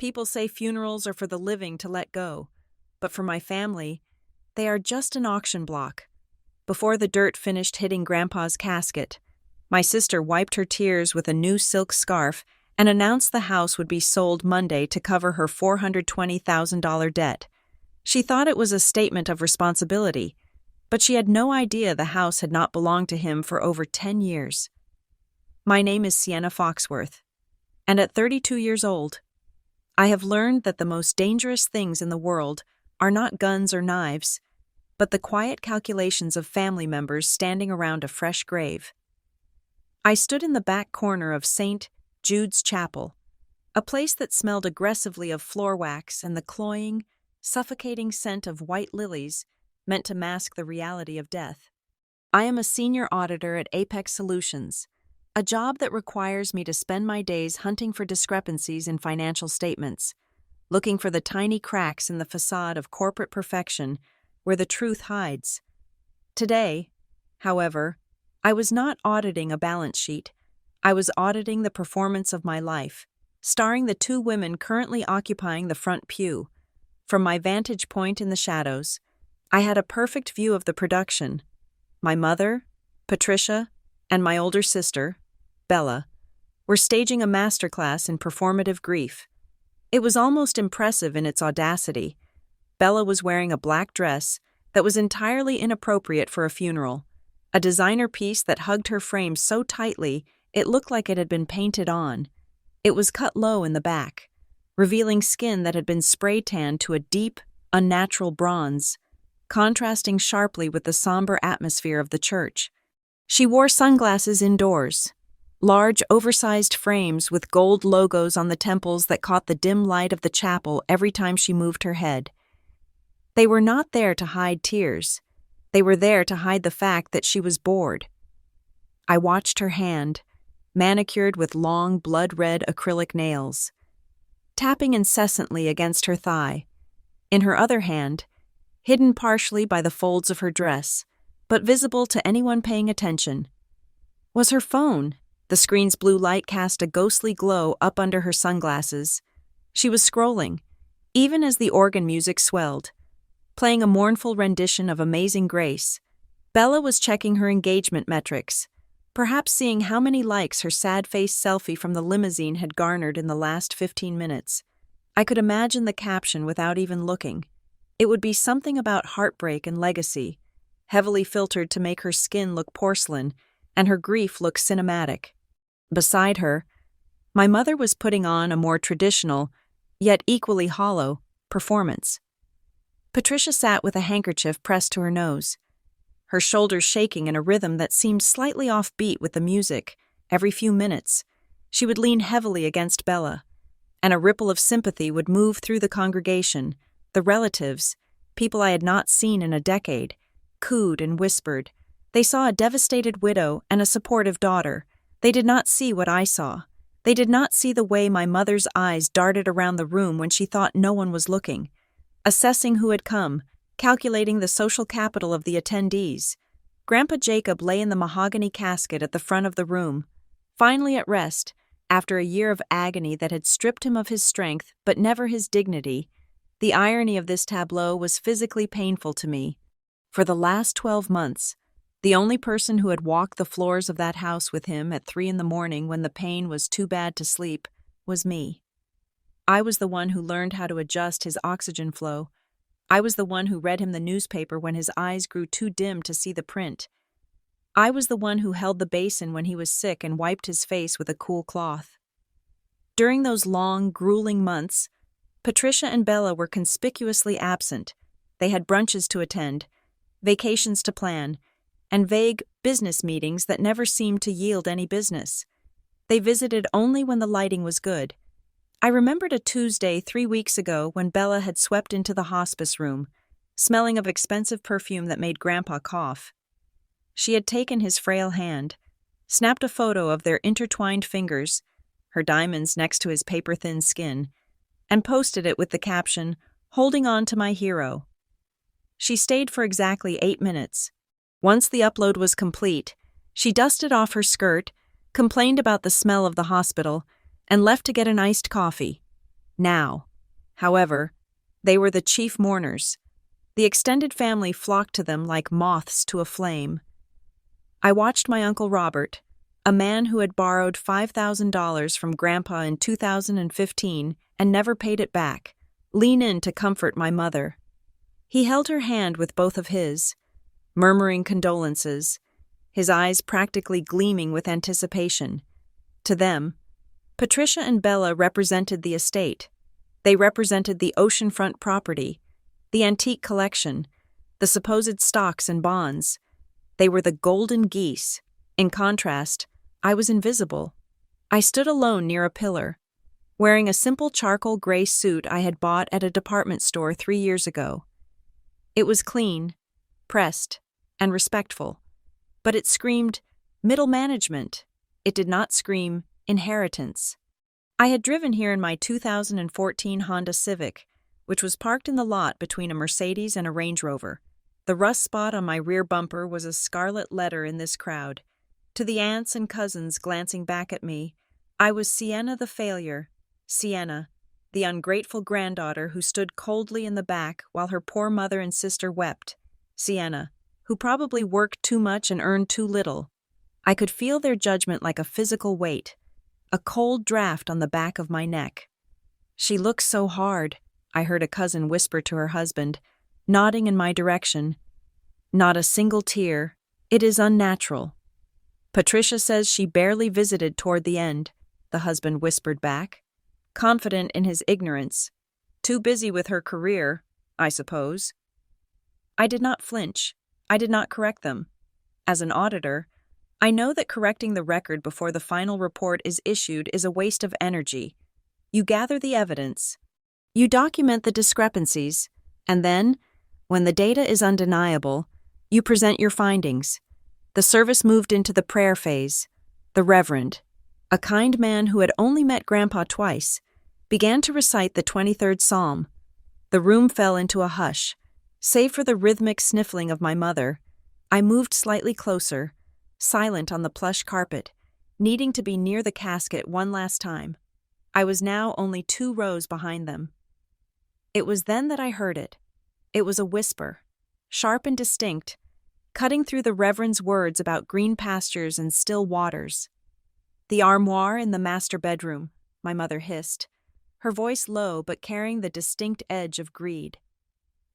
People say funerals are for the living to let go, but for my family, they are just an auction block. Before the dirt finished hitting Grandpa's casket, my sister wiped her tears with a new silk scarf and announced the house would be sold Monday to cover her $420,000 debt. She thought it was a statement of responsibility, but she had no idea the house had not belonged to him for over 10 years. My name is Sienna Foxworth, and at 32 years old, I have learned that the most dangerous things in the world are not guns or knives, but the quiet calculations of family members standing around a fresh grave. I stood in the back corner of St. Jude's Chapel, a place that smelled aggressively of floor wax and the cloying, suffocating scent of white lilies meant to mask the reality of death. I am a senior auditor at Apex Solutions, a job that requires me to spend my days hunting for discrepancies in financial statements, looking for the tiny cracks in the facade of corporate perfection where the truth hides. Today, however, I was not auditing a balance sheet. I was auditing the performance of my life, starring the two women currently occupying the front pew. From my vantage point in the shadows, I had a perfect view of the production. My mother, Patricia, and my older sister, Bella, were staging a masterclass in performative grief. It was almost impressive in its audacity. Bella was wearing a black dress that was entirely inappropriate for a funeral, a designer piece that hugged her frame so tightly it looked like it had been painted on. It was cut low in the back, revealing skin that had been spray-tanned to a deep, unnatural bronze, contrasting sharply with the somber atmosphere of the church. She wore sunglasses indoors, large, oversized frames with gold logos on the temples that caught the dim light of the chapel every time she moved her head. They were not there to hide tears. They were there to hide the fact that she was bored. I watched her hand, manicured with long, blood-red acrylic nails, tapping incessantly against her thigh. In her other hand, hidden partially by the folds of her dress, but visible to anyone paying attention, was her phone. The screen's blue light cast a ghostly glow up under her sunglasses. She was scrolling, even as the organ music swelled, playing a mournful rendition of Amazing Grace. Bella was checking her engagement metrics, perhaps seeing how many likes her sad-faced selfie from the limousine had garnered in the last 15 minutes. I could imagine the caption without even looking. It would be something about heartbreak and legacy, heavily filtered to make her skin look porcelain and her grief look cinematic. Beside her, my mother was putting on a more traditional, yet equally hollow, performance. Patricia sat with a handkerchief pressed to her nose, her shoulders shaking in a rhythm that seemed slightly offbeat with the music. Every few minutes, she would lean heavily against Bella, and a ripple of sympathy would move through the congregation. The relatives, people I had not seen in a decade, cooed and whispered. They saw a devastated widow and a supportive daughter. They did not see what I saw. They did not see the way my mother's eyes darted around the room when she thought no one was looking, assessing who had come, calculating the social capital of the attendees. Grandpa Jacob lay in the mahogany casket at the front of the room, finally at rest, after a year of agony that had stripped him of his strength but never his dignity. The irony of this tableau was physically painful to me. For the last 12 months, the only person who had walked the floors of that house with him at 3 a.m. when the pain was too bad to sleep was me. I was the one who learned how to adjust his oxygen flow. I was the one who read him the newspaper when his eyes grew too dim to see the print. I was the one who held the basin when he was sick and wiped his face with a cool cloth. During those long, grueling months, Patricia and Bella were conspicuously absent. They had brunches to attend, vacations to plan, and vague business meetings that never seemed to yield any business. They visited only when the lighting was good. I remembered a Tuesday 3 weeks ago when Bella had swept into the hospice room, smelling of expensive perfume that made Grandpa cough. She had taken his frail hand, snapped a photo of their intertwined fingers, her diamonds next to his paper-thin skin, and posted it with the caption, "Holding on to my hero." She stayed for exactly 8 minutes. Once the upload was complete, she dusted off her skirt, complained about the smell of the hospital, and left to get an iced coffee. Now. However, they were the chief mourners. The extended family flocked to them like moths to a flame. I watched my Uncle Robert, a man who had borrowed $5,000 from Grandpa in 2015 and never paid it back, lean in to comfort my mother. He held her hand with both of his, murmuring condolences, his eyes practically gleaming with anticipation. To them, Patricia and Bella represented the estate. They represented the oceanfront property, the antique collection, the supposed stocks and bonds. They were the golden geese. In contrast, I was invisible. I stood alone near a pillar, wearing a simple charcoal gray suit I had bought at a department store 3 years ago. It was clean, pressed, and respectful, but it screamed middle management. It did not scream inheritance. I had driven here in my 2014 Honda Civic, which was parked in the lot between a Mercedes and a Range Rover. The rust spot on my rear bumper was a scarlet letter in this crowd. To the aunts and cousins glancing back at me, I was Sienna the failure, Sienna, the ungrateful granddaughter who stood coldly in the back while her poor mother and sister wept, Sienna, who probably worked too much and earned too little. I could feel their judgment like a physical weight, a cold draft on the back of my neck. "She looks so hard," I heard a cousin whisper to her husband, nodding in my direction. "Not a single tear. It is unnatural." "Patricia says she barely visited toward the end," the husband whispered back, confident in his ignorance. "Too busy with her career, I suppose." I did not flinch. I did not correct them. As an auditor, I know that correcting the record before the final report is issued is a waste of energy. You gather the evidence. You document the discrepancies, and then, when the data is undeniable, you present your findings. The service moved into the prayer phase. The Reverend, a kind man who had only met Grandpa twice, began to recite the 23rd Psalm. The room fell into a hush. Save for the rhythmic sniffling of my mother, I moved slightly closer, silent on the plush carpet, needing to be near the casket one last time. I was now only 2 rows behind them. It was then that I heard it. It was a whisper, sharp and distinct, cutting through the Reverend's words about green pastures and still waters. "The armoire in the master bedroom," my mother hissed, her voice low but carrying the distinct edge of greed.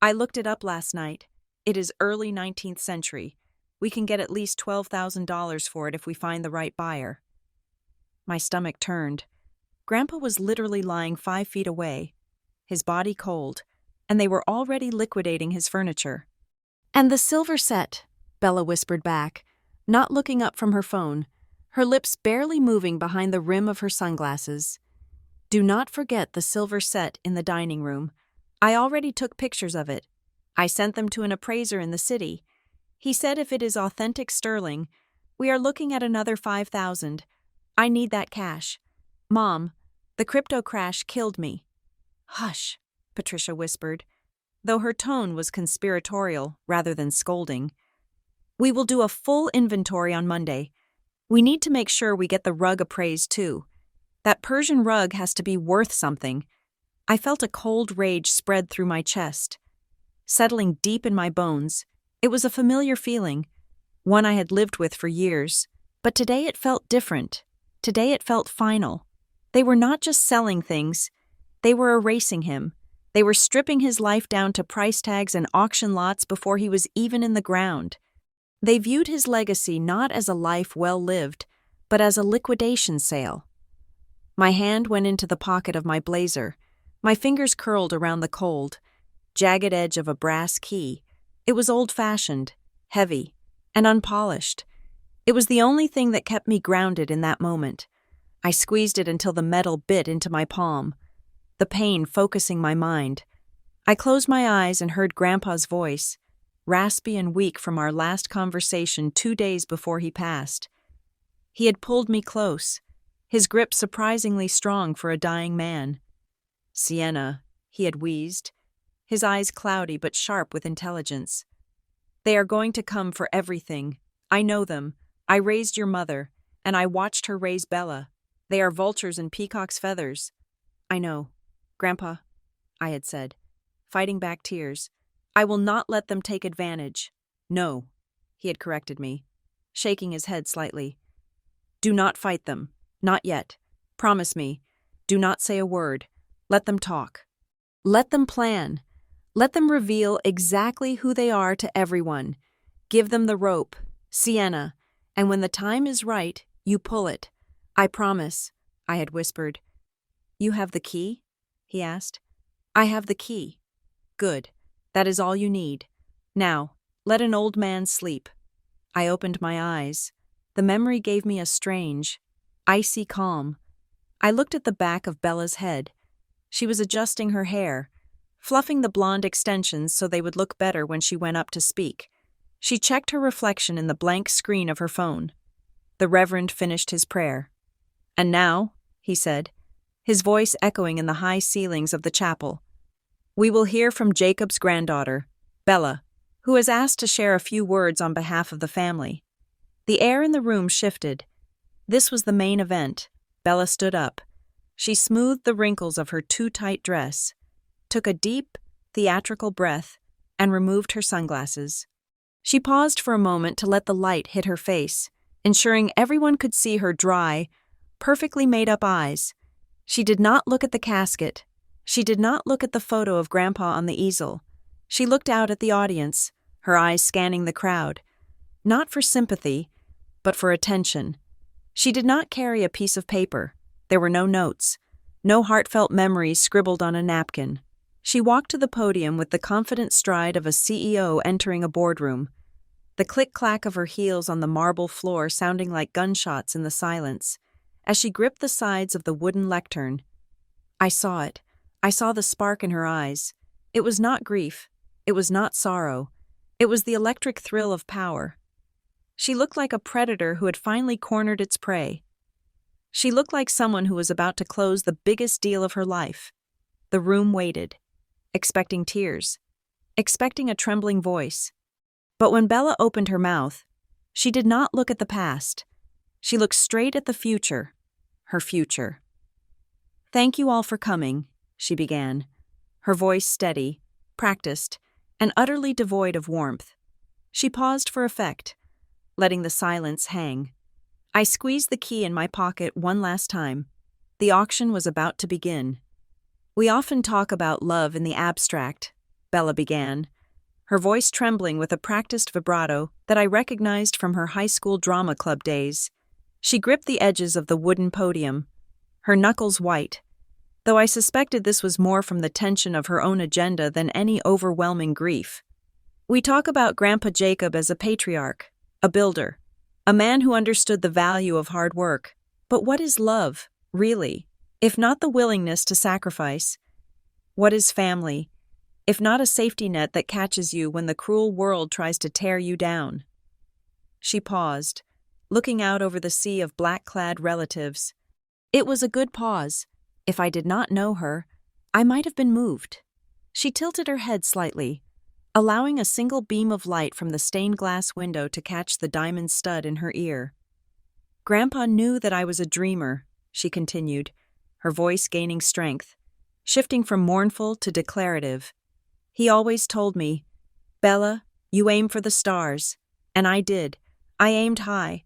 "I looked it up last night. It is early 19th century. We can get at least $12,000 for it if we find the right buyer." My stomach turned. Grandpa was literally lying 5 feet away, his body cold, and they were already liquidating his furniture. "And the silver set," Bella whispered back, not looking up from her phone, her lips barely moving behind the rim of her sunglasses. "Do not forget the silver set in the dining room. I already took pictures of it. I sent them to an appraiser in the city. He said if it is authentic sterling, we are looking at another $5,000. I need that cash. Mom, the crypto crash killed me." "Hush," Patricia whispered, though her tone was conspiratorial rather than scolding. "We will do a full inventory on Monday. We need to make sure we get the rug appraised too. That Persian rug has to be worth something." I felt a cold rage spread through my chest. Settling deep in my bones, it was a familiar feeling, one I had lived with for years, but today it felt different. Today it felt final. They were not just selling things, they were erasing him. They were stripping his life down to price tags and auction lots before he was even in the ground. They viewed his legacy not as a life well lived, but as a liquidation sale. My hand went into the pocket of my blazer. My fingers curled around the cold, jagged edge of a brass key. It was old-fashioned, heavy, and unpolished. It was the only thing that kept me grounded in that moment. I squeezed it until the metal bit into my palm, the pain focusing my mind. I closed my eyes and heard Grandpa's voice, raspy and weak from our last conversation 2 days before he passed. He had pulled me close, his grip surprisingly strong for a dying man. "Sienna," he had wheezed, his eyes cloudy but sharp with intelligence. "They are going to come for everything. I know them. I raised your mother, and I watched her raise Bella. They are vultures in peacock's feathers." "I know." Grandpa, I had said, fighting back tears, I will not let them take advantage. No, he had corrected me, shaking his head slightly. Do not fight them. Not yet. Promise me. Do not say a word. Let them talk. Let them plan. Let them reveal exactly who they are to everyone. Give them the rope, Sienna, and when the time is right, you pull it. I promise, I had whispered. You have the key? He asked. I have the key. Good. That is all you need. Now, let an old man sleep. I opened my eyes. The memory gave me a strange, icy calm. I looked at the back of Bella's head. She was adjusting her hair, fluffing the blonde extensions so they would look better when she went up to speak. She checked her reflection in the blank screen of her phone. The Reverend finished his prayer. And now, he said, his voice echoing in the high ceilings of the chapel, we will hear from Jacob's granddaughter, Bella, who has asked to share a few words on behalf of the family. The air in the room shifted. This was the main event. Bella stood up. She smoothed the wrinkles of her too-tight dress, took a deep, theatrical breath, and removed her sunglasses. She paused for a moment to let the light hit her face, ensuring everyone could see her dry, perfectly made-up eyes. She did not look at the casket. She did not look at the photo of Grandpa on the easel. She looked out at the audience, her eyes scanning the crowd, not for sympathy, but for attention. She did not carry a piece of paper. There were no notes, no heartfelt memories scribbled on a napkin. She walked to the podium with the confident stride of a CEO entering a boardroom, the click-clack of her heels on the marble floor sounding like gunshots in the silence. As she gripped the sides of the wooden lectern, I saw it. I saw the spark in her eyes. It was not grief. It was not sorrow. It was the electric thrill of power. She looked like a predator who had finally cornered its prey. She looked like someone who was about to close the biggest deal of her life. The room waited, expecting tears, expecting a trembling voice. But when Bella opened her mouth, she did not look at the past. She looked straight at the future, her future. Thank you all for coming, she began, her voice steady, practiced, and utterly devoid of warmth. She paused for effect, letting the silence hang. I squeezed the key in my pocket one last time. The auction was about to begin. We often talk about love in the abstract, Bella began, her voice trembling with a practiced vibrato that I recognized from her high school drama club days. She gripped the edges of the wooden podium, her knuckles white, though I suspected this was more from the tension of her own agenda than any overwhelming grief. We talk about Grandpa Jacob as a patriarch, a builder, a man who understood the value of hard work. But what is love, really, if not the willingness to sacrifice? What is family, if not a safety net that catches you when the cruel world tries to tear you down? She paused, looking out over the sea of black-clad relatives. It was a good pause. If I did not know her, I might have been moved. She tilted her head slightly, allowing a single beam of light from the stained glass window to catch the diamond stud in her ear. Grandpa knew that I was a dreamer, she continued, her voice gaining strength, shifting from mournful to declarative. He always told me, Bella, you aim for the stars. And I did. I aimed high.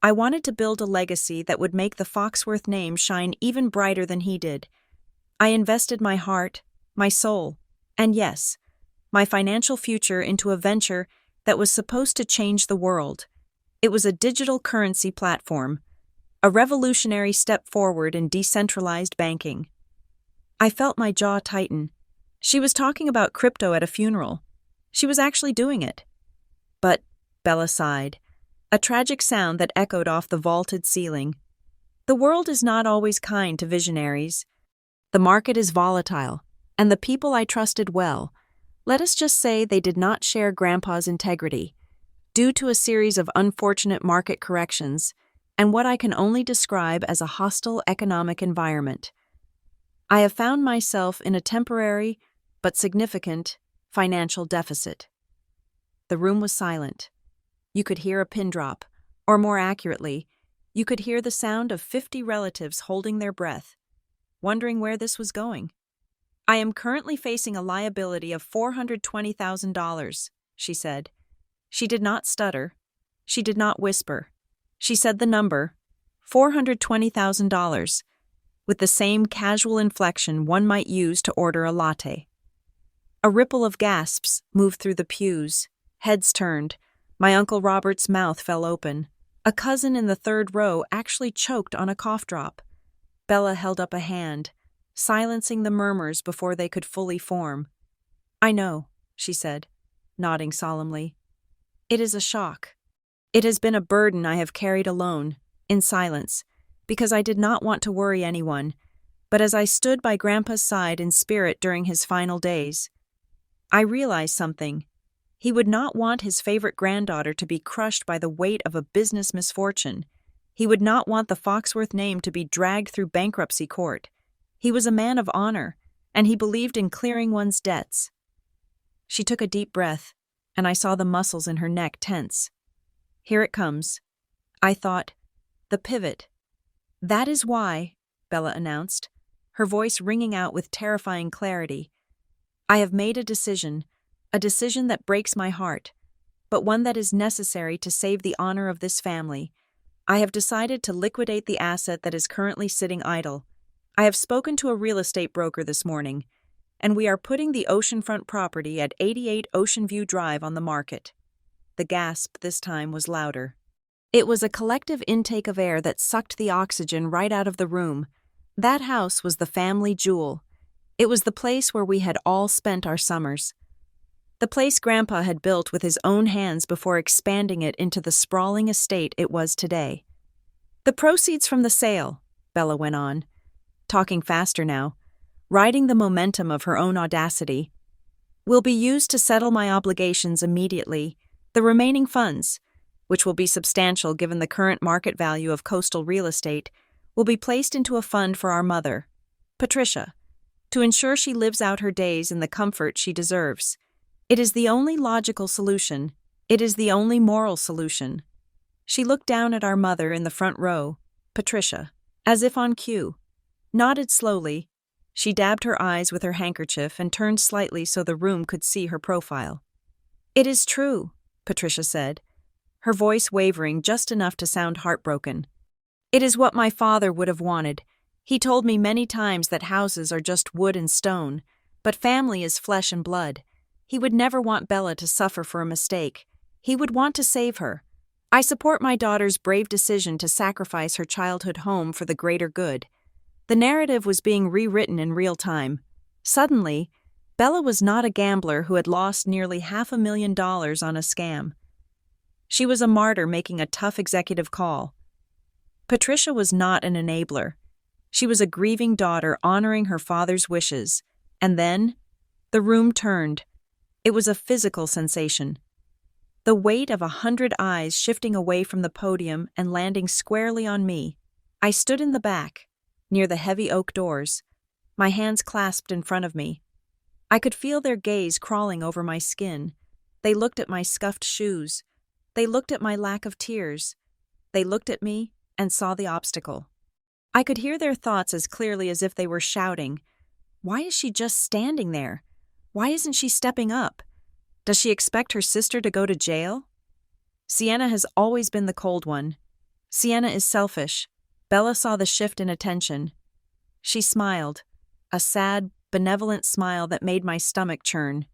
I wanted to build a legacy that would make the Foxworth name shine even brighter than he did. I invested my heart, my soul, and yes, my financial future into a venture that was supposed to change the world. It was a digital currency platform, a revolutionary step forward in decentralized banking. I felt my jaw tighten. She was talking about crypto at a funeral. She was actually doing it. But, Bella sighed, a tragic sound that echoed off the vaulted ceiling. The world is not always kind to visionaries. The market is volatile, and the people I trusted well, let us just say they did not share Grandpa's integrity, due to a series of unfortunate market corrections and what I can only describe as a hostile economic environment. I have found myself in a temporary, but significant, financial deficit. The room was silent. You could hear a pin drop, or more accurately, you could hear the sound of 50 relatives holding their breath, wondering where this was going. I am currently facing a liability of $420,000, she said. She did not stutter. She did not whisper. She said the number, $420,000, with the same casual inflection one might use to order a latte. A ripple of gasps moved through the pews. Heads turned. My Uncle Robert's mouth fell open. A cousin in the third row actually choked on a cough drop. Bella held up a hand, silencing the murmurs before they could fully form. "I know," she said, nodding solemnly. "It is a shock. It has been a burden I have carried alone, in silence, because I did not want to worry anyone, but as I stood by Grandpa's side in spirit during his final days, I realized something. He would not want his favorite granddaughter to be crushed by the weight of a business misfortune. He would not want the Foxworth name to be dragged through bankruptcy court. He was a man of honor, and he believed in clearing one's debts." She took a deep breath, and I saw the muscles in her neck tense. Here it comes. I thought, the pivot. "That is why," Bella announced, her voice ringing out with terrifying clarity. "I have made a decision that breaks my heart, but one that is necessary to save the honor of this family. I have decided to liquidate the asset that is currently sitting idle. I have spoken to a real estate broker this morning, and we are putting the oceanfront property at 88 Ocean View Drive on the market." The gasp this time was louder. It was a collective intake of air that sucked the oxygen right out of the room. That house was the family jewel. It was the place where we had all spent our summers. The place Grandpa had built with his own hands before expanding it into the sprawling estate it was today. "The proceeds from the sale," Bella went on, talking faster now, riding the momentum of her own audacity, "will be used to settle my obligations immediately. The remaining funds, which will be substantial given the current market value of coastal real estate, will be placed into a fund for our mother, Patricia, to ensure she lives out her days in the comfort she deserves. It is the only logical solution. It is the only moral solution." She looked down at our mother in the front row, Patricia, as if on cue, nodded slowly. She dabbed her eyes with her handkerchief and turned slightly so the room could see her profile. "It is true," Patricia said, her voice wavering just enough to sound heartbroken. "It is what my father would have wanted. He told me many times that houses are just wood and stone, but family is flesh and blood. He would never want Bella to suffer for a mistake. He would want to save her. I support my daughter's brave decision to sacrifice her childhood home for the greater good." The narrative was being rewritten in real time. Suddenly, Bella was not a gambler who had lost nearly $500,000 on a scam. She was a martyr making a tough executive call. Patricia was not an enabler. She was a grieving daughter honoring her father's wishes. And then, the room turned. It was a physical sensation. The weight of 100 eyes shifting away from the podium and landing squarely on me. I stood in the back, near the heavy oak doors, my hands clasped in front of me. I could feel their gaze crawling over my skin. They looked at my scuffed shoes. They looked at my lack of tears. They looked at me and saw the obstacle. I could hear their thoughts as clearly as if they were shouting, "Why is she just standing there? Why isn't she stepping up? Does she expect her sister to go to jail?" Sienna has always been the cold one. Sienna is selfish. Bella saw the shift in attention. She smiled, a sad, benevolent smile that made my stomach churn.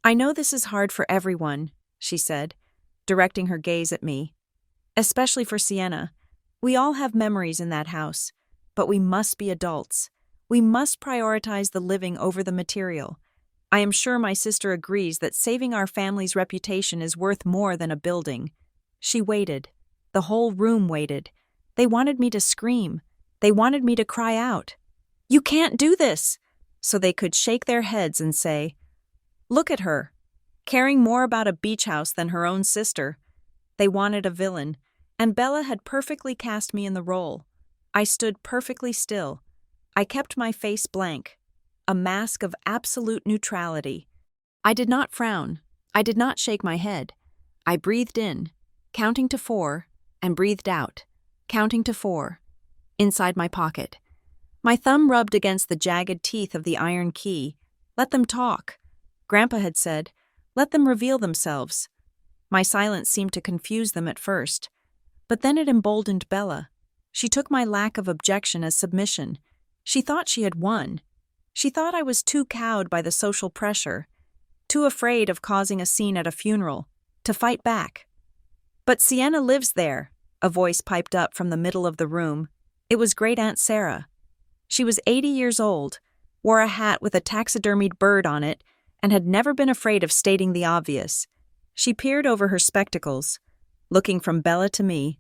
"I know this is hard for everyone," she said, directing her gaze at me. "Especially for Sienna. We all have memories in that house, but we must be adults. We must prioritize the living over the material. I am sure my sister agrees that saving our family's reputation is worth more than a building." She waited. The whole room waited. They wanted me to scream. They wanted me to cry out, "You can't do this!" So they could shake their heads and say, "Look at her, caring more about a beach house than her own sister." They wanted a villain, and Bella had perfectly cast me in the role. I stood perfectly still. I kept my face blank, a mask of absolute neutrality. I did not frown. I did not shake my head. I breathed in, counting to 4, and breathed out, counting to 4, inside my pocket. My thumb rubbed against the jagged teeth of the iron key. Let them talk. Grandpa had said, let them reveal themselves. My silence seemed to confuse them at first, but then it emboldened Bella. She took my lack of objection as submission. She thought she had won. She thought I was too cowed by the social pressure, too afraid of causing a scene at a funeral, to fight back. But Sienna lives there, a voice piped up from the middle of the room. It was Great Aunt Sarah. She was 80 years old, wore a hat with a taxidermied bird on it, and had never been afraid of stating the obvious. She peered over her spectacles, looking from Bella to me.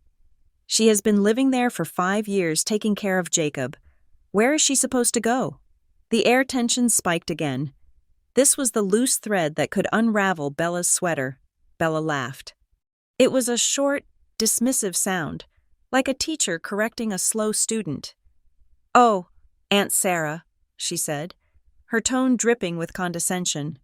She has been living there for 5 years taking care of Jacob. Where is she supposed to go? The air tension spiked again. This was the loose thread that could unravel Bella's sweater. Bella laughed. It was a short, dismissive sound, like a teacher correcting a slow student. "Oh, Aunt Sarah," she said, her tone dripping with condescension.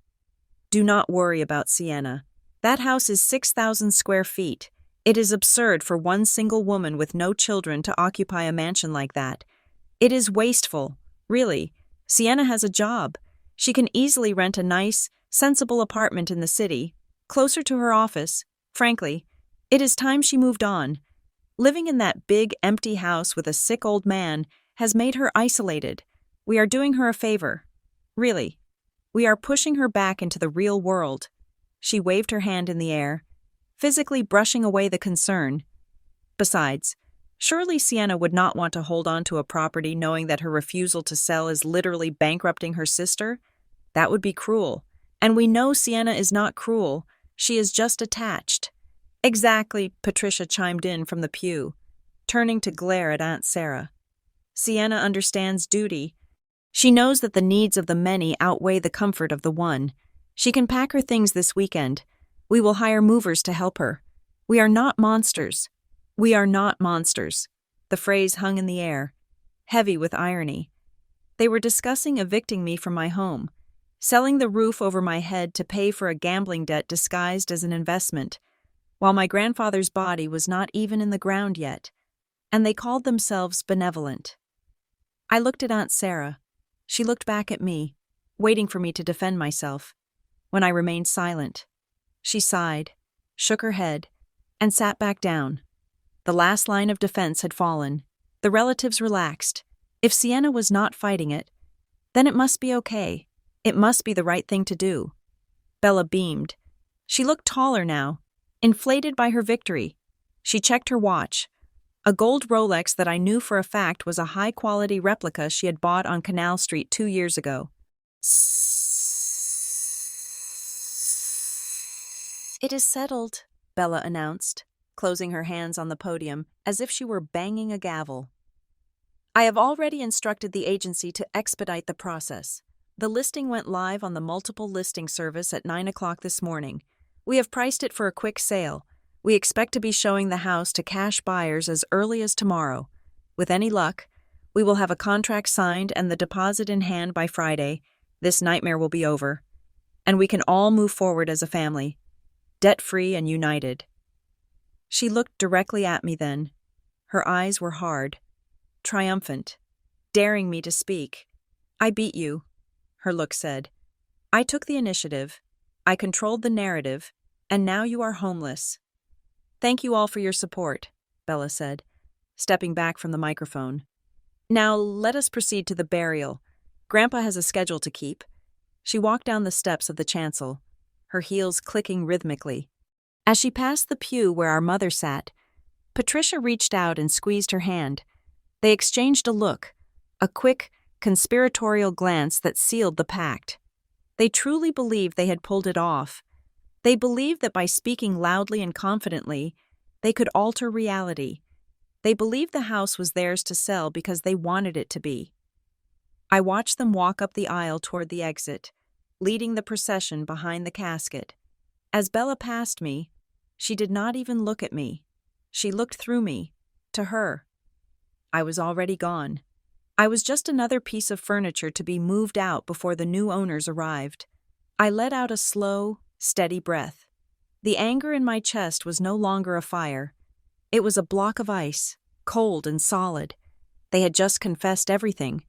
"Do not worry about Sienna. That house is 6,000 square feet. It is absurd for one single woman with no children to occupy a mansion like that. It is wasteful, really. Sienna has a job. She can easily rent a nice, sensible apartment in the city, closer to her office. Frankly, it is time she moved on. Living in that big, empty house with a sick old man has made her isolated. We are doing her a favor. Really. We are pushing her back into the real world." She waved her hand in the air, physically brushing away the concern. Besides, surely Sienna would not want to hold on to a property knowing that her refusal to sell is literally bankrupting her sister? That would be cruel. And we know Sienna is not cruel. She is just attached. "Exactly," Patricia chimed in from the pew, turning to glare at Aunt Sarah. "Sienna understands duty. She knows that the needs of the many outweigh the comfort of the one. She can pack her things this weekend. We will hire movers to help her. We are not monsters. We are not monsters." The phrase hung in the air, heavy with irony. They were discussing evicting me from my home, selling the roof over my head to pay for a gambling debt disguised as an investment, while my grandfather's body was not even in the ground yet, and they called themselves benevolent. I looked at Aunt Sarah. She looked back at me, waiting for me to defend myself. When I remained silent, she sighed, shook her head, and sat back down. The last line of defense had fallen. The relatives relaxed. If Sienna was not fighting it, then it must be okay. It must be the right thing to do. Bella beamed. She looked taller now, inflated by her victory. She checked her watch, a gold Rolex that I knew for a fact was a high-quality replica she had bought on Canal Street 2 years ago. "It is settled," Bella announced, closing her hands on the podium as if she were banging a gavel. "I have already instructed the agency to expedite the process. The listing went live on the multiple listing service at 9 o'clock this morning. We have priced it for a quick sale. We expect to be showing the house to cash buyers as early as tomorrow. With any luck, we will have a contract signed and the deposit in hand by Friday. This nightmare will be over. And we can all move forward as a family, debt-free and united." She looked directly at me then. Her eyes were hard, triumphant, daring me to speak. "I beat you," her look said. "I took the initiative. I controlled the narrative, and now you are homeless." "Thank you all for your support," Bella said, stepping back from the microphone. "Now let us proceed to the burial. Grandpa has a schedule to keep." She walked down the steps of the chancel, her heels clicking rhythmically. As she passed the pew where our mother sat, Patricia reached out and squeezed her hand. They exchanged a look, a quick, conspiratorial glance that sealed the pact. They truly believed they had pulled it off. They believed that by speaking loudly and confidently, they could alter reality. They believed the house was theirs to sell because they wanted it to be. I watched them walk up the aisle toward the exit, leading the procession behind the casket. As Bella passed me, she did not even look at me. She looked through me, to her. I was already gone. I was just another piece of furniture to be moved out before the new owners arrived. I let out a slow, steady breath. The anger in my chest was no longer a fire. It was a block of ice, cold and solid. They had just confessed everything.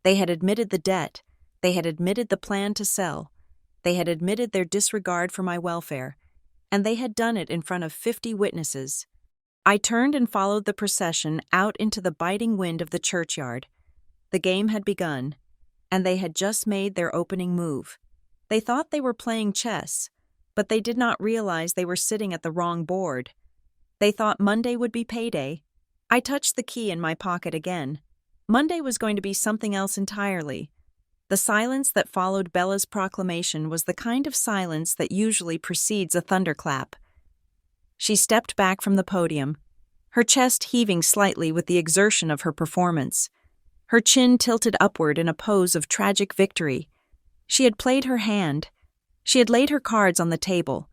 They had admitted the debt. They had admitted the plan to sell. They had admitted their disregard for my welfare. And they had done it in front of 50 witnesses. I turned and followed the procession out into the biting wind of the churchyard. The game had begun, and they had just made their opening move. They thought they were playing chess, but they did not realize they were sitting at the wrong board. They thought Monday would be payday. I touched the key in my pocket again. Monday was going to be something else entirely. The silence that followed Bella's proclamation was the kind of silence that usually precedes a thunderclap. She stepped back from the podium, her chest heaving slightly with the exertion of her performance. Her chin tilted upward in a pose of tragic victory. She had played her hand. She had laid her cards on the table.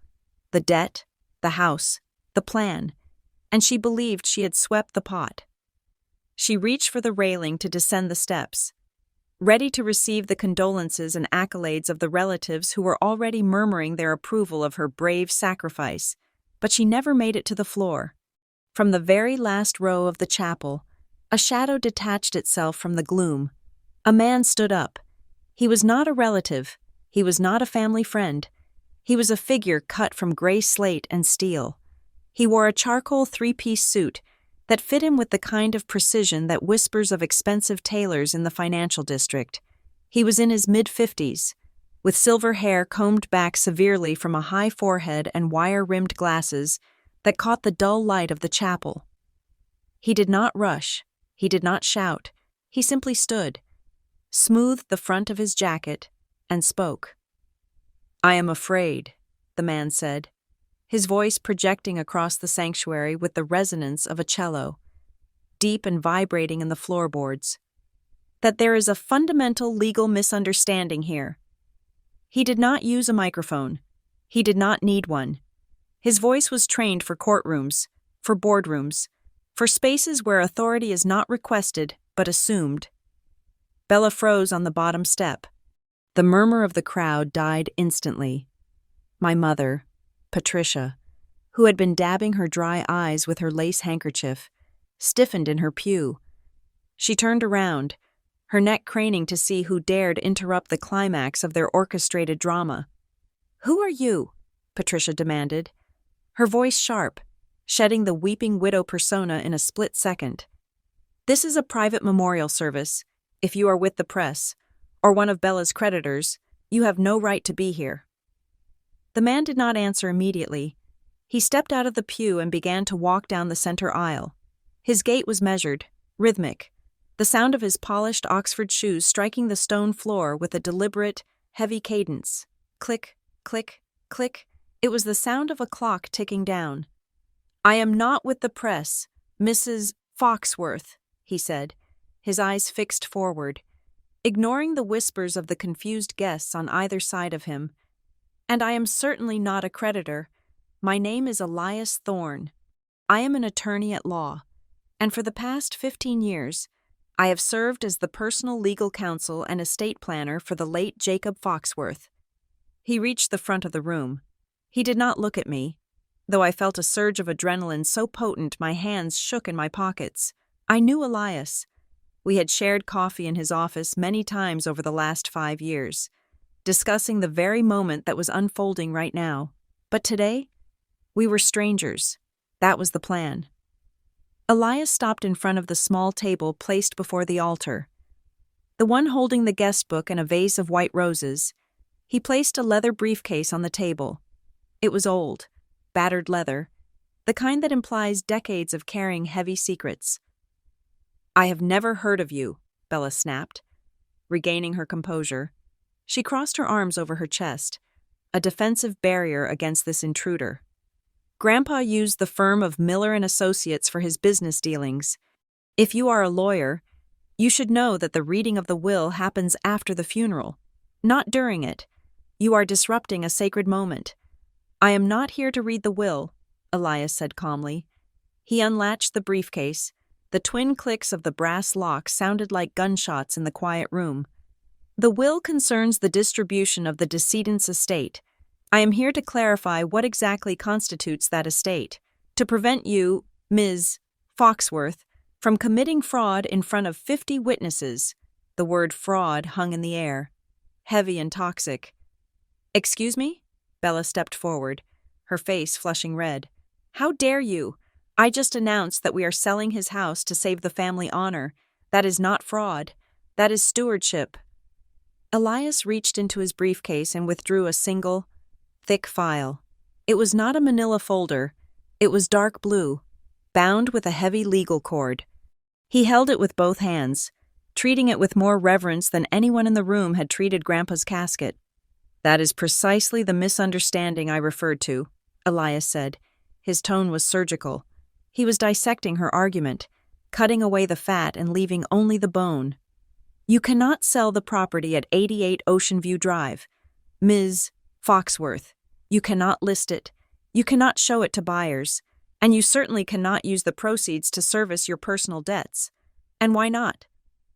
The debt, the house, the plan, and she believed she had swept the pot. She reached for the railing to descend the steps, ready to receive the condolences and accolades of the relatives who were already murmuring their approval of her brave sacrifice, but she never made it to the floor. From the very last row of the chapel, a shadow detached itself from the gloom. A man stood up. He was not a relative. He was not a family friend. He was a figure cut from gray slate and steel. He wore a charcoal three-piece suit that fit him with the kind of precision that whispers of expensive tailors in the financial district. He was in his mid-50s, with silver hair combed back severely from a high forehead and wire-rimmed glasses that caught the dull light of the chapel. He did not rush. He did not shout. He simply stood, smoothed the front of his jacket, and spoke. "I am afraid," the man said, his voice projecting across the sanctuary with the resonance of a cello, deep and vibrating in the floorboards, "that there is a fundamental legal misunderstanding here." He did not use a microphone. He did not need one. His voice was trained for courtrooms, for boardrooms, for spaces where authority is not requested but assumed. Bella froze on the bottom step. The murmur of the crowd died instantly. My mother, Patricia, who had been dabbing her dry eyes with her lace handkerchief, stiffened in her pew. She turned around, her neck craning to see who dared interrupt the climax of their orchestrated drama. "Who are you?" Patricia demanded, her voice sharp, shedding the weeping widow persona in a split second. "This is a private memorial service. If you are with the press, or one of Bella's creditors, you have no right to be here." The man did not answer immediately. He stepped out of the pew and began to walk down the center aisle. His gait was measured, rhythmic, the sound of his polished Oxford shoes striking the stone floor with a deliberate, heavy cadence. Click, click, click. It was the sound of a clock ticking down. "I am not with the press, Mrs. Foxworth," he said, his eyes fixed forward, ignoring the whispers of the confused guests on either side of him. "And I am certainly not a creditor. My name is Elias Thorne. I am an attorney at law, and for the past 15 years, I have served as the personal legal counsel and estate planner for the late Jacob Foxworth." He reached the front of the room. He did not look at me, though I felt a surge of adrenaline so potent my hands shook in my pockets. I knew Elias. We had shared coffee in his office many times over the last 5 years, discussing the very moment that was unfolding right now. But today, we were strangers. That was the plan. Elias stopped in front of the small table placed before the altar. The one holding the guest book and a vase of white roses. He placed a leather briefcase on the table. It was old, battered leather, the kind that implies decades of carrying heavy secrets. "I have never heard of you," Bella snapped. Regaining her composure, she crossed her arms over her chest, a defensive barrier against this intruder. "Grandpa used the firm of Miller and Associates for his business dealings. If you are a lawyer, you should know that the reading of the will happens after the funeral, not during it. You are disrupting a sacred moment." "I am not here to read the will," Elias said calmly. He unlatched the briefcase. The twin clicks of the brass lock sounded like gunshots in the quiet room. "The will concerns the distribution of the decedent's estate. I am here to clarify what exactly constitutes that estate, to prevent you, Ms. Foxworth, from committing fraud in front of 50 witnesses." The word fraud hung in the air, heavy and toxic. "Excuse me?" Bella stepped forward, her face flushing red. "How dare you? I just announced that we are selling his house to save the family honor. That is not fraud. That is stewardship." Elias reached into his briefcase and withdrew a single, thick file. It was not a manila folder. It was dark blue, bound with a heavy legal cord. He held it with both hands, treating it with more reverence than anyone in the room had treated Grandpa's casket. "That is precisely the misunderstanding I referred to," Elias said. His tone was surgical. He was dissecting her argument, cutting away the fat and leaving only the bone. "You cannot sell the property at 88 Ocean View Drive. Ms. Foxworth, you cannot list it. You cannot show it to buyers. And you certainly cannot use the proceeds to service your personal debts. And why not?"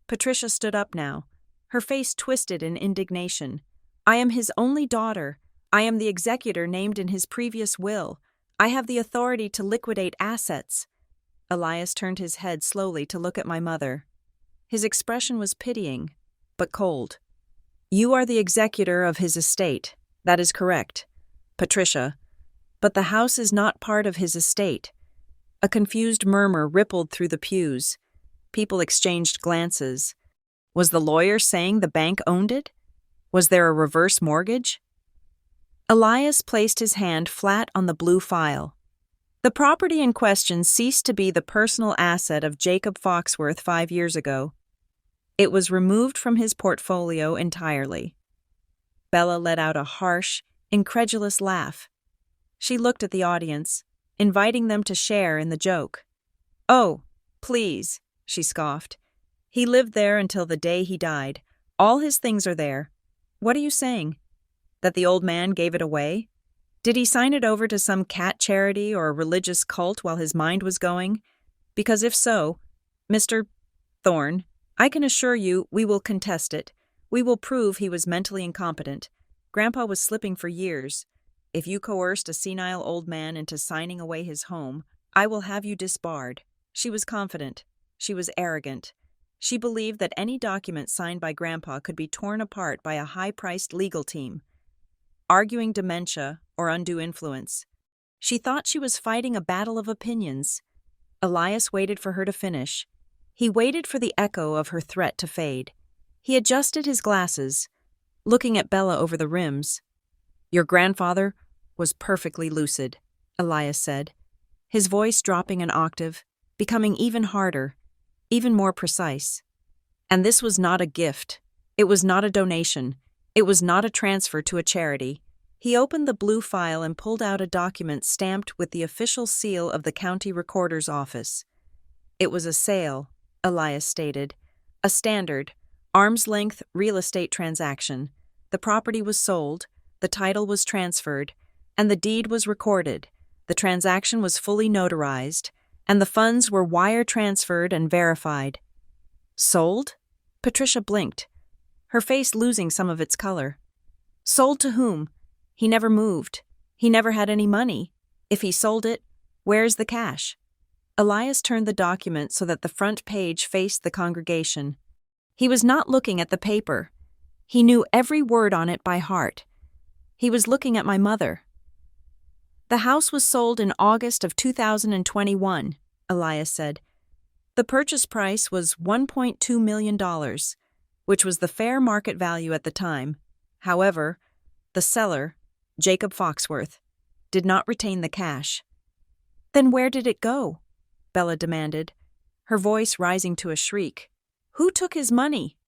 Patricia stood up now, her face twisted in indignation. "I am his only daughter. I am the executor named in his previous will. I have the authority to liquidate assets." Elias turned his head slowly to look at my mother. His expression was pitying, but cold. "You are the executor of his estate. That is correct, Patricia. But the house is not part of his estate." A confused murmur rippled through the pews. People exchanged glances. Was the lawyer saying the bank owned it? Was there a reverse mortgage? Elias placed his hand flat on the blue file. "The property in question ceased to be the personal asset of Jacob Foxworth 5 years ago. It was removed from his portfolio entirely." Bella let out a harsh, incredulous laugh. She looked at the audience, inviting them to share in the joke. "Oh, please," she scoffed. "He lived there until the day he died. All his things are there. What are you saying? That the old man gave it away? Did he sign it over to some cat charity or a religious cult while his mind was going? Because if so, Mr. Thorne, I can assure you we will contest it. We will prove he was mentally incompetent. Grandpa was slipping for years. If you coerced a senile old man into signing away his home, I will have you disbarred." She was confident. She was arrogant. She believed that any document signed by Grandpa could be torn apart by a high-priced legal team, arguing dementia or undue influence. She thought she was fighting a battle of opinions. Elias waited for her to finish. He waited for the echo of her threat to fade. He adjusted his glasses, looking at Bella over the rims. "Your grandfather was perfectly lucid," Elias said, his voice dropping an octave, becoming even harder, even more precise. "And this was not a gift. It was not a donation. It was not a transfer to a charity." He opened the blue file and pulled out a document stamped with the official seal of the county recorder's office. "It was a sale," Elias stated. "A standard, arm's-length real estate transaction. The property was sold, the title was transferred, and the deed was recorded. The transaction was fully notarized, and the funds were wire transferred and verified." "Sold?" Patricia blinked, her face losing some of its color. "Sold to whom? He never moved. He never had any money. If he sold it, where's the cash?" Elias turned the document so that the front page faced the congregation. He was not looking at the paper. He knew every word on it by heart. He was looking at my mother. "The house was sold in August of 2021, Elias said. "The purchase price was $1.2 million, which was the fair market value at the time. However, the seller, Jacob Foxworth, did not retain the cash." "Then where did it go?" Bella demanded, her voice rising to a shriek. "Who took his money?"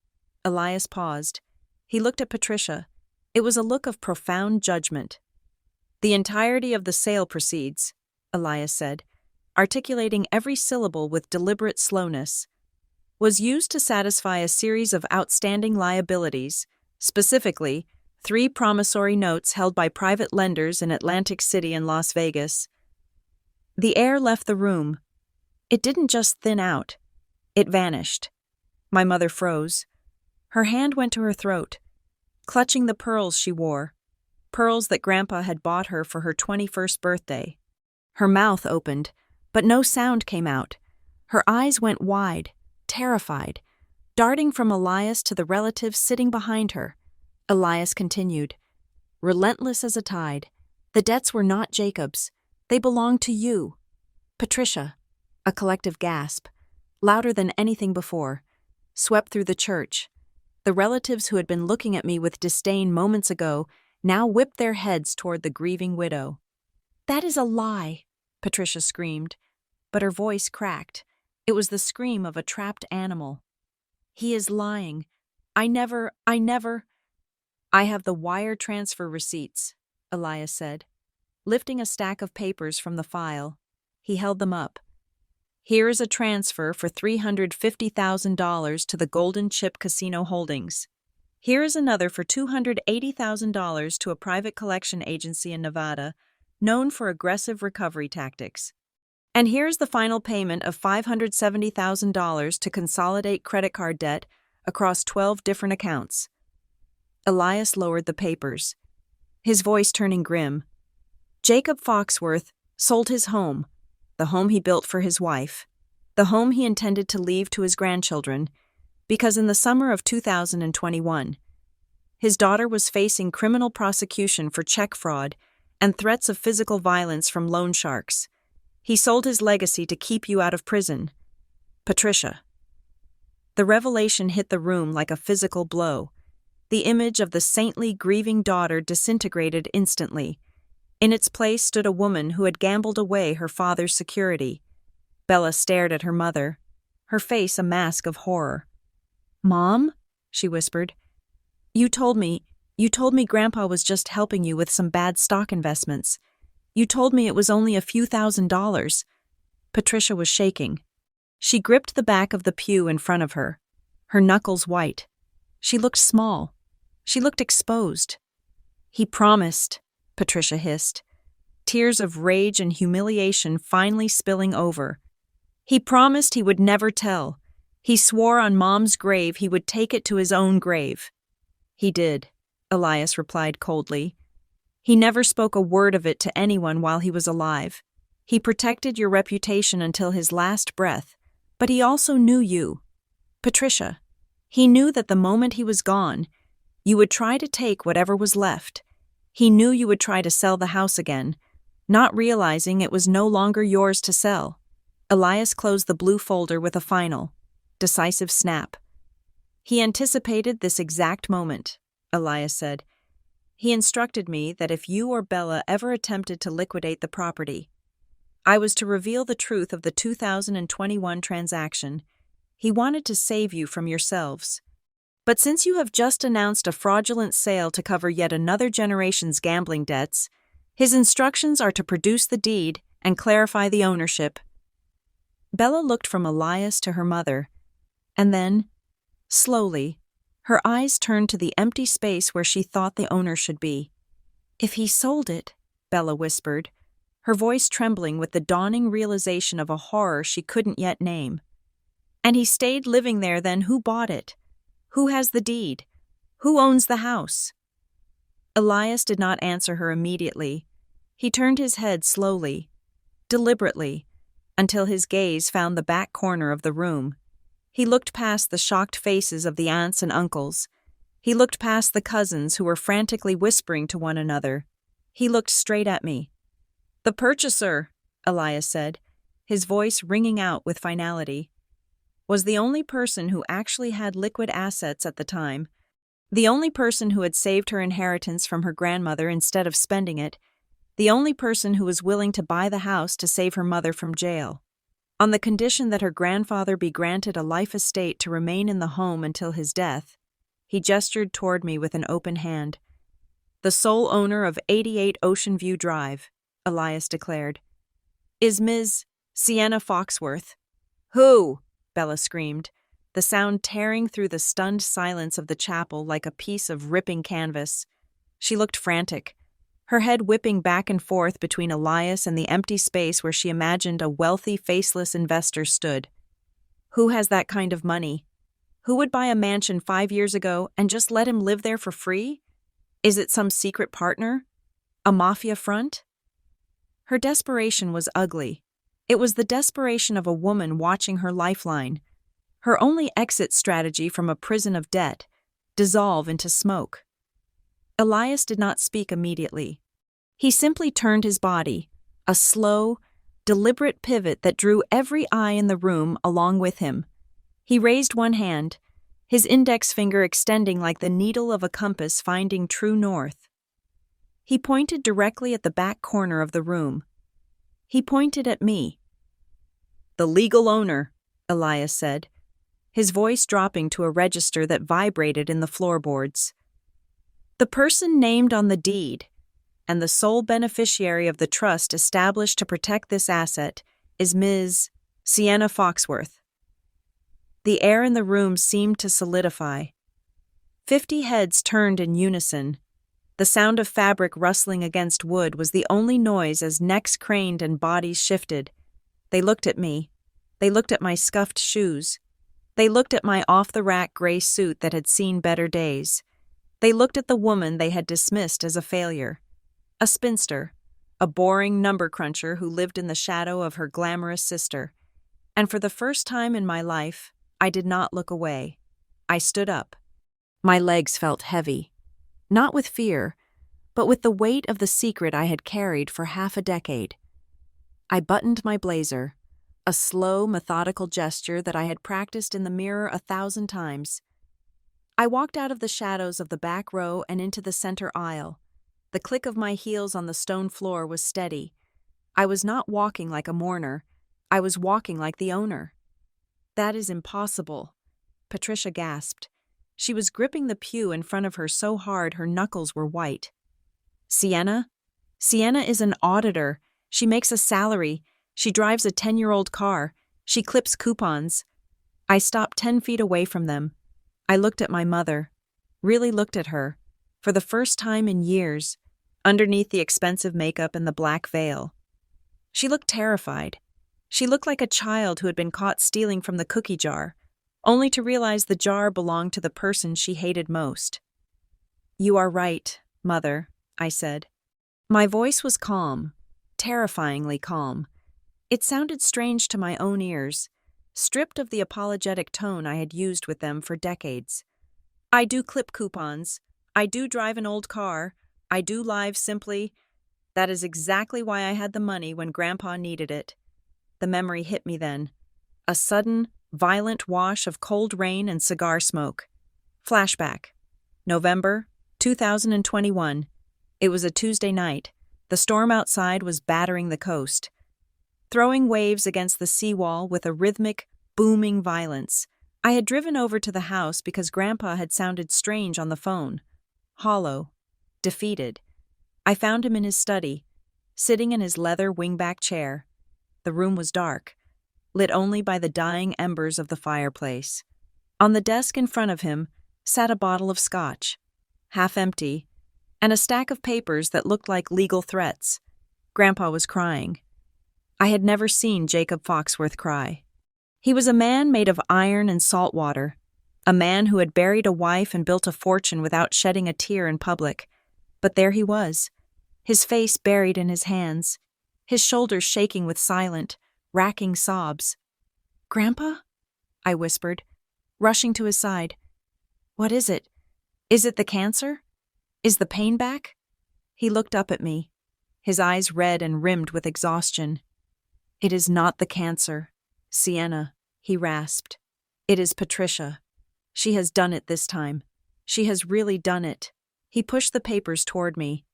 Elias paused. He looked at Patricia. It was a look of profound judgment. "The entirety of the sale proceeds," Elias said, articulating every syllable with deliberate slowness, "was used to satisfy a series of outstanding liabilities, specifically 3 promissory notes held by private lenders in Atlantic City and Las Vegas." The air left the room. It didn't just thin out. It vanished. My mother froze. Her hand went to her throat, clutching the pearls she wore, pearls that Grandpa had bought her for her 21st birthday. Her mouth opened, but no sound came out. Her eyes went wide, terrified. darting from Elias to the relatives sitting behind her. Elias continued, relentless as a tide. The debts were not Jacob's. They belonged to you. Patricia, a collective gasp, louder than anything before, swept through the church. The relatives who had been looking at me with disdain moments ago now whipped their heads toward the grieving widow. That is a lie, Patricia screamed, but her voice cracked. It was the scream of a trapped animal. He is lying. I have the wire transfer receipts, Elias said. Lifting a stack of papers from the file, he held them up. Here is a transfer for $350,000 to the Golden Chip Casino Holdings. Here is another for $280,000 to a private collection agency in Nevada, known for aggressive recovery tactics. And here's the final payment of $570,000 to consolidate credit card debt across 12 different accounts. Elias lowered the papers, his voice turning grim. Jacob Foxworth sold his home, the home he built for his wife, the home he intended to leave to his grandchildren, because in the summer of 2021, his daughter was facing criminal prosecution for check fraud and threats of physical violence from loan sharks. He sold his legacy to keep you out of prison. Patricia. The revelation hit the room like a physical blow. The image of the saintly, grieving daughter disintegrated instantly. In its place stood a woman who had gambled away her father's security. Bella stared at her mother, her face a mask of horror. Mom? She whispered. You told me Grandpa was just helping you with some bad stock investments. You told me it was only a few $1,000s. Patricia was shaking. She gripped the back of the pew in front of her, her knuckles white. She looked small. She looked exposed. He promised, Patricia hissed, tears of rage and humiliation finally spilling over. He promised he would never tell. He swore on Mom's grave he would take it to his own grave. He did, Elias replied coldly. He never spoke a word of it to anyone while he was alive. He protected your reputation until his last breath, but he also knew you. Patricia, he knew that the moment he was gone, you would try to take whatever was left. He knew you would try to sell the house again, not realizing it was no longer yours to sell. Elias closed the blue folder with a final, decisive snap. He anticipated this exact moment, Elias said. He instructed me that if you or Bella ever attempted to liquidate the property, I was to reveal the truth of the 2021 transaction. He wanted to save you from yourselves. But since you have just announced a fraudulent sale to cover yet another generation's gambling debts, his instructions are to produce the deed and clarify the ownership. Bella looked from Elias to her mother, and then, slowly, her eyes turned to the empty space where she thought the owner should be. If he sold it, Bella whispered, her voice trembling with the dawning realization of a horror she couldn't yet name. And he stayed living there, then who bought it? Who has the deed? Who owns the house? Elias did not answer her immediately. He turned his head slowly, deliberately, until his gaze found the back corner of the room. He looked past the shocked faces of the aunts and uncles. He looked past the cousins who were frantically whispering to one another. He looked straight at me. The purchaser, Elias said, his voice ringing out with finality, was the only person who actually had liquid assets at the time, the only person who had saved her inheritance from her grandmother instead of spending it, the only person who was willing to buy the house to save her mother from jail, on the condition that her grandfather be granted a life estate to remain in the home until his death. He gestured toward me with an open hand. The sole owner of 88 Ocean View Drive, Elias declared, is Ms. Sienna Foxworth. Who? Bella screamed, the sound tearing through the stunned silence of the chapel like a piece of ripping canvas. She looked frantic, her head whipping back and forth between Elias and the empty space where she imagined a wealthy, faceless investor stood. Who has that kind of money? Who would buy a mansion 5 years ago and just let him live there for free? Is it some secret partner? A mafia front? Her desperation was ugly. It was the desperation of a woman watching her lifeline, Her only exit strategy from a prison of debt: dissolve into smoke. Elias did not speak immediately. He simply turned his body, a slow, deliberate pivot that drew every eye in the room along with him. He raised one hand, his index finger extending like the needle of a compass finding true north. He pointed directly at the back corner of the room. He pointed at me. "The legal owner," Elias said, his voice dropping to a register that vibrated in the floorboards. "The person named on the deed, and the sole beneficiary of the trust established to protect this asset, is Ms. Sienna Foxworth." The air in the room seemed to solidify. 50 heads turned in unison. The sound of fabric rustling against wood was the only noise as necks craned and bodies shifted. They looked at me. They looked at my scuffed shoes. They looked at my off-the-rack gray suit that had seen better days. They looked at the woman they had dismissed as a failure. A spinster, a boring number cruncher who lived in the shadow of her glamorous sister. And for the first time in my life, I did not look away. I stood up. My legs felt heavy, not with fear, but with the weight of the secret I had carried for half a decade. I buttoned my blazer, a slow, methodical gesture that I had practiced in the mirror 1,000 times. I walked out of the shadows of the back row and into the center aisle. The click of my heels on the stone floor was steady. I was not walking like a mourner. I was walking like the owner. "That is impossible," Patricia gasped. She was gripping the pew in front of her so hard her knuckles were white. "Sienna? Sienna is an auditor. She makes a salary. She drives a 10-year-old car. She clips coupons." I stopped 10 feet away from them. I looked at my mother, really looked at her, for the first time in years, underneath the expensive makeup and the black veil. She looked terrified. She looked like a child who had been caught stealing from the cookie jar, only to realize the jar belonged to the person she hated most. "You are right, Mother," I said. My voice was calm, terrifyingly calm. It sounded strange to my own ears, stripped of the apologetic tone I had used with them for decades. "I do clip coupons. I do drive an old car. I do live simply. That is exactly why I had the money when Grandpa needed it." The memory hit me then. A sudden, violent wash of cold rain and cigar smoke. Flashback. November 2021. It was a Tuesday night. The storm outside was battering the coast, throwing waves against the seawall with a rhythmic, booming violence. I had driven over to the house because Grandpa had sounded strange on the phone. Hollow. Defeated. I found him in his study, sitting in his leather wingback chair. The room was dark, lit only by the dying embers of the fireplace. On the desk in front of him sat a bottle of scotch, half empty, and a stack of papers that looked like legal threats. Grandpa was crying. I had never seen Jacob Foxworth cry. He was a man made of iron and salt water, a man who had buried a wife and built a fortune without shedding a tear in public. But there he was, his face buried in his hands, his shoulders shaking with silent, racking sobs. "Grandpa?" I whispered, rushing to his side. "What is it? Is it the cancer? Is the pain back?" He looked up at me, his eyes red and rimmed with exhaustion. "It is not the cancer, Sienna," he rasped. "It is Patricia. She has done it this time. She has really done it." He pushed the papers toward me.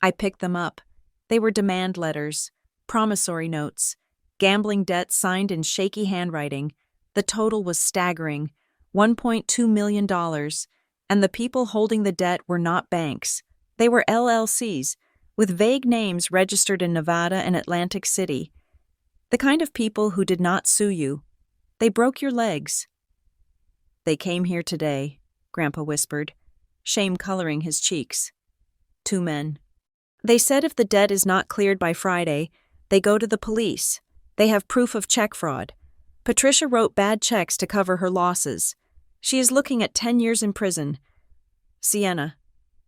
I picked them up. They were demand letters, promissory notes, gambling debts signed in shaky handwriting. The total was staggering, $1.2 million, and the people holding the debt were not banks. They were LLCs, with vague names registered in Nevada and Atlantic City. The kind of people who did not sue you. They broke your legs. "They came here today," Grandpa whispered, shame coloring his cheeks. 2 men. "They said if the debt is not cleared by Friday, they go to the police. They have proof of check fraud. Patricia wrote bad checks to cover her losses. She is looking at 10 years in prison. Sienna,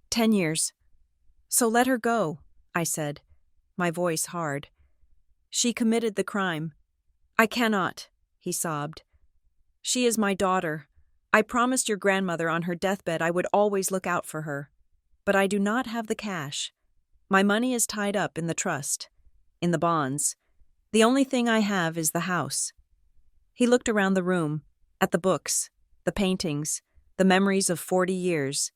10 years. So let her go," I said, my voice hard. "She committed the crime." "I cannot," he sobbed. She is my daughter. I promised your grandmother on her deathbed I would always look out for her. But I do not have the cash. My money is tied up in the trust, in the bonds. The only thing I have is the house." He looked around the room, at the books, the paintings, the memories of 40 years.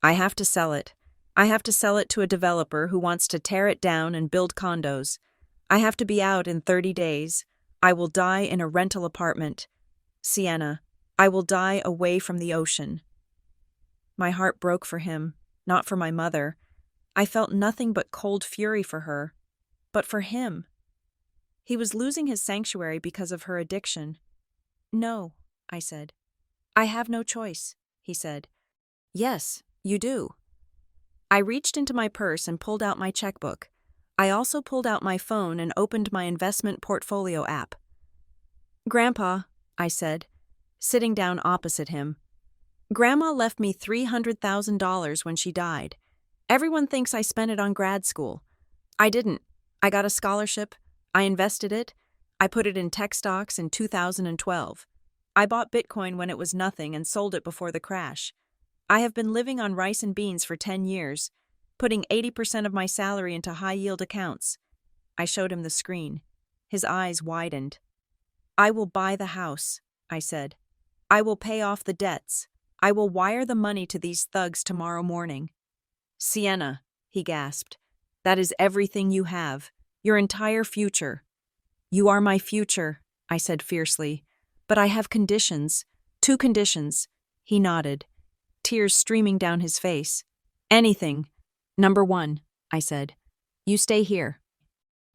"I have to sell it. I have to sell it to a developer who wants to tear it down and build condos. I have to be out in 30 days. I will die in a rental apartment. Sienna, I will die away from the ocean." My heart broke for him, not for my mother. I felt nothing but cold fury for her, but for him. He was losing his sanctuary because of her addiction. "No," I said. "I have no choice," he said. "Yes, you do." I reached into my purse and pulled out my checkbook. I also pulled out my phone and opened my investment portfolio app. "Grandpa," I said, sitting down opposite him, "Grandma left me $300,000 when she died. Everyone thinks I spent it on grad school. I didn't. I got a scholarship. I invested it. I put it in tech stocks in 2012. I bought Bitcoin when it was nothing and sold it before the crash. I have been living on rice and beans for 10 years, putting 80% of my salary into high-yield accounts." I showed him the screen. His eyes widened. "I will buy the house," I said. "I will pay off the debts. I will wire the money to these thugs tomorrow morning." "Sienna," he gasped, "that is everything you have, your entire future." "You are my future," I said fiercely, "but I have conditions, 2 conditions." He nodded, tears streaming down his face. "Anything. Number 1, I said, you stay here.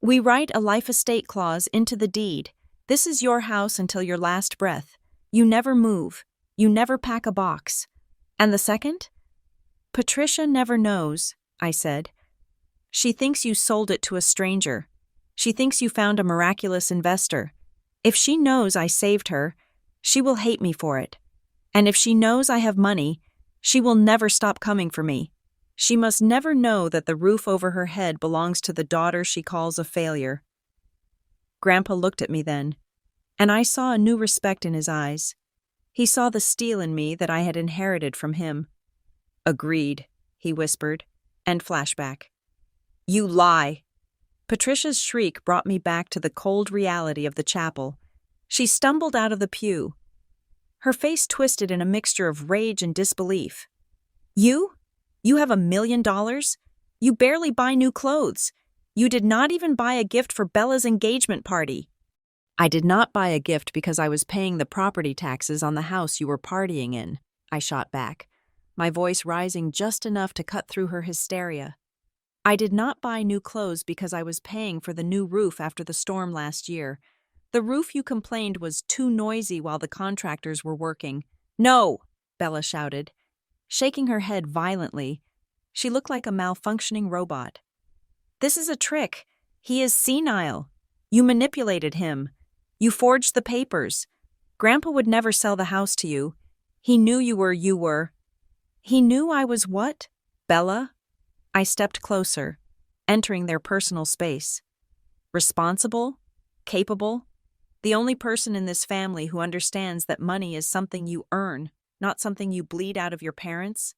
We write a life estate clause into the deed. This is your house until your last breath. You never move. You never pack a box. And the second? Patricia never knows," I said. "She thinks you sold it to a stranger. She thinks you found a miraculous investor. If she knows I saved her, she will hate me for it. And if she knows I have money, she will never stop coming for me. She must never know that the roof over her head belongs to the daughter she calls a failure." Grandpa looked at me then, and I saw a new respect in his eyes. He saw the steel in me that I had inherited from him. "Agreed," he whispered, and flashback. "You lie." Patricia's shriek brought me back to the cold reality of the chapel. She stumbled out of the pew. Her face twisted in a mixture of rage and disbelief. "You? You have $1 million? You barely buy new clothes. You did not even buy a gift for Bella's engagement party." "I did not buy a gift because I was paying the property taxes on the house you were partying in," I shot back, my voice rising just enough to cut through her hysteria. "I did not buy new clothes because I was paying for the new roof after the storm last year. The roof you complained was too noisy while the contractors were working." "No!" Bella shouted, shaking her head violently. She looked like a malfunctioning robot. "This is a trick. He is senile. You manipulated him. You forged the papers. Grandpa would never sell the house to you. He knew you were. He knew I was what? Bella?" I stepped closer, entering their personal space. "Responsible? Capable? The only person in this family who understands that money is something you earn, not something you bleed out of your parents?"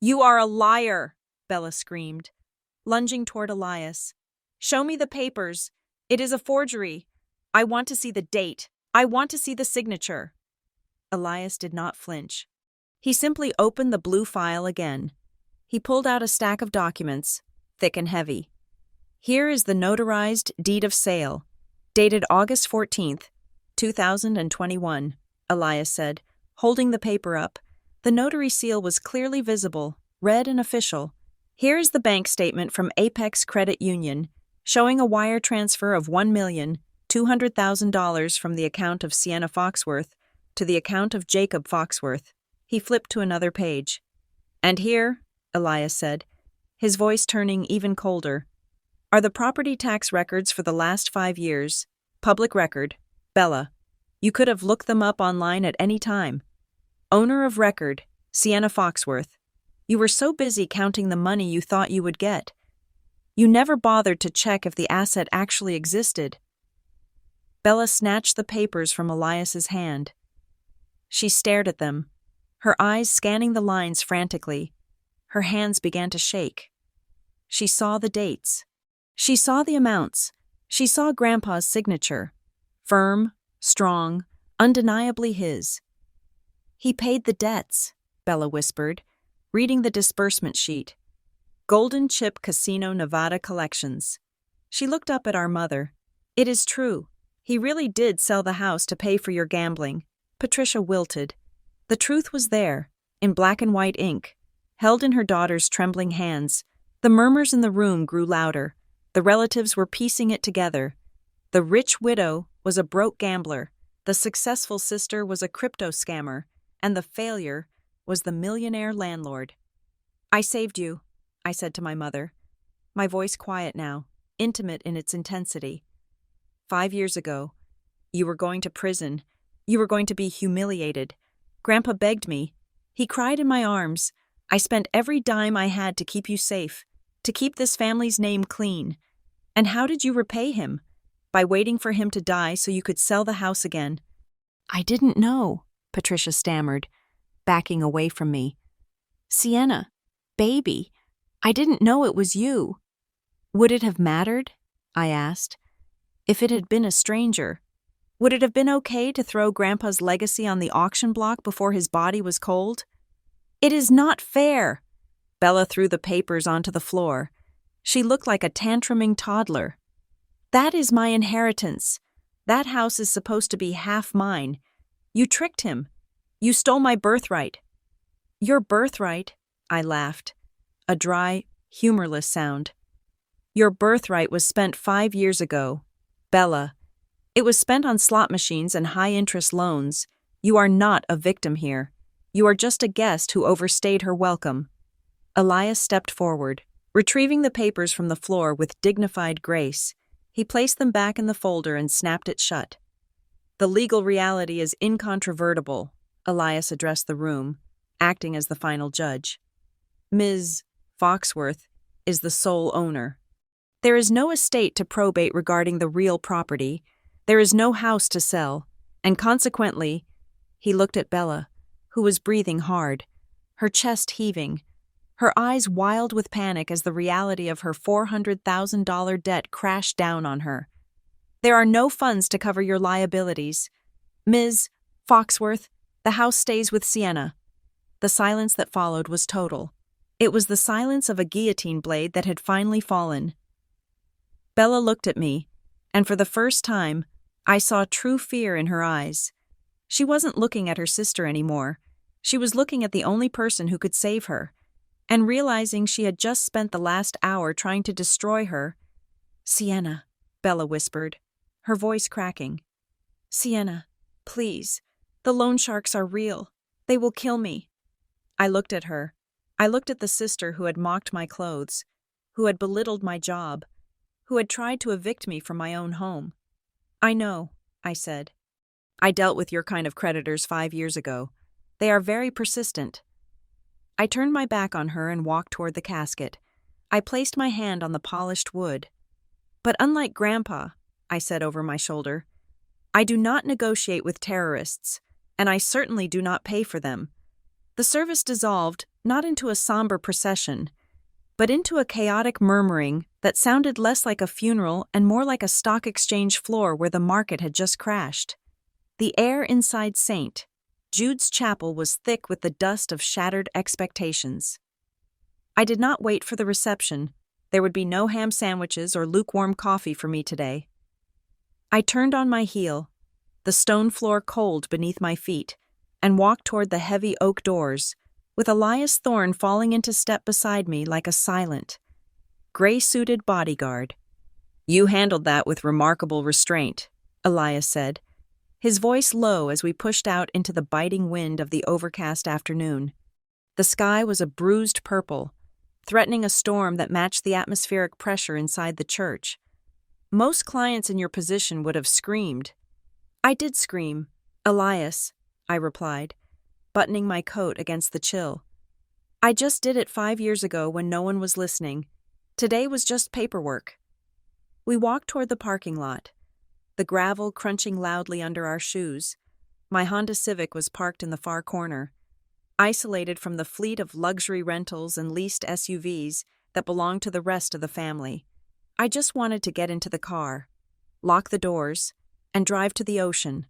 "You are a liar!" Bella screamed, lunging toward Elias. "Show me the papers. It is a forgery. I want to see the date. I want to see the signature." Elias did not flinch. He simply opened the blue file again. He pulled out a stack of documents, thick and heavy. "Here is the notarized deed of sale, dated August 14th, 2021, Elias said, holding the paper up. The notary seal was clearly visible, red and official. "Here is the bank statement from Apex Credit Union, showing a wire transfer of $1,200,000 from the account of Sienna Foxworth to the account of Jacob Foxworth." He flipped to another page. "And here," Elias said, his voice turning even colder, "are the property tax records for the last 5 years. Public record. Bella. You could have looked them up online at any time. Owner of record, Sienna Foxworth. You were so busy counting the money you thought you would get. You never bothered to check if the asset actually existed." Bella snatched the papers from Elias's hand. She stared at them, her eyes scanning the lines frantically. Her hands began to shake. She saw the dates. She saw the amounts. She saw Grandpa's signature. Firm, strong, undeniably his. "He paid the debts," Bella whispered, reading the disbursement sheet. "Golden Chip Casino Nevada Collections." She looked up at our mother. "It is true. He really did sell the house to pay for your gambling." Patricia wilted. The truth was there, in black and white ink, held in her daughter's trembling hands. The murmurs in the room grew louder. The relatives were piecing it together. The rich widow was a broke gambler, the successful sister was a crypto scammer, and the failure was the millionaire landlord. "I saved you," I said to my mother, my voice quiet now, intimate in its intensity. 5 years ago, you were going to prison. You were going to be humiliated. Grandpa begged me. He cried in my arms. I spent every dime I had to keep you safe, to keep this family's name clean. And how did you repay him? By waiting for him to die so you could sell the house again. "I didn't know," Patricia stammered, backing away from me. "Sienna, baby, I didn't know it was you." "Would it have mattered?" I asked. "If it had been a stranger? Would it have been okay to throw Grandpa's legacy on the auction block before his body was cold?" "It is not fair." Bella threw the papers onto the floor. She looked like a tantruming toddler. "That is my inheritance. That house is supposed to be half mine. You tricked him. You stole my birthright." "Your birthright?" I laughed. A dry, humorless sound. "Your birthright was spent 5 years ago. Bella. It was spent on slot machines and high-interest loans. You are not a victim here. You are just a guest who overstayed her welcome." Elias stepped forward, retrieving the papers from the floor with dignified grace. He placed them back in the folder and snapped it shut. "The legal reality is incontrovertible," Elias addressed the room, acting as the final judge. "Ms. Foxworth is the sole owner. There is no estate to probate regarding the real property. There is no house to sell, and consequently," he looked at Bella, who was breathing hard, her chest heaving, her eyes wild with panic as the reality of her $400,000 debt crashed down on her. "There are no funds to cover your liabilities. Ms. Foxworth, the house stays with Sienna." The silence that followed was total. It was the silence of a guillotine blade that had finally fallen. Bella looked at me, and for the first time, I saw true fear in her eyes. She wasn't looking at her sister anymore. She was looking at the only person who could save her, and realizing she had just spent the last hour trying to destroy her. "Sienna," Bella whispered, her voice cracking. "Sienna, please. The loan sharks are real. They will kill me." I looked at her. I looked at the sister who had mocked my clothes, who had belittled my job, who had tried to evict me from my own home. "I know," I said. "I dealt with your kind of creditors 5 years ago. They are very persistent." I turned my back on her and walked toward the casket. I placed my hand on the polished wood. "But unlike Grandpa," I said over my shoulder, "I do not negotiate with terrorists, and I certainly do not pay for them." The service dissolved, not into a somber procession, but into a chaotic murmuring that sounded less like a funeral and more like a stock exchange floor where the market had just crashed. The air inside St. Jude's Chapel was thick with the dust of shattered expectations. I did not wait for the reception. There would be no ham sandwiches or lukewarm coffee for me today. I turned on my heel, the stone floor cold beneath my feet, and walked toward the heavy oak doors, with Elias Thorne falling into step beside me like a silent, gray-suited bodyguard. "You handled that with remarkable restraint," Elias said, his voice low as we pushed out into the biting wind of the overcast afternoon. The sky was a bruised purple, threatening a storm that matched the atmospheric pressure inside the church. Most clients in your position would have screamed. "I did scream, Elias," I replied, buttoning my coat against the chill. "I just did it 5 years ago when no one was listening. Today was just paperwork." We walked toward the parking lot, the gravel crunching loudly under our shoes. My Honda Civic was parked in the far corner, isolated from the fleet of luxury rentals and leased SUVs that belonged to the rest of the family. I just wanted to get into the car, lock the doors, and drive to the ocean.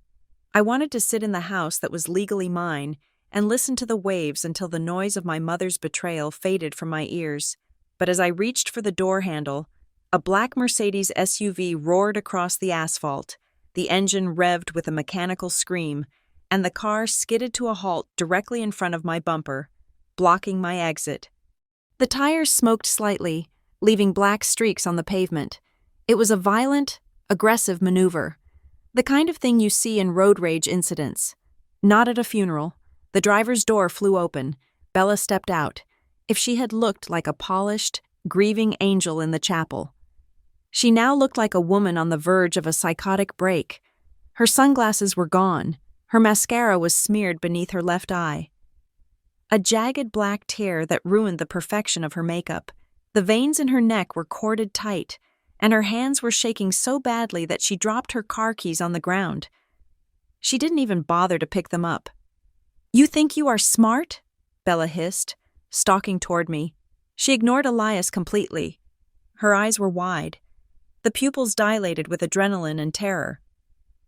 I wanted to sit in the house that was legally mine and listen to the waves until the noise of my mother's betrayal faded from my ears. But as I reached for the door handle, a black Mercedes SUV roared across the asphalt, the engine revved with a mechanical scream, and the car skidded to a halt directly in front of my bumper, blocking my exit. The tires smoked slightly, leaving black streaks on the pavement. It was a violent, aggressive maneuver, the kind of thing you see in road rage incidents. Not at a funeral. The driver's door flew open. Bella stepped out. If she had looked like a polished, grieving angel in the chapel, she now looked like a woman on the verge of a psychotic break. Her sunglasses were gone. Her mascara was smeared beneath her left eye. A jagged black tear that ruined the perfection of her makeup. The veins in her neck were corded tight, and her hands were shaking so badly that she dropped her car keys on the ground. She didn't even bother to pick them up. "You think you are smart?" Bella hissed, stalking toward me. She ignored Elias completely. Her eyes were wide, the pupils dilated with adrenaline and terror.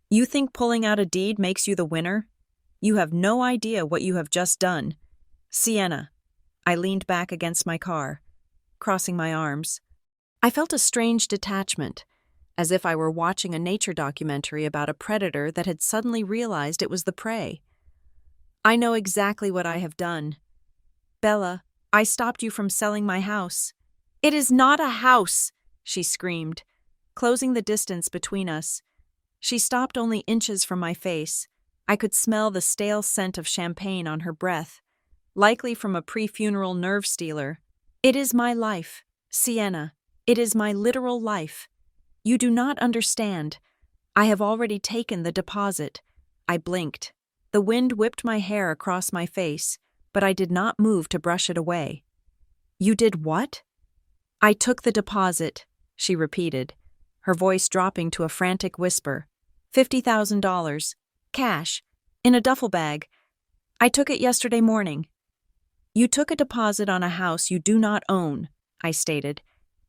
"You think pulling out a deed makes you the winner? You have no idea what you have just done." "Sienna." I leaned back against my car, crossing my arms. I felt a strange detachment, as if I were watching a nature documentary about a predator that had suddenly realized it was the prey. "I know exactly what I have done. Bella, I stopped you from selling my house." "It is not a house," she screamed, closing the distance between us. She stopped only inches from my face. I could smell the stale scent of champagne on her breath, likely from a pre-funeral nerve stealer. "It is my life, Sienna. It is my literal life. You do not understand. I have already taken the deposit." I blinked. The wind whipped my hair across my face, but I did not move to brush it away. "You did what?" "I took the deposit," she repeated, her voice dropping to a frantic whisper. $50,000. Cash. In a duffel bag. I took it yesterday morning." "You took a deposit on a house you do not own," I stated,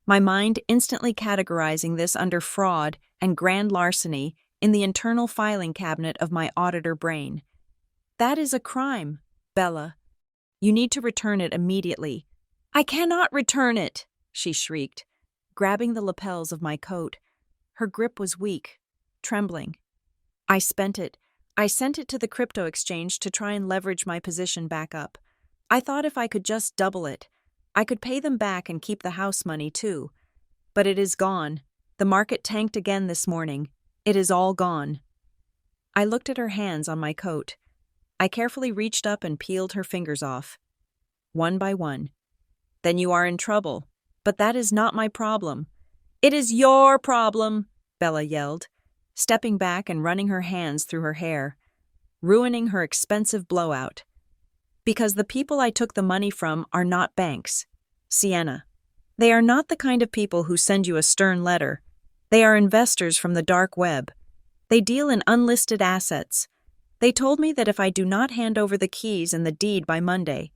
my mind instantly categorizing this under fraud and grand larceny in the internal filing cabinet of my auditor brain. "That is a crime, Bella. You need to return it immediately." "I cannot return it," she shrieked, grabbing the lapels of my coat. Her grip was weak, trembling. "I spent it. I sent it to the crypto exchange to try and leverage my position back up. I thought if I could just double it, I could pay them back and keep the house money too. But it is gone. The market tanked again this morning. It is all gone." I looked at her hands on my coat. I carefully reached up and peeled her fingers off, one by one. "Then you are in trouble. But that is not my problem." "It is your problem," Bella yelled, stepping back and running her hands through her hair, ruining her expensive blowout. "Because the people I took the money from are not banks, Sienna. They are not the kind of people who send you a stern letter. They are investors from the dark web. They deal in unlisted assets. They told me that if I do not hand over the keys and the deed by Monday,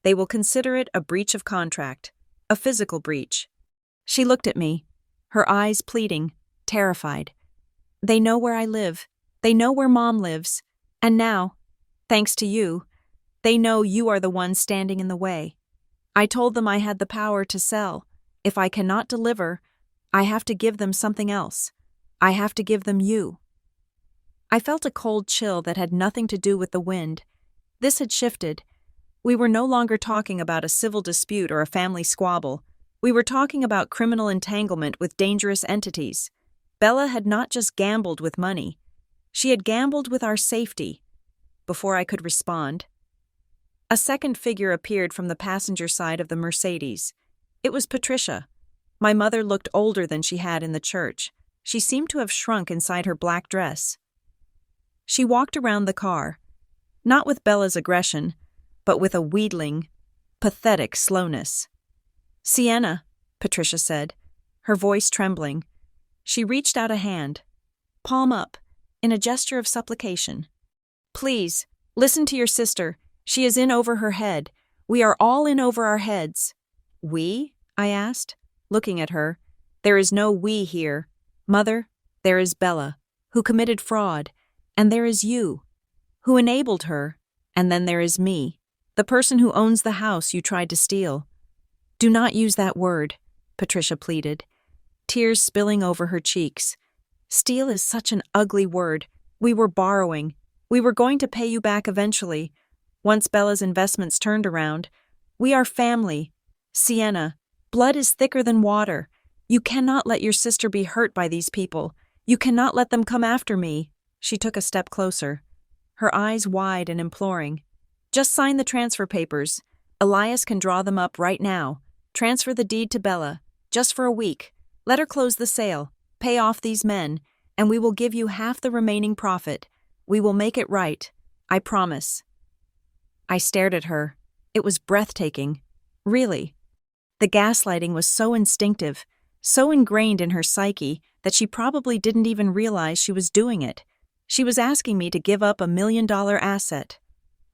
they will consider it a breach of contract, a physical breach." She looked at me, her eyes pleading, terrified. "They know where I live. They know where Mom lives. And now, thanks to you, they know you are the one standing in the way. I told them I had the power to sell. If I cannot deliver, I have to give them something else. I have to give them you." I felt a cold chill that had nothing to do with the wind. This had shifted. We were no longer talking about a civil dispute or a family squabble. We were talking about criminal entanglement with dangerous entities. Bella had not just gambled with money. She had gambled with our safety. Before I could respond, a second figure appeared from the passenger side of the Mercedes. It was Patricia. My mother looked older than she had in the church. She seemed to have shrunk inside her black dress. She walked around the car, not with Bella's aggression, but with a wheedling, pathetic slowness. "Sienna," Patricia said, her voice trembling. She reached out a hand, palm up, in a gesture of supplication. Please, listen to your sister. She is in over her head. We are all in over our heads." "We?" I asked, looking at her. "There is no we here. Mother, there is Bella, who committed fraud, and there is you, who enabled her, and then there is me, the person who owns the house you tried to steal." "Do not use that word," Patricia pleaded, tears spilling over her cheeks. "Steal is such an ugly word. We were borrowing. We were going to pay you back eventually, once Bella's investments turned around. We are family. Sienna, blood is thicker than water. You cannot let your sister be hurt by these people. You cannot let them come after me." She took a step closer, her eyes wide and imploring. "Just sign the transfer papers. Elias can draw them up right now. Transfer the deed to Bella, just for a week. Let her close the sale, pay off these men, and we will give you half the remaining profit. We will make it right. I promise." I stared at her. It was breathtaking. Really. The gaslighting was so instinctive, so ingrained in her psyche that she probably didn't even realize she was doing it. She was asking me to give up $1 million asset,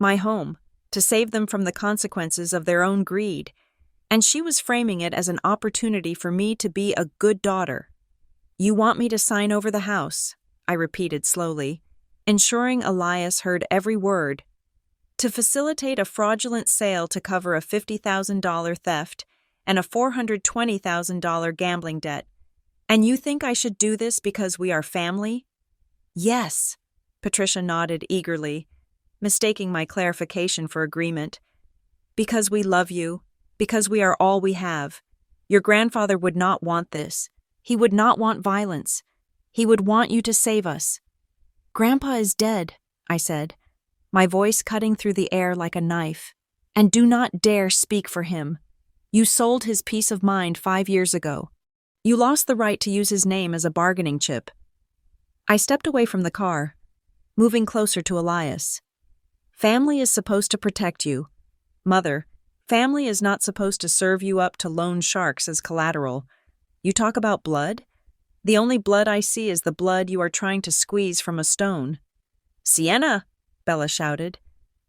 my home, to save them from the consequences of their own greed, and she was framing it as an opportunity for me to be a good daughter. "You want me to sign over the house," I repeated slowly, ensuring Elias heard every word, "to facilitate a fraudulent sale to cover a $50,000 theft and a $420,000 gambling debt. And you think I should do this because we are family?" "Yes," Patricia nodded eagerly, mistaking my clarification for agreement. "Because we love you, because we are all we have. Your grandfather would not want this. He would not want violence. He would want you to save us." "Grandpa is dead," I said, my voice cutting through the air like a knife. "And do not dare speak for him. You sold his peace of mind 5 years ago. You lost the right to use his name as a bargaining chip." I stepped away from the car, moving closer to Elias. "Family is supposed to protect you. Mother, family is not supposed to serve you up to loan sharks as collateral. You talk about blood? The only blood I see is the blood you are trying to squeeze from a stone." "Sienna!" Bella shouted,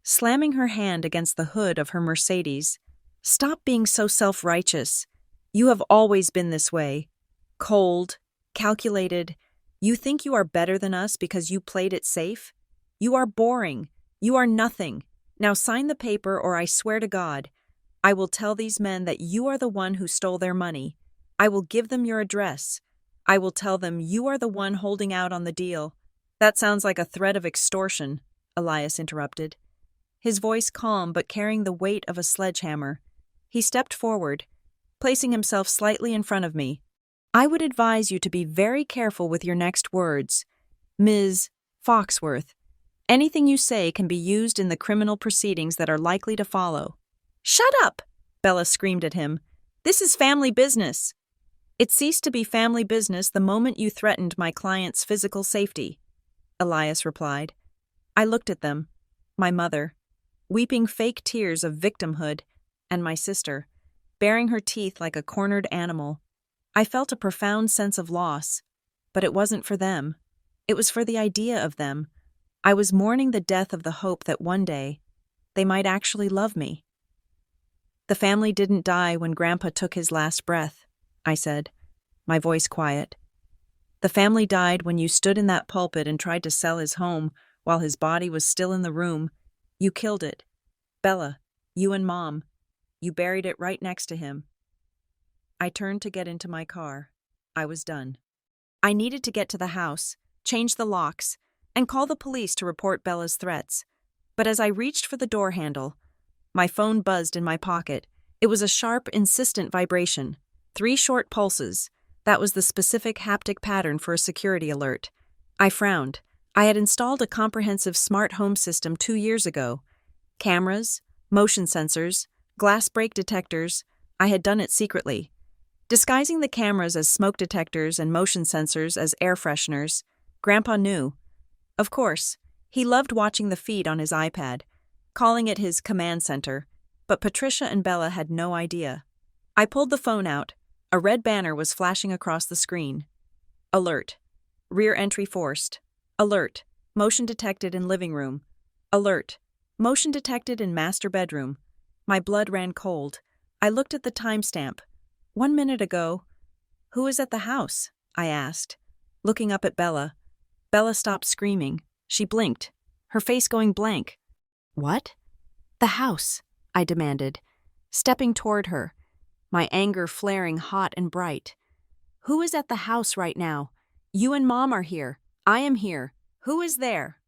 slamming her hand against the hood of her Mercedes. "Stop being so self-righteous. You have always been this way. Cold, calculated. You think you are better than us because you played it safe? You are boring. You are nothing. Now sign the paper or I swear to God, I will tell these men that you are the one who stole their money. I will give them your address. I will tell them you are the one holding out on the deal." "That sounds like a threat of extortion," Elias interrupted, his voice calm but carrying the weight of a sledgehammer. He stepped forward, placing himself slightly in front of me. "I would advise you to be very careful with your next words, Ms. Foxworth. Anything you say can be used in the criminal proceedings that are likely to follow." "Shut up!" Bella screamed at him. "This is family business." "It ceased to be family business the moment you threatened my client's physical safety," Elias replied. I looked at them, my mother, weeping fake tears of victimhood, and my sister, baring her teeth like a cornered animal. I felt a profound sense of loss, but it wasn't for them. It was for the idea of them. I was mourning the death of the hope that one day they might actually love me. "The family didn't die when Grandpa took his last breath," I said, my voice quiet. "The family died when you stood in that pulpit and tried to sell his home while his body was still in the room. You killed it. Bella, you and Mom. You buried it right next to him." I turned to get into my car. I was done. I needed to get to the house, change the locks, and call the police to report Bella's threats. But as I reached for the door handle, my phone buzzed in my pocket. It was a sharp, insistent vibration. 3 short pulses. That was the specific haptic pattern for a security alert. I frowned. I had installed a comprehensive smart home system 2 years ago. Cameras, motion sensors, glass break detectors. I had done it secretly, disguising the cameras as smoke detectors and motion sensors as air fresheners. Grandpa knew. Of course, he loved watching the feed on his iPad, calling it his command center, but Patricia and Bella had no idea. I pulled the phone out. A red banner was flashing across the screen. "Alert. Rear entry forced. Alert. Motion detected in living room. Alert. Motion detected in master bedroom. My blood ran cold. I looked at the timestamp. 1 minute ago. Who is at the house? I asked, looking up at Bella. Bella stopped screaming. She blinked, her face going blank. What? The house, I demanded, stepping toward her, my anger flaring hot and bright. Who is at the house right now? You and Mom are here. I am here. Who is there?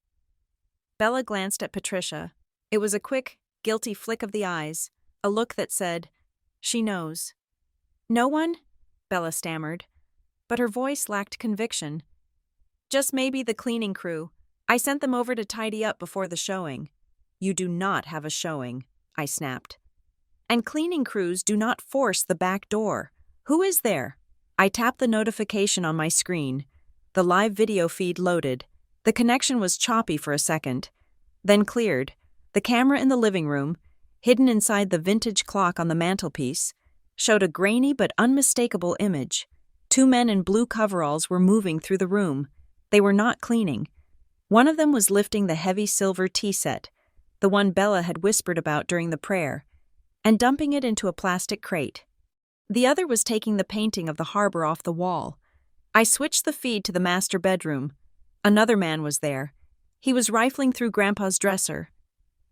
Bella glanced at Patricia. It was a quick, guilty flick of the eyes, a look that said, "She knows." "No one?" Bella stammered, but her voice lacked conviction. "Just maybe the cleaning crew. I sent them over to tidy up before the showing." "You do not have a showing," I snapped. "And cleaning crews do not force the back door. Who is there?" I tapped the notification on my screen. The live video feed loaded. The connection was choppy for a second, then cleared. The camera in the living room, hidden inside the vintage clock on the mantelpiece, showed a grainy but unmistakable image. 2 men in blue coveralls were moving through the room. They were not cleaning. One of them was lifting the heavy silver tea set, the one Bella had whispered about during the prayer, and dumping it into a plastic crate. The other was taking the painting of the harbor off the wall. I switched the feed to the master bedroom. Another man was there. He was rifling through Grandpa's dresser.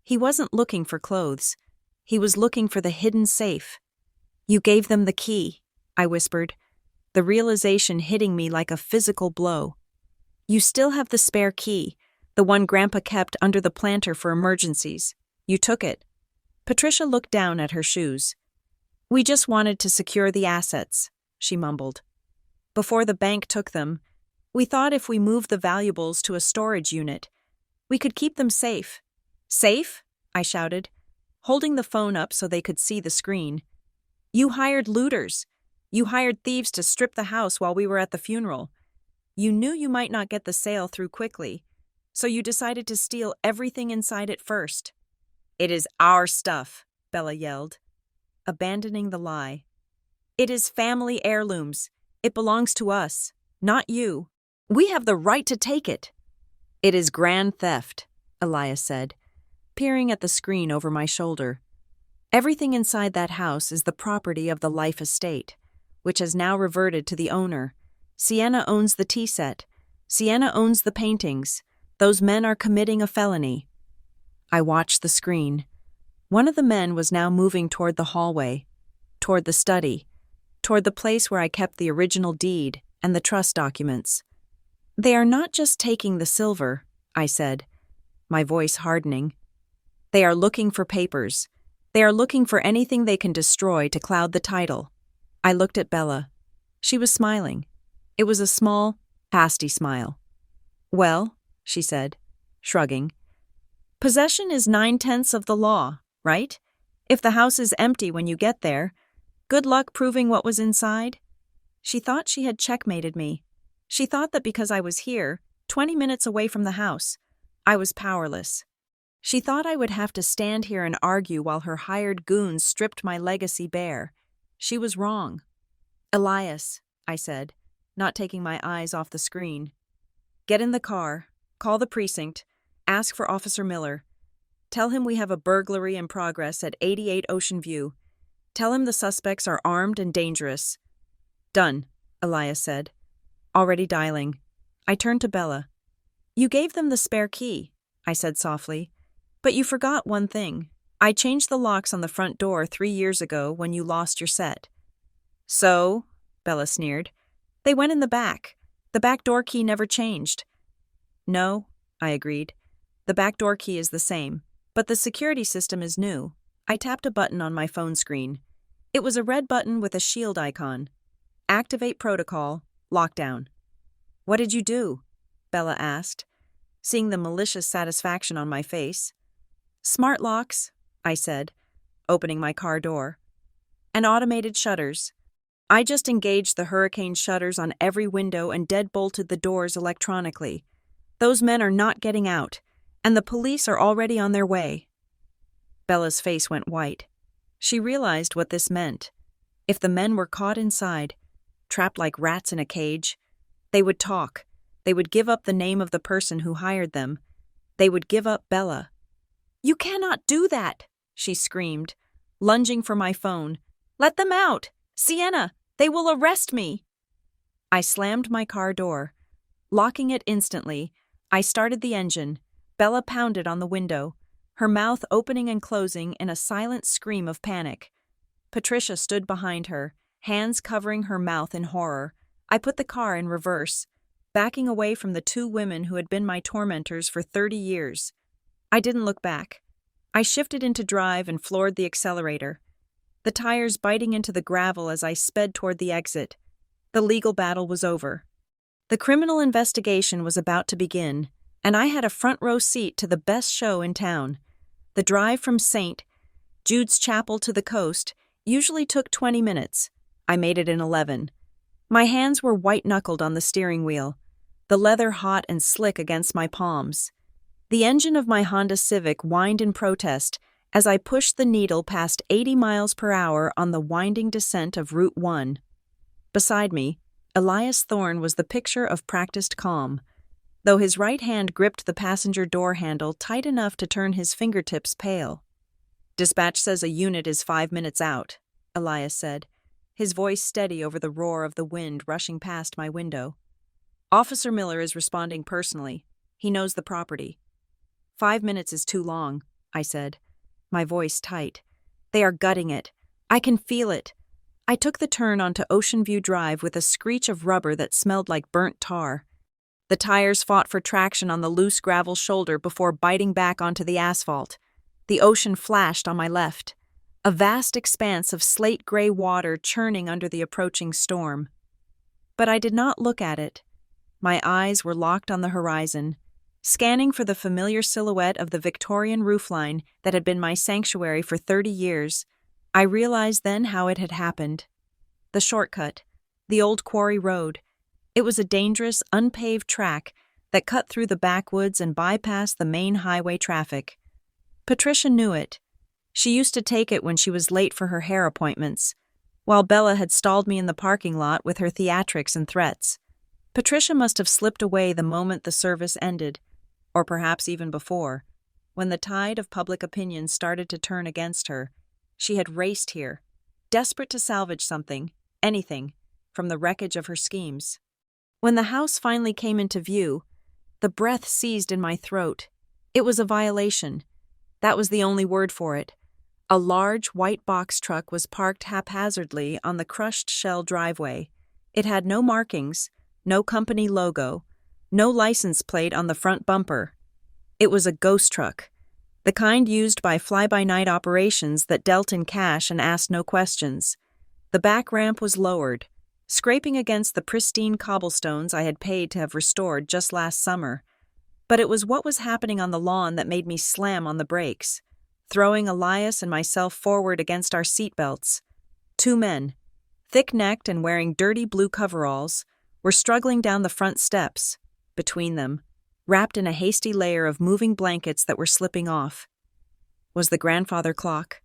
He wasn't looking for clothes. He was looking for the hidden safe. "You gave them the key," I whispered, the realization hitting me like a physical blow. "You still have the spare key, the one Grandpa kept under the planter for emergencies. You took it." Patricia looked down at her shoes. "We just wanted to secure the assets," she mumbled. "Before the bank took them, we thought if we moved the valuables to a storage unit, we could keep them safe." "Safe?" I shouted, holding the phone up so they could see the screen. "You hired looters. You hired thieves to strip the house while we were at the funeral. You knew you might not get the sale through quickly, so you decided to steal everything inside it first." "It is our stuff," Bella yelled, abandoning the lie. "It is family heirlooms. It belongs to us, not you. We have the right to take it." "It is grand theft," Elias said, peering at the screen over my shoulder. "Everything inside that house is the property of the Life estate, which has now reverted to the owner. Sienna owns the tea set. Sienna owns the paintings. Those men are committing a felony." I watched the screen. One of the men was now moving toward the hallway, toward the study, toward the place where I kept the original deed and the trust documents. "They are not just taking the silver," I said, my voice hardening. "They are looking for papers. They are looking for anything they can destroy to cloud the title." I looked at Bella. She was smiling. It was a small, pasty smile. "Well," she said, shrugging, "possession is 9/10 of the law, right? If the house is empty when you get there, good luck proving what was inside." She thought she had checkmated me. She thought that because I was here, 20 minutes away from the house, I was powerless. She thought I would have to stand here and argue while her hired goons stripped my legacy bare. She was wrong. "Elias," I said, not taking my eyes off the screen. "Get in the car, call the precinct, ask for Officer Miller. Tell him we have a burglary in progress at 88 Ocean View. Tell him the suspects are armed and dangerous." "Done," Elias said. Already dialing. I turned to Bella. "You gave them the spare key," I said softly. "But you forgot one thing. I changed the locks on the front door 3 years ago when you lost your set." "So?" Bella sneered. "They went in the back. The back door key never changed." "No," I agreed. "The back door key is the same, but the security system is new." I tapped a button on my phone screen. It was a red button with a shield icon. "Activate protocol, lockdown." "What did you do?" Bella asked, seeing the malicious satisfaction on my face. "Smart locks," I said, opening my car door. "And automated shutters. I just engaged the hurricane shutters on every window and deadbolted the doors electronically. Those men are not getting out, and the police are already on their way." Bella's face went white. She realized what this meant. If the men were caught inside, trapped like rats in a cage, they would talk. They would give up the name of the person who hired them. They would give up Bella. "You cannot do that," she screamed, lunging for my phone. "Let them out! Sienna, they will arrest me!" I slammed my car door. Locking it instantly, I started the engine. Bella pounded on the window, her mouth opening and closing in a silent scream of panic. Patricia stood behind her, hands covering her mouth in horror. I put the car in reverse, backing away from the two women who had been my tormentors for 30 years. I didn't look back. I shifted into drive and floored the accelerator, the tires biting into the gravel as I sped toward the exit. The legal battle was over. The criminal investigation was about to begin, and I had a front-row seat to the best show in town. The drive from St. Jude's Chapel to the coast usually took 20 minutes. I made it in 11. My hands were white-knuckled on the steering wheel, the leather hot and slick against my palms. The engine of my Honda Civic whined in protest as I pushed the needle past 80 miles per hour on the winding descent of Route 1. Beside me, Elias Thorne was the picture of practiced calm, though his right hand gripped the passenger door handle tight enough to turn his fingertips pale. "Dispatch says a unit is 5 minutes out," Elias said, his voice steady over the roar of the wind rushing past my window. "Officer Miller is responding personally. He knows the property." 5 minutes is too long," I said, my voice tight. "They are gutting it. I can feel it." I took the turn onto Ocean View Drive with a screech of rubber that smelled like burnt tar. The tires fought for traction on the loose gravel shoulder before biting back onto the asphalt. The ocean flashed on my left, a vast expanse of slate-gray water churning under the approaching storm. But I did not look at it. My eyes were locked on the horizon, scanning for the familiar silhouette of the Victorian roofline that had been my sanctuary for 30 years. I realized then how it had happened. The shortcut, the old quarry road. It was a dangerous, unpaved track that cut through the backwoods and bypassed the main highway traffic. Patricia knew it. She used to take it when she was late for her hair appointments, while Bella had stalled me in the parking lot with her theatrics and threats. Patricia must have slipped away the moment the service ended, or perhaps even before. When the tide of public opinion started to turn against her, she had raced here, desperate to salvage something, anything, from the wreckage of her schemes. When the house finally came into view, the breath seized in my throat. It was a violation. That was the only word for it. A large white box truck was parked haphazardly on the crushed shell driveway. It had no markings, no company logo, no license plate on the front bumper. It was a ghost truck, the kind used by fly-by-night operations that dealt in cash and asked no questions. The back ramp was lowered, scraping against the pristine cobblestones I had paid to have restored just last summer. But it was what was happening on the lawn that made me slam on the brakes, throwing Elias and myself forward against our seatbelts. Two men, thick-necked and wearing dirty blue coveralls, were struggling down the front steps. Between them, wrapped in a hasty layer of moving blankets that were slipping off, was the grandfather clock.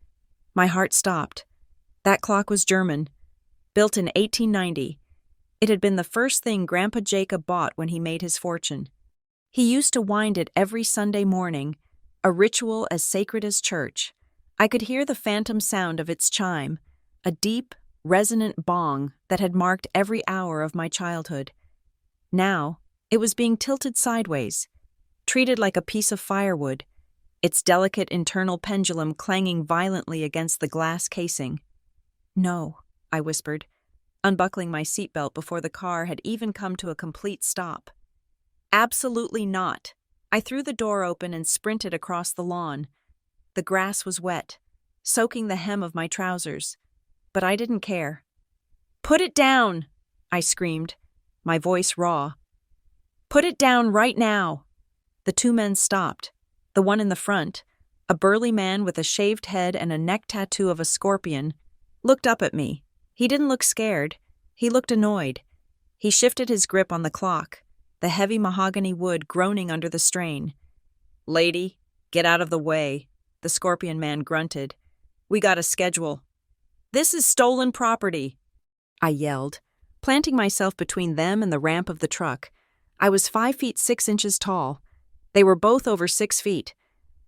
My heart stopped. That clock was German, built in 1890. It had been the first thing Grandpa Jacob bought when he made his fortune. He used to wind it every Sunday morning, a ritual as sacred as church. I could hear the phantom sound of its chime, a deep, resonant bong that had marked every hour of my childhood. Now, it was being tilted sideways, treated like a piece of firewood, its delicate internal pendulum clanging violently against the glass casing. "No," I whispered, unbuckling my seatbelt before the car had even come to a complete stop. "Absolutely not." I threw the door open and sprinted across the lawn. The grass was wet, soaking the hem of my trousers, but I didn't care. "Put it down!" I screamed, my voice raw. "Put it down right now!" The two men stopped. The one in the front, a burly man with a shaved head and a neck tattoo of a scorpion, looked up at me. He didn't look scared. He looked annoyed. He shifted his grip on the clock, the heavy mahogany wood groaning under the strain. "Lady, get out of the way," the scorpion man grunted. "We got a schedule." "This is stolen property," I yelled, planting myself between them and the ramp of the truck. I was 5 feet 6 inches tall. They were both over 6 feet.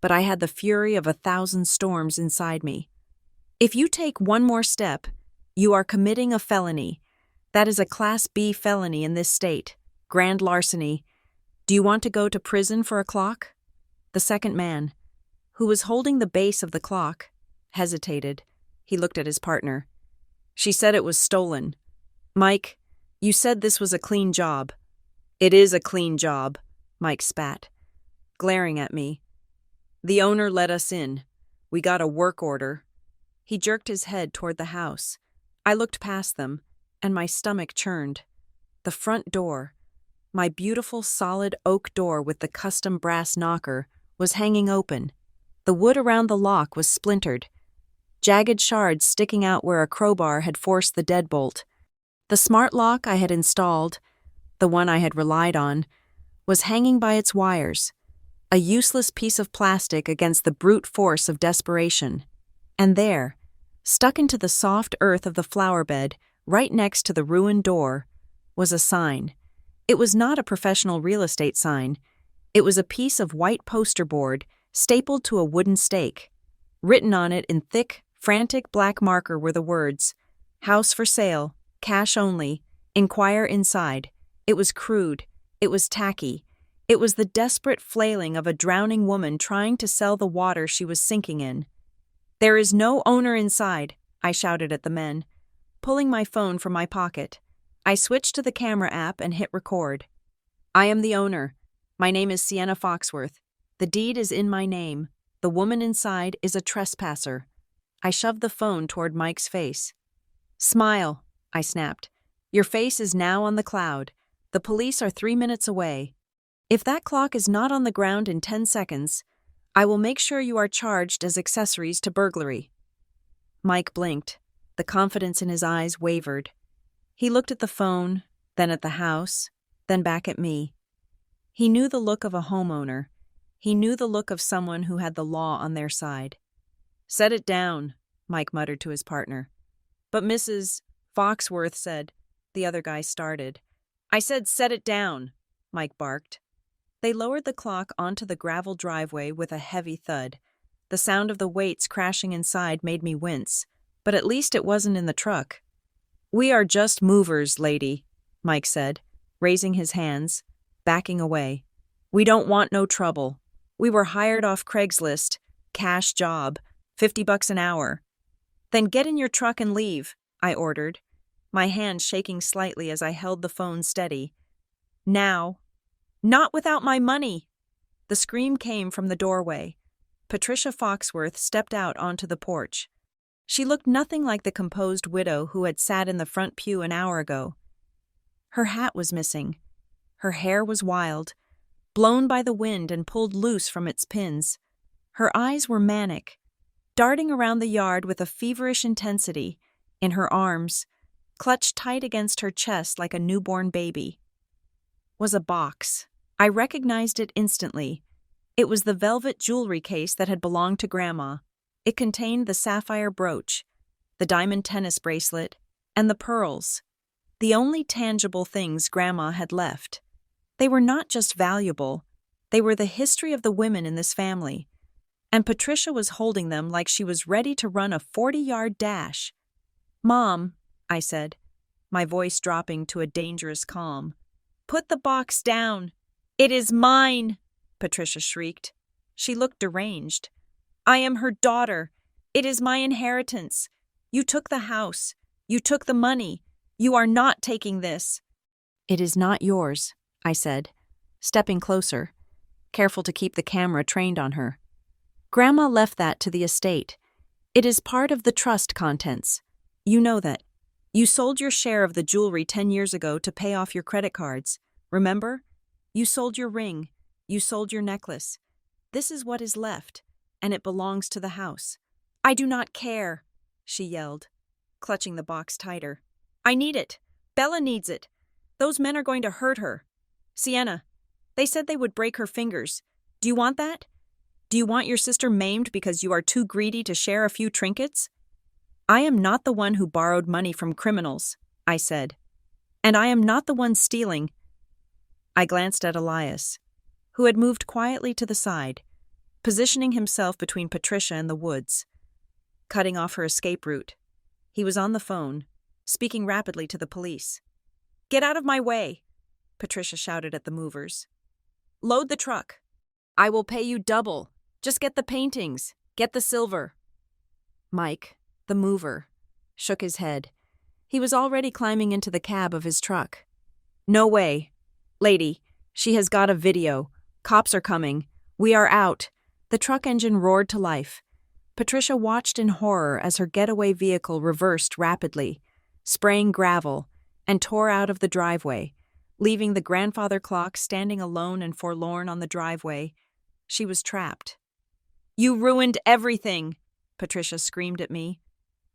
but I had the fury of 1,000 storms inside me. If you take one more step, you are committing a felony. That is a Class B felony in this state. Grand larceny. Do you want to go to prison for a clock? The second man, who was holding the base of the clock, hesitated. He looked at his partner. She said it was stolen. Mike, you said this was a clean job. It is a clean job, Mike spat, glaring at me. The owner let us in. We got a work order. He jerked his head toward the house. I looked past them, and my stomach churned. The front door, my beautiful solid oak door with the custom brass knocker, was hanging open. The wood around the lock was splintered, jagged shards sticking out where a crowbar had forced the deadbolt. The smart lock I had installed, the one I had relied on, was hanging by its wires, a useless piece of plastic against the brute force of desperation. And there, stuck into the soft earth of the flower bed, right next to the ruined door, was a sign. It was not a professional real estate sign. It was a piece of white poster board stapled to a wooden stake. Written on it in thick, frantic black marker were the words, "House for sale, cash only, inquire inside." It was crude. It was tacky. It was the desperate flailing of a drowning woman trying to sell the water she was sinking in. "There is no owner inside," I shouted at the men, pulling my phone from my pocket. I switched to the camera app and hit record. "I am the owner. My name is Sienna Foxworth. The deed is in my name. The woman inside is a trespasser." I shoved the phone toward Mike's face. "Smile," I snapped. "Your face is now on the cloud. The police are 3 minutes away. If that clock is not on the ground in 10 seconds, I will make sure you are charged as accessories to burglary." Mike blinked. The confidence in his eyes wavered. He looked at the phone, then at the house, then back at me. He knew the look of a homeowner. He knew the look of someone who had the law on their side. "Set it down," Mike muttered to his partner. "But Mrs. Foxworth said," the other guy started. "I said set it down," Mike barked. They lowered the clock onto the gravel driveway with a heavy thud. The sound of the weights crashing inside made me wince, but at least it wasn't in the truck. "We are just movers, lady," Mike said, raising his hands, backing away. "We don't want no trouble. We were hired off Craigslist, cash job, $50 an hour." "Then get in your truck and leave," I ordered, my hand shaking slightly as I held the phone steady. "Now." "Not without my money!" The scream came from the doorway. Patricia Foxworth stepped out onto the porch. She looked nothing like the composed widow who had sat in the front pew an hour ago. Her hat was missing. Her hair was wild, blown by the wind and pulled loose from its pins. Her eyes were manic, darting around the yard with a feverish intensity, in her arms, clutched tight against her chest like a newborn baby, was a box. I recognized it instantly. It was the velvet jewelry case that had belonged to Grandma. It contained the sapphire brooch, the diamond tennis bracelet, and the pearls, the only tangible things Grandma had left. They were not just valuable, they were the history of the women in this family, and Patricia was holding them like she was ready to run a 40-yard dash. "Mom," I said, my voice dropping to a dangerous calm, "put the box down." "It is mine," Patricia shrieked. She looked deranged. "I am her daughter. It is my inheritance. You took the house. You took the money. You are not taking this." "It is not yours," I said, stepping closer, careful to keep the camera trained on her. "Grandma left that to the estate. It is part of the trust contents. You know that. You sold your share of the jewelry 10 years ago to pay off your credit cards. Remember? You sold your ring. You sold your necklace. This is what is left, and it belongs to the house." "I do not care," she yelled, clutching the box tighter. "I need it. Bella needs it. Those men are going to hurt her. Sienna, they said they would break her fingers. Do you want that? Do you want your sister maimed because you are too greedy to share a few trinkets?" "I am not the one who borrowed money from criminals," I said. "And I am not the one stealing." I glanced at Elias, who had moved quietly to the side, positioning himself between Patricia and the woods, cutting off her escape route. He was on the phone, speaking rapidly to the police. "Get out of my way," Patricia shouted at the movers. "Load the truck. I will pay you double. Just get the paintings. Get the silver." Mike, the mover, shook his head. He was already climbing into the cab of his truck. "No way. Lady, she has got a video. Cops are coming. We are out." The truck engine roared to life. Patricia watched in horror as her getaway vehicle reversed rapidly, spraying gravel, and tore out of the driveway, leaving the grandfather clock standing alone and forlorn on the driveway. She was trapped. "You ruined everything," Patricia screamed at me,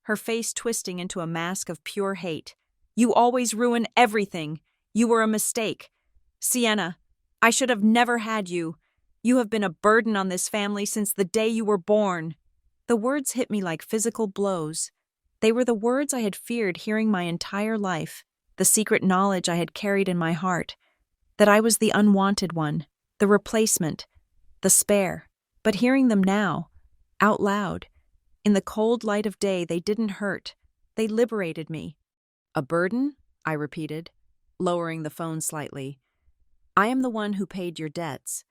her face twisting into a mask of pure hate. "You always ruin everything. You were a mistake. Sienna, I should have never had you. You have been a burden on this family since the day you were born." The words hit me like physical blows. They were the words I had feared hearing my entire life, the secret knowledge I had carried in my heart, that I was the unwanted one, the replacement, the spare. But hearing them now, out loud, in the cold light of day, they didn't hurt. They liberated me. "A burden?" I repeated, lowering the phone slightly. "I am the one who paid your debts.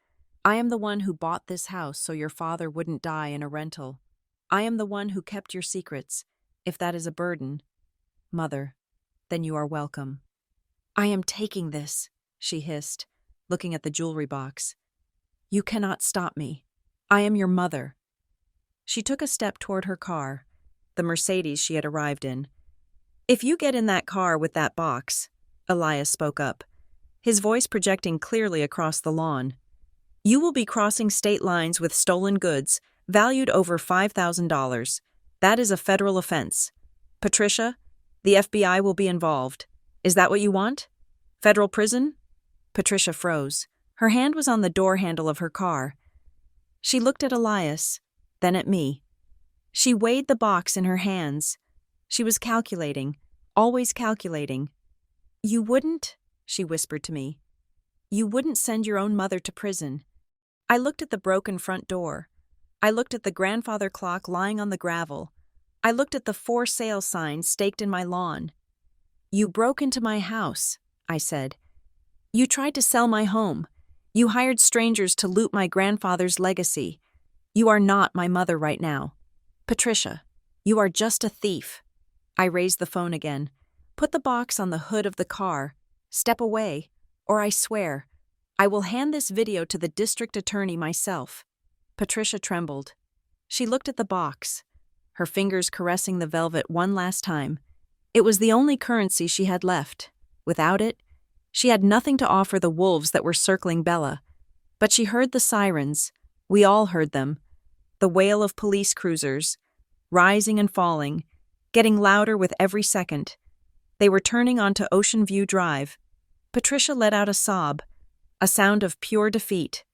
I am the one who bought this house so your father wouldn't die in a rental. I am the one who kept your secrets. If that is a burden, Mother, then you are welcome." "I am taking this," she hissed, looking at the jewelry box. "You cannot stop me. I am your mother." She took a step toward her car, the Mercedes she had arrived in. "If you get in that car with that box," Elias spoke up, his voice projecting clearly across the lawn, "you will be crossing state lines with stolen goods valued over $5,000. That is a federal offense. Patricia, the FBI will be involved. Is that what you want? Federal prison?" Patricia froze. Her hand was on the door handle of her car. She looked at Elias, then at me. She weighed the box in her hands. She was calculating, always calculating. "You wouldn't," she whispered to me. "You wouldn't send your own mother to prison." I looked at the broken front door. I looked at the grandfather clock lying on the gravel. I looked at the for sale sign staked in my lawn. "You broke into my house," I said. "You tried to sell my home. You hired strangers to loot my grandfather's legacy. You are not my mother right now. Patricia, you are just a thief." I raised the phone again. "Put the box on the hood of the car. Step away, or I swear, I will hand this video to the district attorney myself." Patricia trembled. She looked at the box, her fingers caressing the velvet one last time. It was the only currency she had left. Without it, she had nothing to offer the wolves that were circling Bella. But she heard the sirens. We all heard them. The wail of police cruisers, rising and falling, getting louder with every second. They were turning onto Ocean View Drive. Patricia let out a sob, a sound of pure defeat.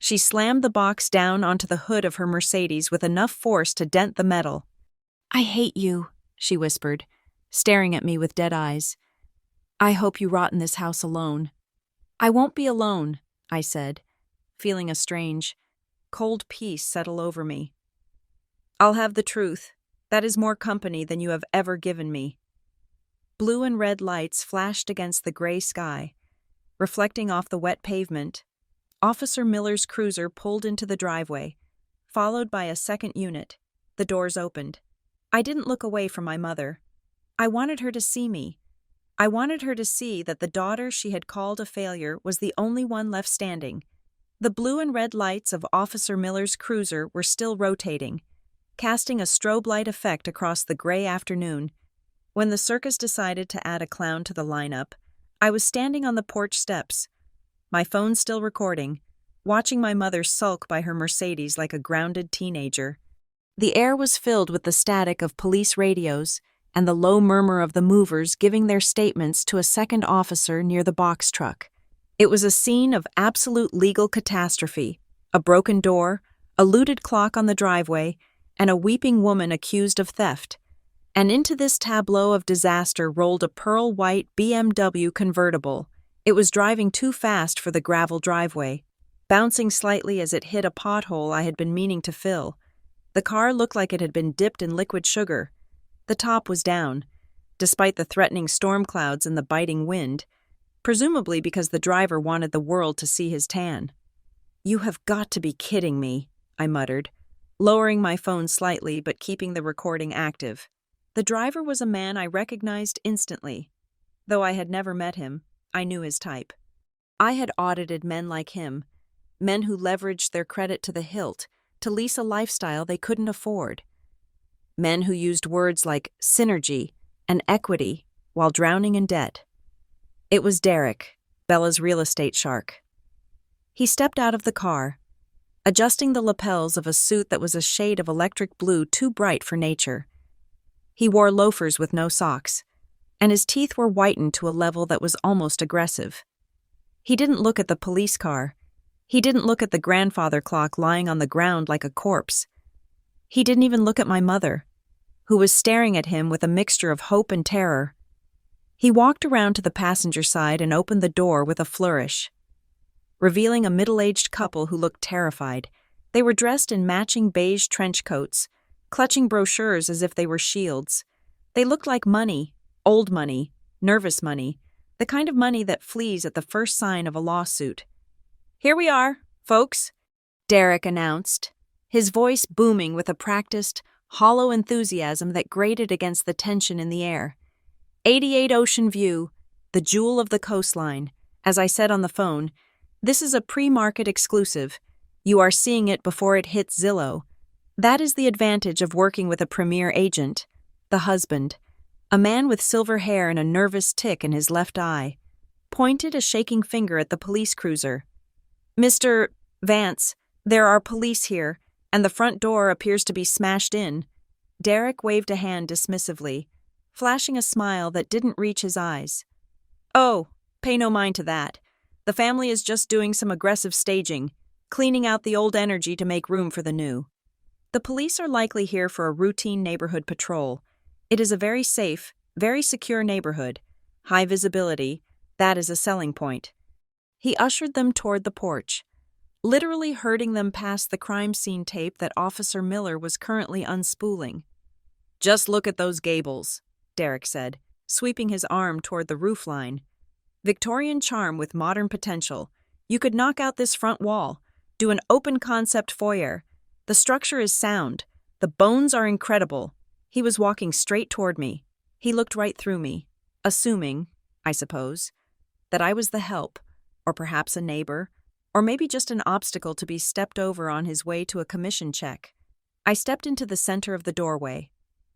She slammed the box down onto the hood of her Mercedes with enough force to dent the metal. "I hate you," she whispered, staring at me with dead eyes. "I hope you rot in this house alone." "I won't be alone," I said, feeling a strange, cold peace settle over me. "I'll have the truth. That is more company than you have ever given me." Blue and red lights flashed against the gray sky. Reflecting off the wet pavement, Officer Miller's cruiser pulled into the driveway, followed by a second unit. The doors opened. I didn't look away from my mother. I wanted her to see me. I wanted her to see that the daughter she had called a failure was the only one left standing. The blue and red lights of Officer Miller's cruiser were still rotating, casting a strobe light effect across the gray afternoon. When the circus decided to add a clown to the lineup, I was standing on the porch steps, my phone still recording, watching my mother sulk by her Mercedes like a grounded teenager. The air was filled with the static of police radios and the low murmur of the movers giving their statements to a second officer near the box truck. It was a scene of absolute legal catastrophe: a broken door, a looted clock on the driveway, and a weeping woman accused of theft. And into this tableau of disaster rolled a pearl-white BMW convertible. It was driving too fast for the gravel driveway. bouncing slightly as it hit a pothole I had been meaning to fill. The car looked like it had been dipped in liquid sugar. The top was down, despite the threatening storm clouds and the biting wind, presumably because the driver wanted the world to see his tan. "You have got to be kidding me," I muttered, lowering my phone slightly but keeping the recording active. The driver was a man I recognized instantly. Though I had never met him, I knew his type. I had audited men like him, men who leveraged their credit to the hilt to lease a lifestyle they couldn't afford. Men who used words like synergy and equity while drowning in debt. It was Derek, Bella's real estate shark. He stepped out of the car, adjusting the lapels of a suit that was a shade of electric blue too bright for nature. He wore loafers with no socks, and his teeth were whitened to a level that was almost aggressive. He didn't look at the police car. He didn't look at the grandfather clock lying on the ground like a corpse. He didn't even look at my mother, who was staring at him with a mixture of hope and terror. He walked around to the passenger side and opened the door with a flourish, revealing a middle-aged couple who looked terrified. They were dressed in matching beige trench coats, clutching brochures as if they were shields. They looked like money, old money, nervous money, the kind of money that flees at the first sign of a lawsuit. "Here we are, folks," Derek announced, his voice booming with a practiced, hollow enthusiasm that grated against the tension in the air. 88 Ocean View, the jewel of the coastline. As I said on the phone, this is a pre-market exclusive. You are seeing it before it hits Zillow. That is the advantage of working with a premier agent. The husband, a man with silver hair and a nervous tick in his left eye, pointed a shaking finger at the police cruiser. "Mr. Vance, there are police here, and the front door appears to be smashed in." Derek waved a hand dismissively, flashing a smile that didn't reach his eyes. "Oh, pay no mind to that. The family is just doing some aggressive staging, cleaning out the old energy to make room for the new. The police are likely here for a routine neighborhood patrol. It is a very safe, very secure neighborhood. High visibility, that is a selling point." He ushered them toward the porch, literally herding them past the crime scene tape that Officer Miller was currently unspooling. "Just look at those gables," Derek said, sweeping his arm toward the roofline. "Victorian charm with modern potential. You could knock out this front wall, do an open-concept foyer. The structure is sound. The bones are incredible." He was walking straight toward me. He looked right through me, assuming, I suppose, that I was the help, or perhaps a neighbor, or maybe just an obstacle to be stepped over on his way to a commission check. I stepped into the center of the doorway.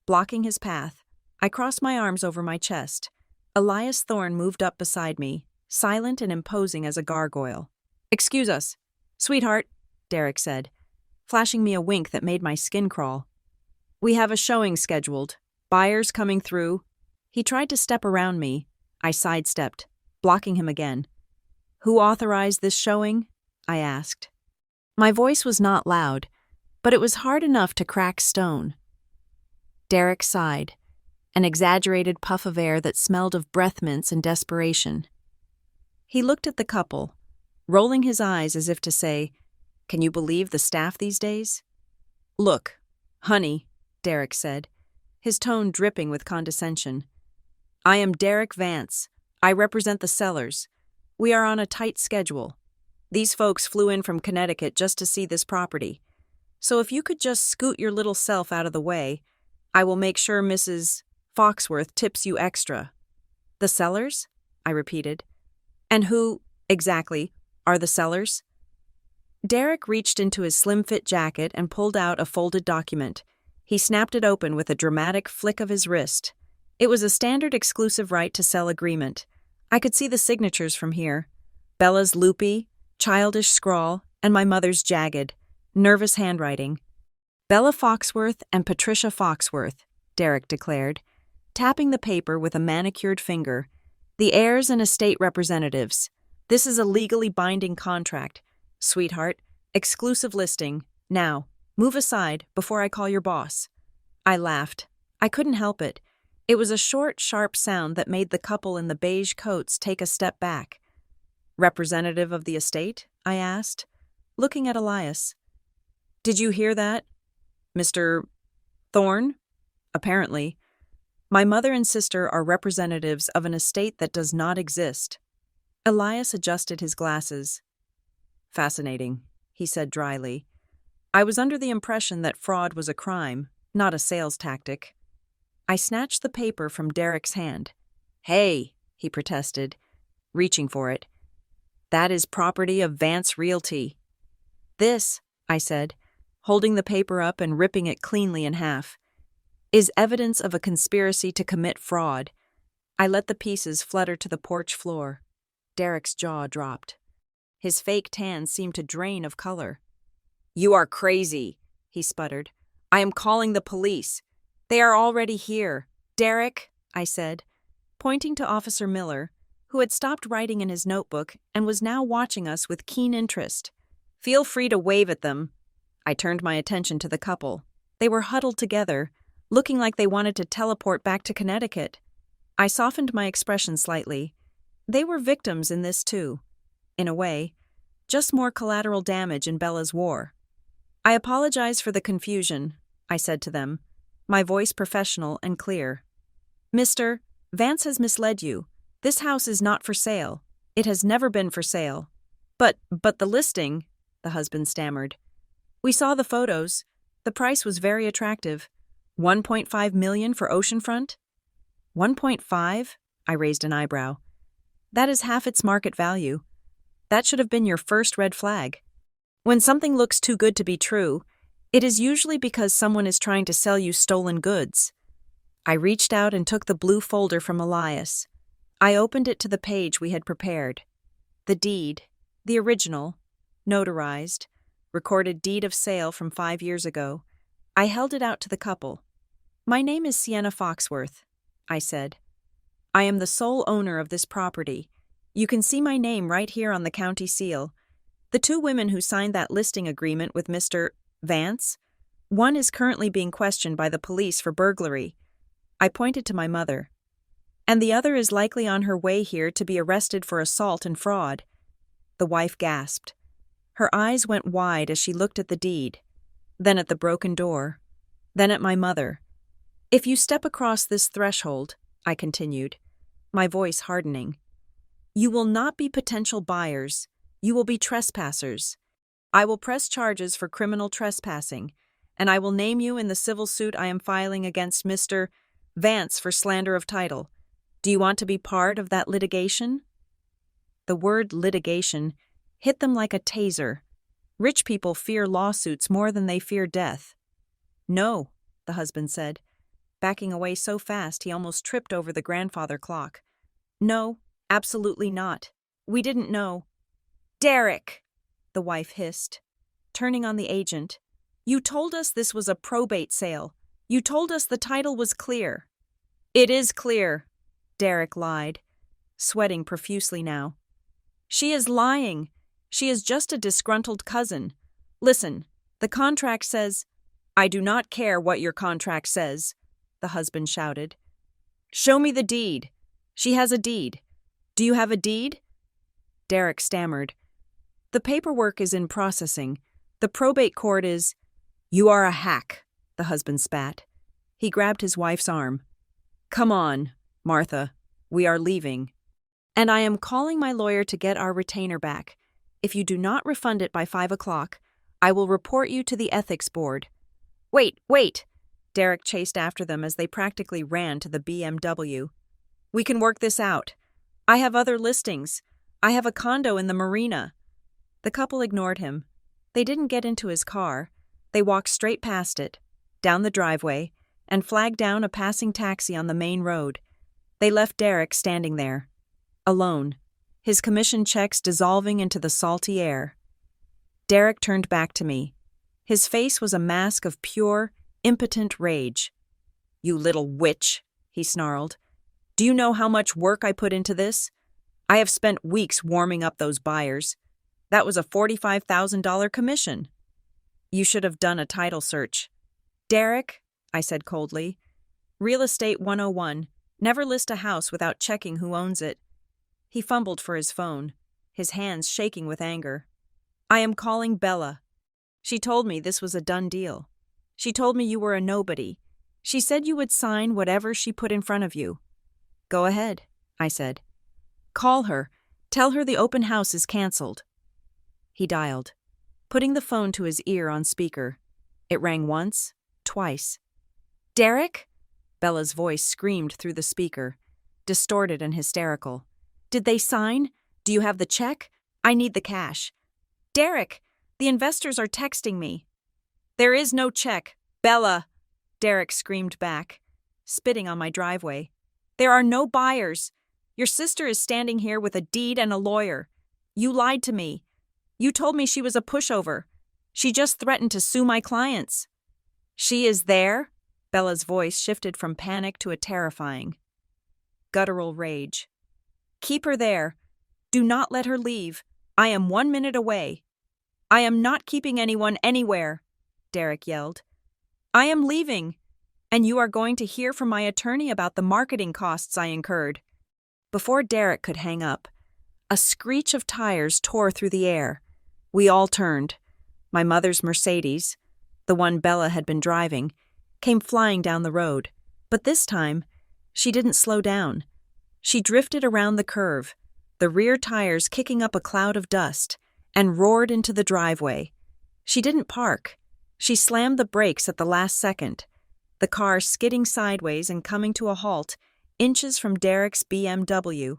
Blocking his path, I crossed my arms over my chest. Elias Thorne moved up beside me, silent and imposing as a gargoyle. "Excuse us, sweetheart," Derek said, flashing me a wink that made my skin crawl. "We have a showing scheduled. Buyers coming through." He tried to step around me. I sidestepped, blocking him again. "Who authorized this showing?" I asked. My voice was not loud, but it was hard enough to crack stone. Derek sighed, an exaggerated puff of air that smelled of breath mints and desperation. He looked at the couple, rolling his eyes as if to say, "Can you believe the staff these days?" "Look, honey," Derek said, his tone dripping with condescension. "I am Derek Vance. I represent the sellers. We are on a tight schedule. These folks flew in from Connecticut just to see this property. So if you could just scoot your little self out of the way, I will make sure Mrs. Foxworth tips you extra." "The sellers?" I repeated. "And who, exactly, are the sellers?" Derek reached into his slim-fit jacket and pulled out a folded document. He snapped it open with a dramatic flick of his wrist. It was a standard exclusive right to sell agreement. I could see the signatures from here. Bella's loopy, childish scrawl, and my mother's jagged, nervous handwriting. "Bella Foxworth and Patricia Foxworth," Derek declared, tapping the paper with a manicured finger. "The heirs and estate representatives. This is a legally binding contract. Sweetheart, exclusive listing. Now, move aside before I call your boss." I laughed. I couldn't help it. It was a short, sharp sound that made the couple in the beige coats take a step back. "Representative of the estate?" I asked, looking at Elias. "Did you hear that, Mr. Thorne?" "Apparently. My mother and sister are representatives of an estate that does not exist." Elias adjusted his glasses. "Fascinating," he said dryly. "I was under the impression that fraud was a crime, not a sales tactic." I snatched the paper from Derek's hand. "Hey," he protested, reaching for it. "That is property of Vance Realty." "This," I said, holding the paper up and ripping it cleanly in half, "is evidence of a conspiracy to commit fraud." I let the pieces flutter to the porch floor. Derek's jaw dropped. His fake tan seemed to drain of color. "You are crazy," he sputtered. "I am calling the police. They are already here." "Derek," I said, pointing to Officer Miller, who had stopped writing in his notebook and was now watching us with keen interest. "Feel free to wave at them." I turned my attention to the couple. They were huddled together, looking like they wanted to teleport back to Connecticut. I softened my expression slightly. They were victims in this too. In a way, just more collateral damage in Bella's war. "I apologize for the confusion," I said to them, my voice professional and clear. "Mr. Vance has misled you. This house is not for sale. It has never been for sale." But the listing," the husband stammered. "We saw the photos. The price was very attractive. 1.5 million for oceanfront?" 1.5? I raised an eyebrow. "That is half its market value. That should have been your first red flag. When something looks too good to be true, it is usually because someone is trying to sell you stolen goods." I reached out and took the blue folder from Elias. I opened it to the page we had prepared. The deed, the original, notarized, recorded deed of sale from 5 years ago. I held it out to the couple. "My name is Sienna Foxworth," I said. "I am the sole owner of this property. You can see my name right here on the county seal. The 2 women who signed that listing agreement with Mr. Vance, one is currently being questioned by the police for burglary." I pointed to my mother. "And the other is likely on her way here to be arrested for assault and fraud." The wife gasped. Her eyes went wide as she looked at the deed, then at the broken door, then at my mother. "If you step across this threshold," I continued, my voice hardening, "you will not be potential buyers. You will be trespassers. I will press charges for criminal trespassing, and I will name you in the civil suit I am filing against Mr. Vance for slander of title. Do you want to be part of that litigation?" The word litigation hit them like a taser. Rich people fear lawsuits more than they fear death. "No," the husband said, backing away so fast he almost tripped over the grandfather clock. "No, absolutely not. We didn't know." "Derek," the wife hissed, turning on the agent, "you told us this was a probate sale. You told us the title was clear." "It is clear," Derek lied, sweating profusely now. "She is lying. She is just a disgruntled cousin. Listen, the contract says—" "I do not care what your contract says," the husband shouted. "Show me the deed. She has a deed. Do you have a deed?" Derek stammered. "The paperwork is in processing. The probate court is—" "You are a hack," the husband spat. He grabbed his wife's arm. "Come on, Martha. We are leaving. And I am calling my lawyer to get our retainer back. If you do not refund it by 5 o'clock, I will report you to the ethics board." Wait! Derek chased after them as they practically ran to the BMW. "We can work this out. I have other listings. I have a condo in the marina." The couple ignored him. They didn't get into his car. They walked straight past it, down the driveway, and flagged down a passing taxi on the main road. They left Derek standing there, alone, his commission checks dissolving into the salty air. Derek turned back to me. His face was a mask of pure, impotent rage. "You little witch," he snarled. "Do you know how much work I put into this? I have spent weeks warming up those buyers. That was a $45,000 commission. You should have done a title search." "Derek," I said coldly, "Real Estate 101, never list a house without checking who owns it." He fumbled for his phone, his hands shaking with anger. I am calling Bella. She told me this was a done deal. She told me you were a nobody. She said you would sign whatever she put in front of you. Go ahead, I said. Call her. Tell her the open house is canceled. He dialed, putting the phone to his ear on speaker. It rang once, twice. Derek? Bella's voice screamed through the speaker, distorted and hysterical. Did they sign? Do you have the check? I need the cash. Derek, the investors are texting me. There is no check. Bella, Derek screamed back, spitting on my driveway. There are no buyers. Your sister is standing here with a deed and a lawyer. You lied to me. You told me she was a pushover. She just threatened to sue my clients. She is there? Bella's voice shifted from panic to a terrifying, guttural rage. Keep her there. Do not let her leave. I am 1 minute away. I am not keeping anyone anywhere, Derek yelled. I am leaving, and you are going to hear from my attorney about the marketing costs I incurred. Before Derek could hang up, a screech of tires tore through the air. We all turned. My mother's Mercedes, the one Bella had been driving, came flying down the road. But this time, she didn't slow down. She drifted around the curve, the rear tires kicking up a cloud of dust, and roared into the driveway. She didn't park. She slammed the brakes at the last second, the car skidding sideways and coming to a halt, inches from Derek's BMW.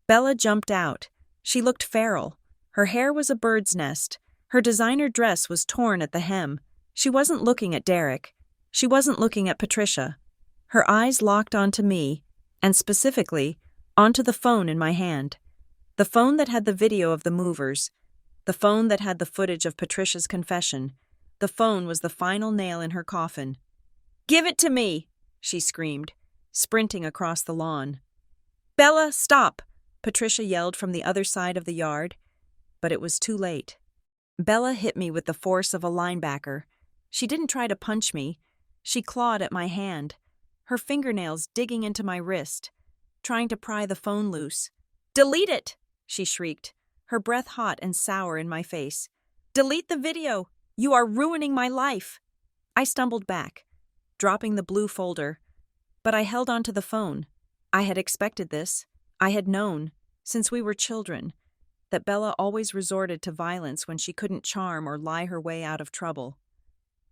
Bella jumped out. She looked feral. Her hair was a bird's nest. Her designer dress was torn at the hem. She wasn't looking at Derek. She wasn't looking at Patricia. Her eyes locked onto me, and specifically, onto the phone in my hand. The phone that had the video of the movers. The phone that had the footage of Patricia's confession. The phone was the final nail in her coffin. Give it to me, she screamed, sprinting across the lawn. Bella, stop, Patricia yelled from the other side of the yard. But it was too late. Bella hit me with the force of a linebacker. She didn't try to punch me. She clawed at my hand, her fingernails digging into my wrist, trying to pry the phone loose. Delete it, she shrieked, her breath hot and sour in my face. Delete the video. You are ruining my life. I stumbled back, dropping the blue folder, but I held onto the phone. I had expected this. I had known, since we were children, that Bella always resorted to violence when she couldn't charm or lie her way out of trouble.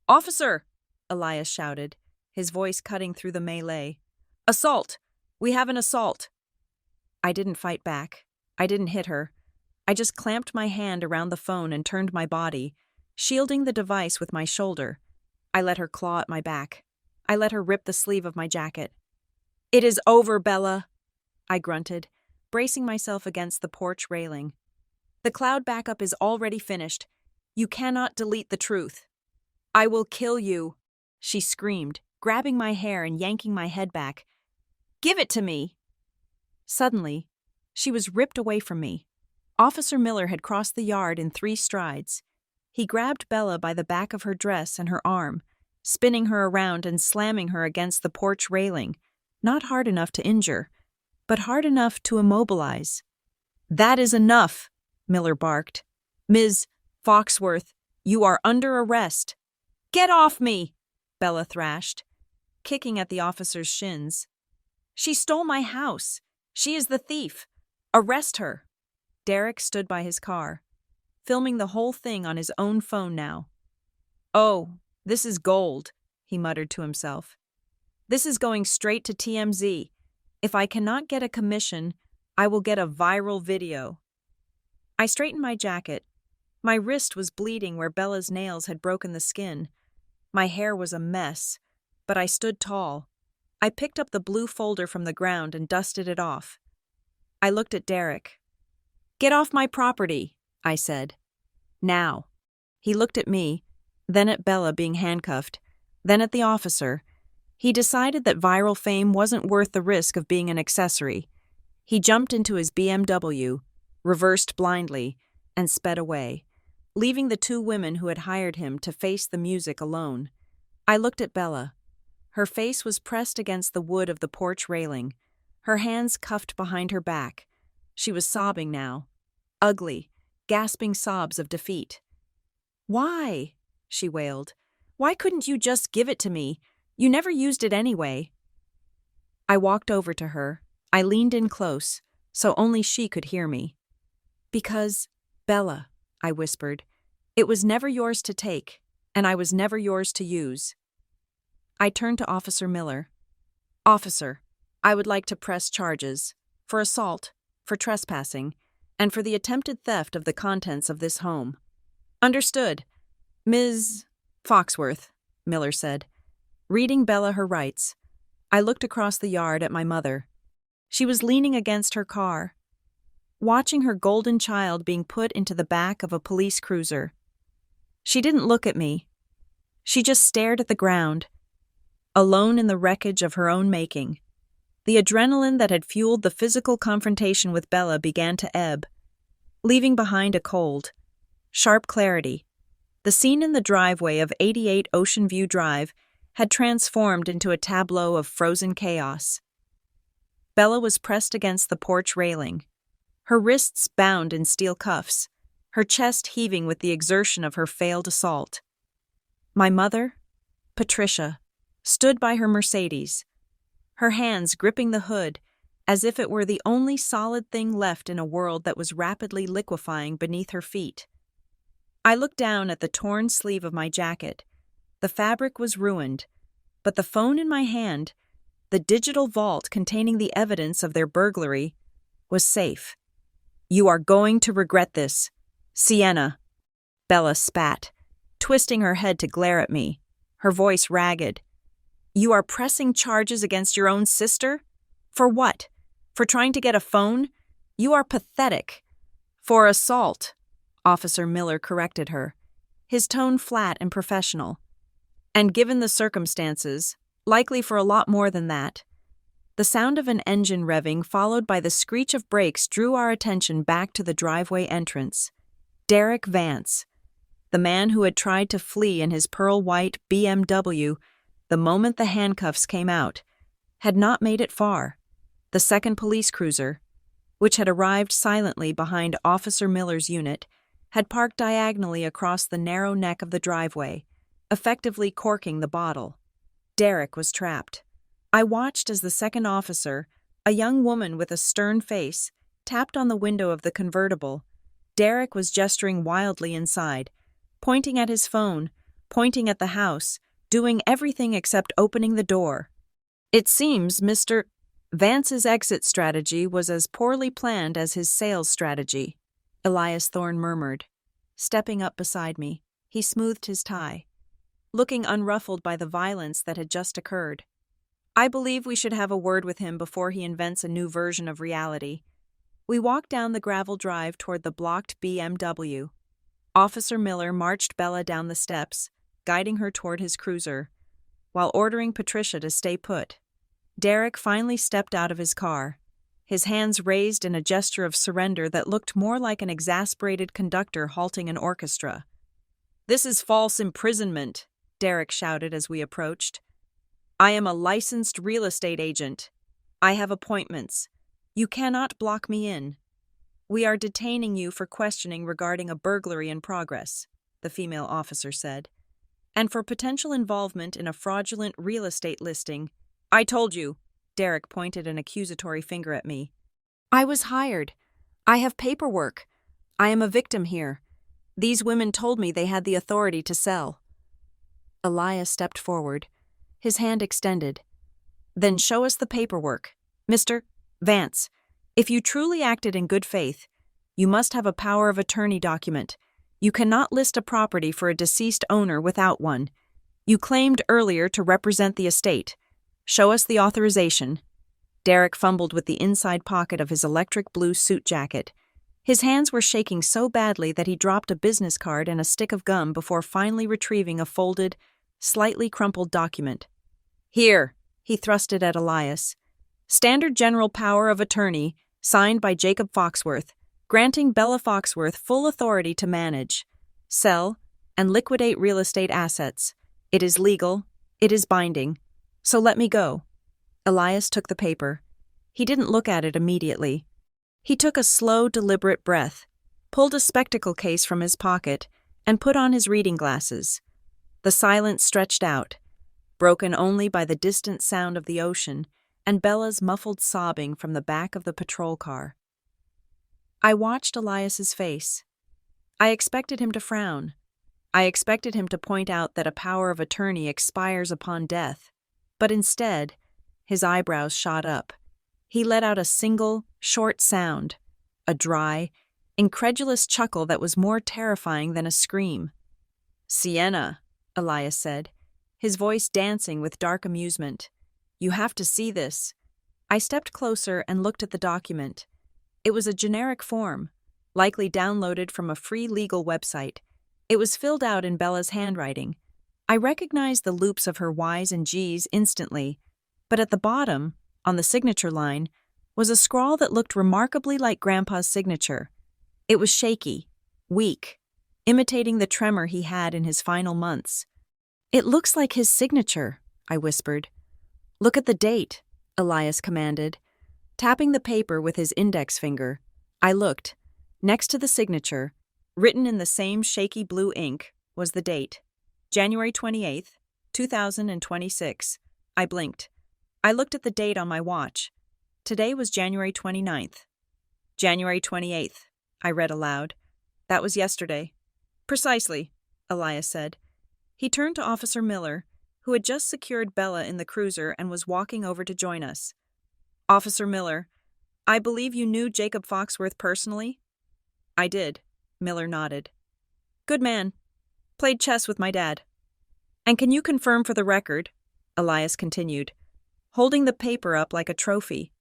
Officer! Elias shouted, his voice cutting through the melee. Assault! We have an assault! I didn't fight back. I didn't hit her. I just clamped my hand around the phone and turned my body, shielding the device with my shoulder. I let her claw at my back. I let her rip the sleeve of my jacket. It is over, Bella, I grunted, bracing myself against the porch railing. The cloud backup is already finished. You cannot delete the truth. I will kill you, she screamed, grabbing my hair and yanking my head back. Give it to me. Suddenly, she was ripped away from me. Officer Miller had crossed the yard in 3 strides. He grabbed Bella by the back of her dress and her arm, spinning her around and slamming her against the porch railing, not hard enough to injure, but hard enough to immobilize. That is enough, Miller barked. Ms. Foxworth, you are under arrest. Get off me, Bella thrashed, kicking at the officer's shins. She stole my house. She is the thief. Arrest her. Derek stood by his car, filming the whole thing on his own phone now. Oh, this is gold, he muttered to himself. This is going straight to TMZ. If I cannot get a commission, I will get a viral video. I straightened my jacket. My wrist was bleeding where Bella's nails had broken the skin. My hair was a mess, but I stood tall. I picked up the blue folder from the ground and dusted it off. I looked at Derek. Get off my property, I said. Now. He looked at me, then at Bella being handcuffed, then at the officer. He decided that viral fame wasn't worth the risk of being an accessory. He jumped into his BMW, reversed blindly, and sped away, leaving the 2 women who had hired him to face the music alone. I looked at Bella. Her face was pressed against the wood of the porch railing, her hands cuffed behind her back. She was sobbing now. Ugly, gasping sobs of defeat. "Why?" she wailed. "Why couldn't you just give it to me? You never used it anyway." I walked over to her. I leaned in close, so only she could hear me. "Because, Bella," I whispered, "it was never yours to take, and I was never yours to use." I turned to Officer Miller. "Officer, I would like to press charges for assault, for trespassing, and for the attempted theft of the contents of this home." "Understood, Ms. Foxworth," Miller said. Reading Bella her rights, I looked across the yard at my mother. She was leaning against her car, watching her golden child being put into the back of a police cruiser. She didn't look at me. She just stared at the ground, alone in the wreckage of her own making. The adrenaline that had fueled the physical confrontation with Bella began to ebb, leaving behind a cold, sharp clarity. The scene in the driveway of 88 Ocean View Drive had transformed into a tableau of frozen chaos. Bella was pressed against the porch railing, her wrists bound in steel cuffs, her chest heaving with the exertion of her failed assault. My mother, Patricia, stood by her Mercedes, her hands gripping the hood as if it were the only solid thing left in a world that was rapidly liquefying beneath her feet. I looked down at the torn sleeve of my jacket. The fabric was ruined, but the phone in my hand, the digital vault containing the evidence of their burglary, was safe. "You are going to regret this, Sienna," Bella spat, twisting her head to glare at me, her voice ragged. "You are pressing charges against your own sister? For what? For trying to get a phone? You are pathetic." "For assault," Officer Miller corrected her, his tone flat and professional. "And given the circumstances, likely for a lot more than that." The sound of an engine revving followed by the screech of brakes drew our attention back to the driveway entrance. Derek Vance, the man who had tried to flee in his pearl-white BMW the moment the handcuffs came out, had not made it far. The second police cruiser, which had arrived silently behind Officer Miller's unit, had parked diagonally across the narrow neck of the driveway, effectively corking the bottle. Derek was trapped. I watched as the second officer, a young woman with a stern face, tapped on the window of the convertible. Derek was gesturing wildly inside, pointing at his phone, pointing at the house, doing everything except opening the door. "It seems Mr. Vance's exit strategy was as poorly planned as his sales strategy," Elias Thorne murmured. Stepping up beside me, he smoothed his tie, looking unruffled by the violence that had just occurred. "I believe we should have a word with him before he invents a new version of reality." We walked down the gravel drive toward the blocked BMW. Officer Miller marched Bella down the steps, guiding her toward his cruiser, while ordering Patricia to stay put. Derek finally stepped out of his car, his hands raised in a gesture of surrender that looked more like an exasperated conductor halting an orchestra. "This is false imprisonment," Derek shouted as we approached. "I am a licensed real estate agent. I have appointments. You cannot block me in." "We are detaining you for questioning regarding a burglary in progress," the female officer said, "and for potential involvement in a fraudulent real estate listing." "I told you," Derek pointed an accusatory finger at me. "I was hired. I have paperwork. I am a victim here. These women told me they had the authority to sell." Elias stepped forward, his hand extended. "Then show us the paperwork. Mr. Vance, if you truly acted in good faith, you must have a power of attorney document. You cannot list a property for a deceased owner without one. You claimed earlier to represent the estate. Show us the authorization." Derek fumbled with the inside pocket of his electric blue suit jacket. His hands were shaking so badly that he dropped a business card and a stick of gum before finally retrieving a folded, slightly crumpled document. "Here," he thrust it at Elias. "Standard General Power of Attorney, signed by Jacob Foxworth, granting Bella Foxworth full authority to manage, sell, and liquidate real estate assets. It is legal. It is binding. So let me go." Elias took the paper. He didn't look at it immediately. He took a slow, deliberate breath, pulled a spectacle case from his pocket, and put on his reading glasses. The silence stretched out, broken only by the distant sound of the ocean and Bella's muffled sobbing from the back of the patrol car. I watched Elias's face. I expected him to frown. I expected him to point out that a power of attorney expires upon death, but instead, his eyebrows shot up. He let out a single, short sound, a dry, incredulous chuckle that was more terrifying than a scream. "Sienna," Elias said, his voice dancing with dark amusement. "You have to see this." I stepped closer and looked at the document. It was a generic form, likely downloaded from a free legal website. It was filled out in Bella's handwriting. I recognized the loops of her Y's and G's instantly, but at the bottom, on the signature line, was a scrawl that looked remarkably like Grandpa's signature. It was shaky, weak, imitating the tremor he had in his final months. "It looks like his signature," I whispered. "Look at the date," Elias commanded. Tapping the paper with his index finger, I looked. Next to the signature, written in the same shaky blue ink, was the date. January 28th, 2026. I blinked. I looked at the date on my watch. Today was January 29th. "January 28th, I read aloud. "That was yesterday." "Precisely," Elias said. He turned to Officer Miller, who had just secured Bella in the cruiser and was walking over to join us. "Officer Miller, I believe you knew Jacob Foxworth personally?" "I did," Miller nodded. "Good man. Played chess with my dad." "And can you confirm for the record," Elias continued, holding the paper up like a trophy,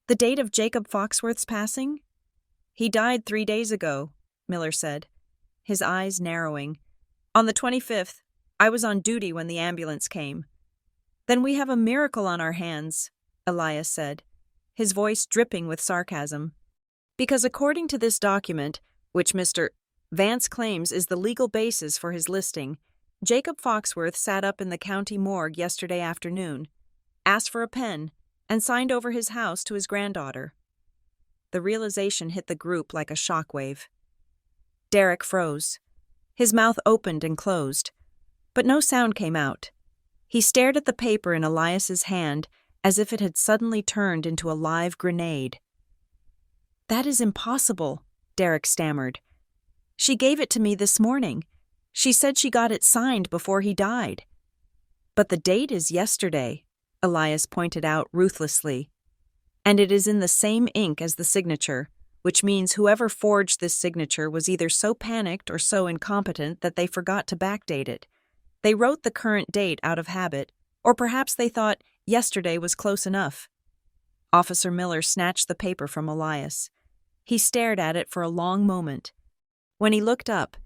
"the date of Jacob Foxworth's passing?" "He died 3 days ago," Miller said, his eyes narrowing. "On the 25th, I was on duty when the ambulance came." "Then we have a miracle on our hands," Elias said, his voice dripping with sarcasm. "Because according to this document, which Mr. Vance claims is the legal basis for his listing, Jacob Foxworth sat up in the county morgue yesterday afternoon, asked for a pen, and signed over his house to his granddaughter." The realization hit the group like a shockwave. Derek froze. His mouth opened and closed, but no sound came out. He stared at the paper in Elias's hand as if it had suddenly turned into a live grenade. "That is impossible," Derek stammered. "She gave it to me this morning. She said she got it signed before he died." "But the date is yesterday," Elias pointed out ruthlessly. "And it is in the same ink as the signature, which means whoever forged this signature was either so panicked or so incompetent that they forgot to backdate it. They wrote the current date out of habit, or perhaps they thought yesterday was close enough." Officer Miller snatched the paper from Elias. He stared at it for a long moment. When he looked up,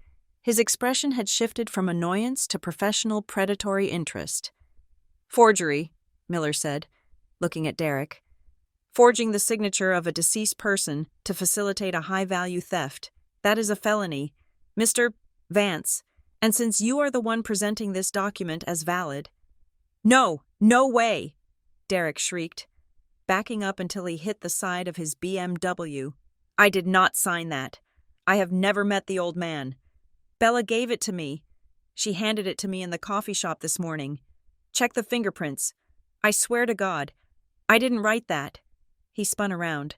his expression had shifted from annoyance to professional predatory interest. "Forgery," Miller said, looking at Derek. "Forging the signature of a deceased person to facilitate a high-value theft. That is a felony. Mr. Vance, and since you are the one presenting this document as valid—" "No, no way!" Derek shrieked, backing up until he hit the side of his BMW. "I did not sign that. I have never met the old man. Bella gave it to me. She handed it to me in the coffee shop this morning. Check the fingerprints. I swear to God, I didn't write that." He spun around,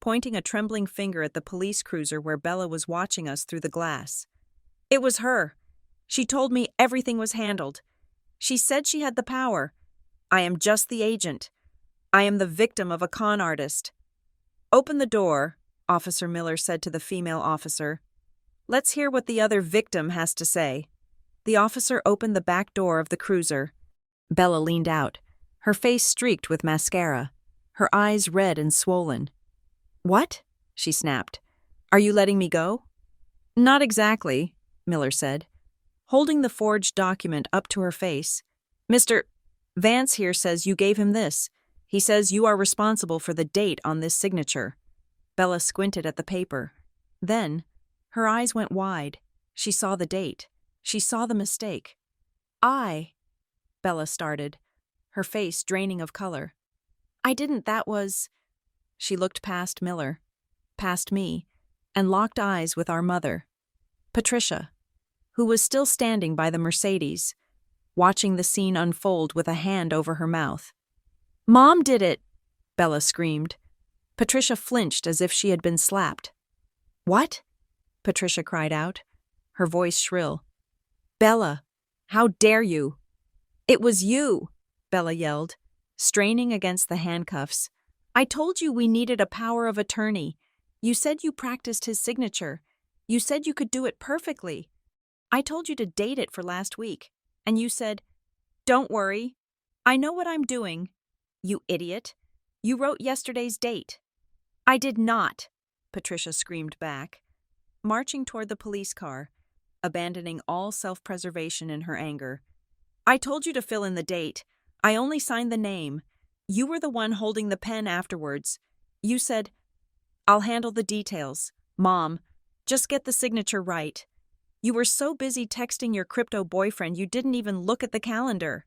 pointing a trembling finger at the police cruiser where Bella was watching us through the glass. "It was her. She told me everything was handled. She said she had the power. I am just the agent. I am the victim of a con artist." "Open the door," Officer Miller said to the female officer. "Let's hear what the other victim has to say." The officer opened the back door of the cruiser. Bella leaned out, her face streaked with mascara, her eyes red and swollen. "What?" she snapped. "Are you letting me go?" "Not exactly," Miller said, holding the forged document up to her face. "Mr. Vance here says you gave him this. He says you are responsible for the date on this signature." Bella squinted at the paper. Then, her eyes went wide. She saw the date. She saw the mistake. Bella started, her face draining of color. "I didn't, that was—" She looked past Miller, past me, and locked eyes with our mother, Patricia, who was still standing by the Mercedes, watching the scene unfold with a hand over her mouth. "Mom did it!" Bella screamed. Patricia flinched as if she had been slapped. "What?" Patricia cried out, her voice shrill. "Bella, how dare you?" "It was you!" Bella yelled, straining against the handcuffs. "I told you we needed a power of attorney. You said you practiced his signature. You said you could do it perfectly. I told you to date it for last week, and you said, 'Don't worry. I know what I'm doing.' You idiot. You wrote yesterday's date." "I did not," Patricia screamed back, marching toward the police car, abandoning all self-preservation in her anger. "I told you to fill in the date. I only signed the name. You were the one holding the pen afterwards. You said, 'I'll handle the details. Mom, just get the signature right.' You were so busy texting your crypto boyfriend you didn't even look at the calendar."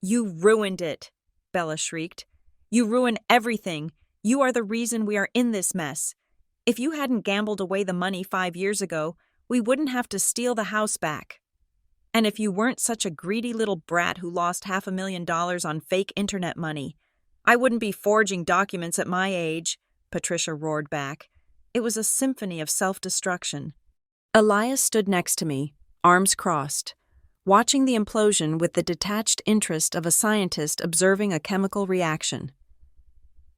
"You ruined it," Bella shrieked. "You ruined everything. You are the reason we are in this mess. If you hadn't gambled away the money 5 years ago, we wouldn't have to steal the house back. And if you weren't such a greedy little brat who lost $500,000 on fake internet money, I wouldn't be forging documents at my age," Patricia roared back. It was a symphony of self-destruction. Elias stood next to me, arms crossed, watching the implosion with the detached interest of a scientist observing a chemical reaction.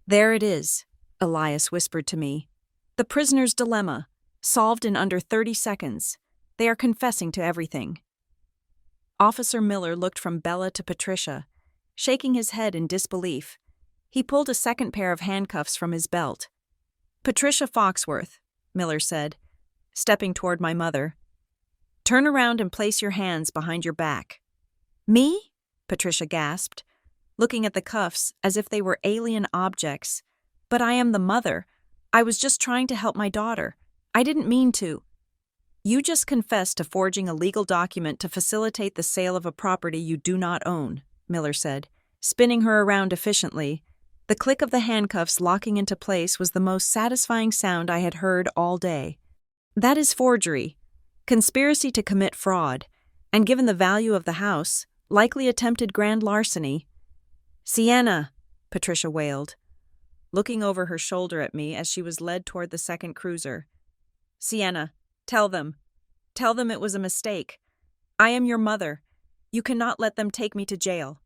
"There it is," Elias whispered to me. "The prisoner's dilemma, solved in under 30 seconds. They are confessing to everything." Officer Miller looked from Bella to Patricia, shaking his head in disbelief. He pulled a second pair of handcuffs from his belt. "Patricia Foxworth," Miller said, stepping toward my mother. "Turn around and place your hands behind your back." "Me?" Patricia gasped, looking at the cuffs as if they were alien objects. "But I am the mother. I was just trying to help my daughter. I didn't mean to." "You just confessed to forging a legal document to facilitate the sale of a property you do not own," Miller said, spinning her around efficiently. The click of the handcuffs locking into place was the most satisfying sound I had heard all day. "That is forgery, conspiracy to commit fraud, and given the value of the house, likely attempted grand larceny." "Sienna," Patricia wailed, looking over her shoulder at me as she was led toward the second cruiser. "Sienna, tell them. Tell them it was a mistake. I am your mother. You cannot let them take me to jail."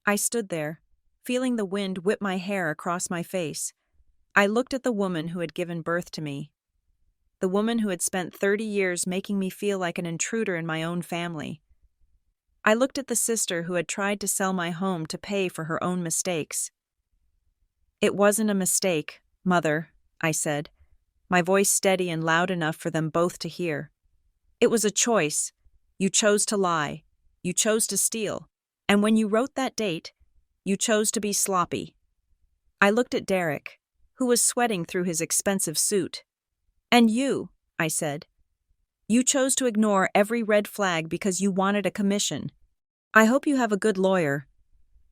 I stood there, feeling the wind whip my hair across my face. I looked at the woman who had given birth to me. The woman who had spent 30 years making me feel like an intruder in my own family. I looked at the sister who had tried to sell my home to pay for her own mistakes. "It wasn't a mistake, Mother," I said, my voice steady and loud enough for them both to hear. "It was a choice. You chose to lie. You chose to steal. And when you wrote that date, you chose to be sloppy." I looked at Derek, who was sweating through his expensive suit. "And you," I said. "You chose to ignore every red flag because you wanted a commission. I hope you have a good lawyer,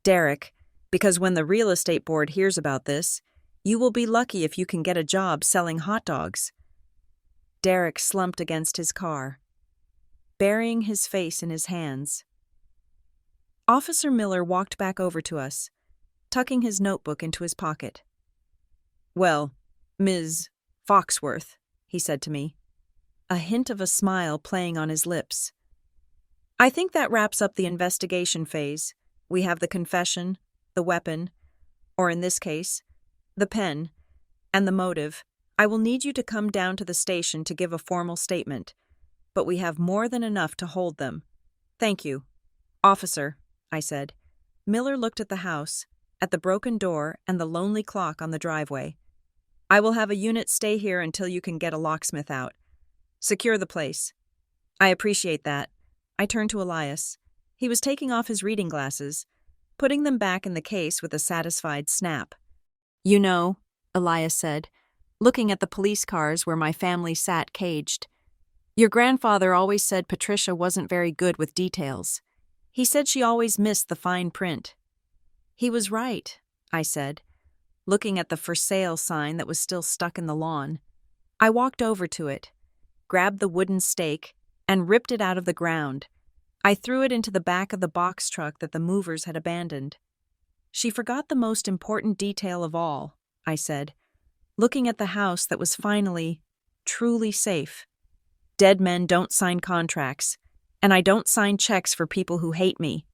Derek, because when the real estate board hears about this, you will be lucky if you can get a job selling hot dogs." Derek slumped against his car, burying his face in his hands. Officer Miller walked back over to us, tucking his notebook into his pocket. "Well, Ms. Foxworth," he said to me, a hint of a smile playing on his lips. "I think that wraps up the investigation phase. We have the confession, the weapon, or in this case, the pen, and the motive. I will need you to come down to the station to give a formal statement, but we have more than enough to hold them. Thank you." "Officer," I said. Miller looked at the house, at the broken door and the lonely clock on the driveway. "I will have a unit stay here until you can get a locksmith out. Secure the place." "I appreciate that." I turned to Elias. He was taking off his reading glasses, putting them back in the case with a satisfied snap. "You know," Elias said, looking at the police cars where my family sat caged, "your grandfather always said Patricia wasn't very good with details. He said she always missed the fine print." "He was right," I said, looking at the for sale sign that was still stuck in the lawn. I walked over to it, grabbed the wooden stake, and ripped it out of the ground. I threw it into the back of the box truck that the movers had abandoned. She forgot the most important detail of all, I said, looking at the house that was finally, truly safe. Dead men don't sign contracts, and I don't sign checks for people who hate me.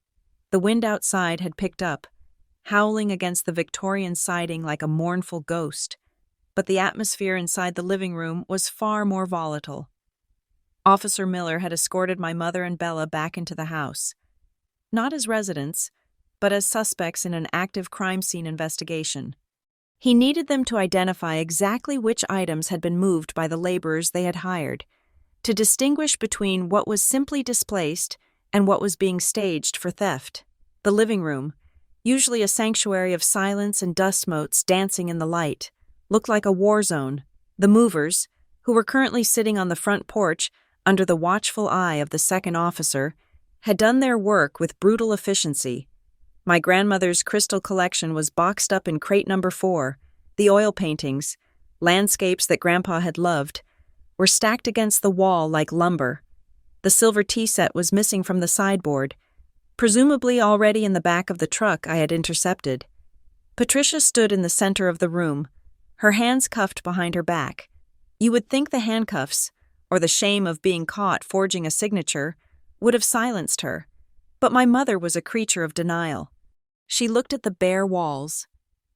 The wind outside had picked up, howling against the Victorian siding like a mournful ghost, but the atmosphere inside the living room was far more volatile. Officer Miller had escorted my mother and Bella back into the house, not as residents, but as suspects in an active crime scene investigation. He needed them to identify exactly which items had been moved by the laborers they had hired, to distinguish between what was simply displaced and what was being staged for theft. The living room, usually a sanctuary of silence and dust motes dancing in the light, looked like a war zone. The movers, who were currently sitting on the front porch under the watchful eye of the second officer, had done their work with brutal efficiency. My grandmother's crystal collection was boxed up in crate number 4. The oil paintings, landscapes that Grandpa had loved, were stacked against the wall like lumber. The silver tea set was missing from the sideboard, presumably already in the back of the truck I had intercepted. Patricia stood in the center of the room, her hands cuffed behind her back. You would think the handcuffs, or the shame of being caught forging a signature, would have silenced her, but my mother was a creature of denial. She looked at the bare walls,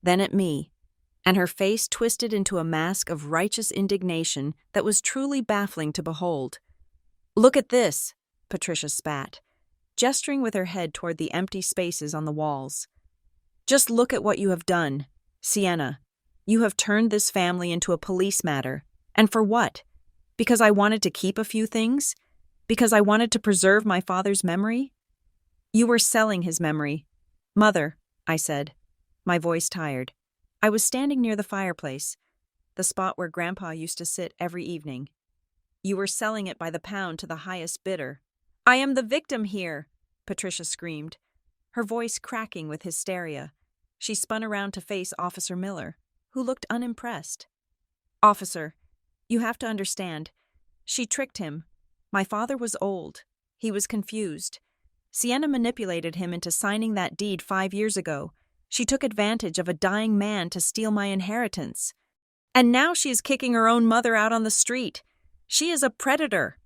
then at me, and her face twisted into a mask of righteous indignation that was truly baffling to behold. "Look at this," Patricia spat, gesturing with her head toward the empty spaces on the walls. "Just look at what you have done, Sienna. You have turned this family into a police matter. And for what? Because I wanted to keep a few things? Because I wanted to preserve my father's memory? You were selling his memory." "Mother," I said, my voice tired. I was standing near the fireplace, the spot where Grandpa used to sit every evening. "You were selling it by the pound to the highest bidder." "I am the victim here," Patricia screamed, her voice cracking with hysteria. She spun around to face Officer Miller, who looked unimpressed. "Officer, you have to understand. She tricked him. My father was old. He was confused. Sienna manipulated him into signing that deed 5 years ago. She took advantage of a dying man to steal my inheritance. And now she is kicking her own mother out on the street. She is a predator."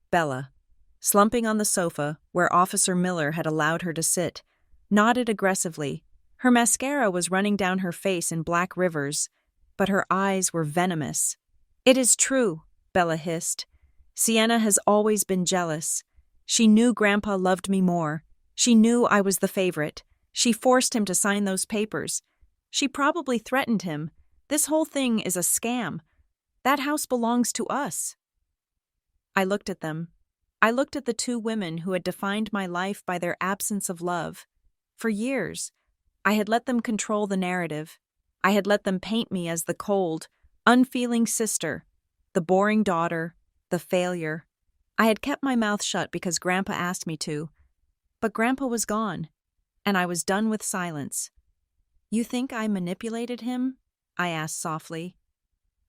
Bella, slumping on the sofa where Officer Miller had allowed her to sit, nodded aggressively. Her mascara was running down her face in black rivers, but her eyes were venomous. "It is true," Bella hissed. "Sienna has always been jealous. She knew Grandpa loved me more. She knew I was the favorite. She forced him to sign those papers. She probably threatened him. This whole thing is a scam. That house belongs to us." I looked at them. I looked at the 2 women who had defined my life by their absence of love. For years, I had let them control the narrative. I had let them paint me as the cold, unfeeling sister, the boring daughter, the failure. I had kept my mouth shut because Grandpa asked me to. But Grandpa was gone, and I was done with silence. "You think I manipulated him?" I asked softly.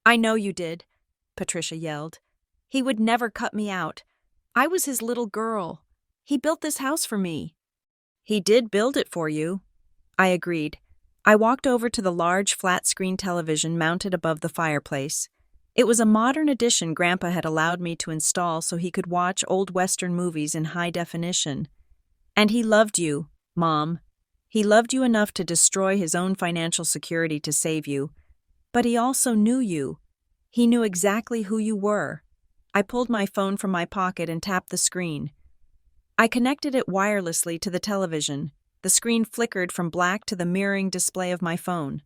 "I know you did," Patricia yelled. "He would never cut me out. I was his little girl. He built this house for me." "He did build it for you," I agreed. I walked over to the large flat-screen television mounted above the fireplace. It was a modern addition Grandpa had allowed me to install so he could watch old Western movies in high definition. "And he loved you, Mom. He loved you enough to destroy his own financial security to save you. But he also knew you. He knew exactly who you were." I pulled my phone from my pocket and tapped the screen. I connected it wirelessly to the television. The screen flickered from black to the mirroring display of my phone.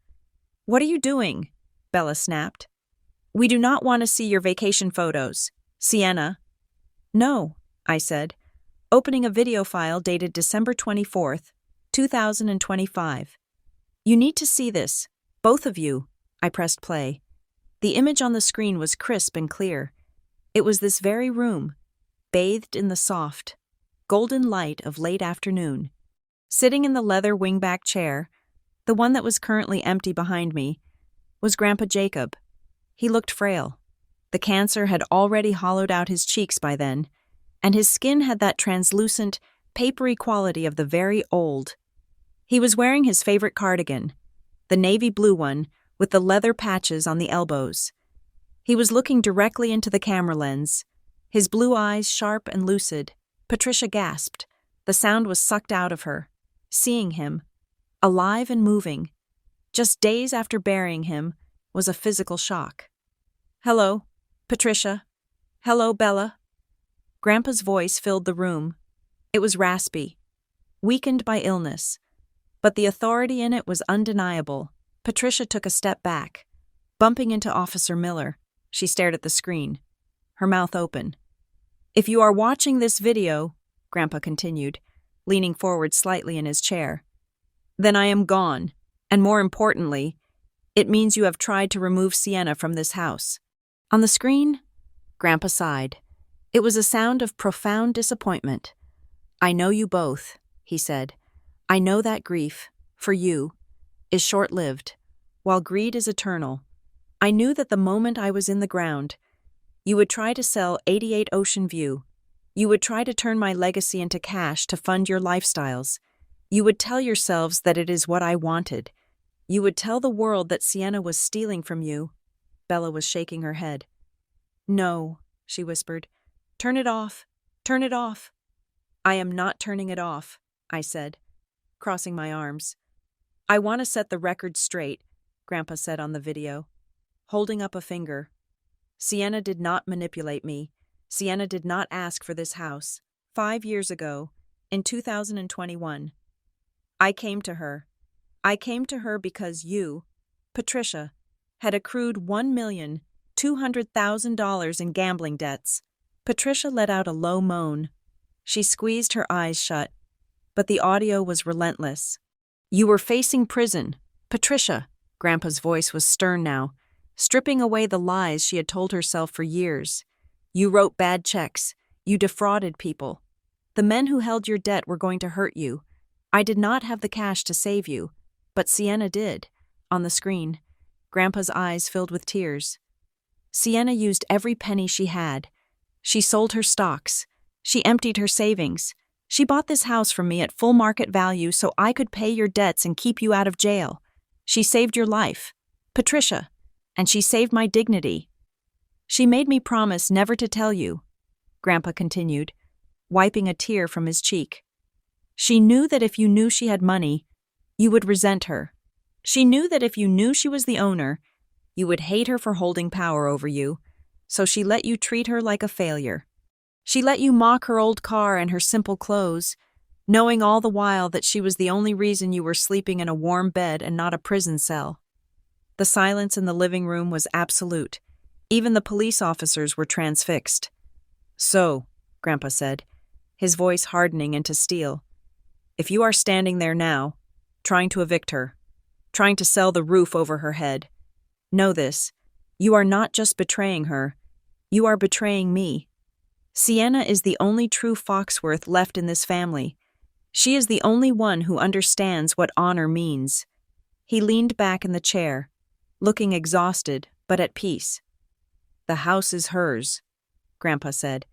"What are you doing?" Bella snapped. "We do not want to see your vacation photos. Sienna." "No," I said, opening a video file dated December 24th, 2025. "You need to see this, both of you." I pressed play. The image on the screen was crisp and clear. It was this very room, bathed in the soft, golden light of late afternoon. Sitting in the leather wingback chair, the one that was currently empty behind me, was Grandpa Jacob. He looked frail, The cancer had already hollowed out his cheeks by then, and his skin had that translucent, papery quality of the very old. He was wearing his favorite cardigan, the navy blue one with the leather patches on the elbows. He was looking directly into the camera lens, his blue eyes sharp and lucid. Patricia gasped. The sound was sucked out of her. Seeing him, alive and moving, just days after burying him, was a physical shock. "Hello, Patricia. Hello, Bella." Grandpa's voice filled the room. It was raspy, weakened by illness, but the authority in it was undeniable. Patricia took a step back, bumping into Officer Miller. She stared at the screen, her mouth open. "If you are watching this video," Grandpa continued, leaning forward slightly in his chair, "then I am gone, and more importantly, it means you have tried to remove Sienna from this house." On the screen, Grandpa sighed. It was a sound of profound disappointment. "I know you both," he said. "I know that grief, for you, is short-lived, while greed is eternal. I knew that the moment I was in the ground, you would try to sell 88 Ocean View. You would try to turn my legacy into cash to fund your lifestyles. You would tell yourselves that it is what I wanted. You would tell the world that Sienna was stealing from you." Bella was shaking her head. "No," she whispered. "Turn it off. Turn it off." "I am not turning it off," I said, crossing my arms. "I want to set the record straight," Grandpa said on the video, holding up a finger. "Sienna did not manipulate me. Sienna did not ask for this house. 5 years ago, in 2021, I came to her. I came to her because you, Patricia, had accrued $1,200,000 in gambling debts." Patricia let out a low moan. She squeezed her eyes shut, but the audio was relentless. "You were facing prison, Patricia." Grandpa's voice was stern now, stripping away the lies she had told herself for years. "You wrote bad checks. You defrauded people. The men who held your debt were going to hurt you. I did not have the cash to save you, but Sienna did." On the screen, Grandpa's eyes filled with tears. "Sienna used every penny she had. She sold her stocks. She emptied her savings. She bought this house from me at full market value so I could pay your debts and keep you out of jail. She saved your life, Patricia, and she saved my dignity. She made me promise never to tell you," Grandpa continued, wiping a tear from his cheek. "She knew that if you knew she had money, you would resent her. She knew that if you knew she was the owner, you would hate her for holding power over you, so she let you treat her like a failure. She let you mock her old car and her simple clothes, knowing all the while that she was the only reason you were sleeping in a warm bed and not a prison cell." The silence in the living room was absolute. Even the police officers were transfixed. "So," Grandpa said, his voice hardening into steel, "if you are standing there now, trying to evict her, trying to sell the roof over her head, know this, you are not just betraying her, you are betraying me. Sienna is the only true Foxworth left in this family. She is the only one who understands what honor means." He leaned back in the chair, looking exhausted but at peace. "The house is hers," Grandpa said.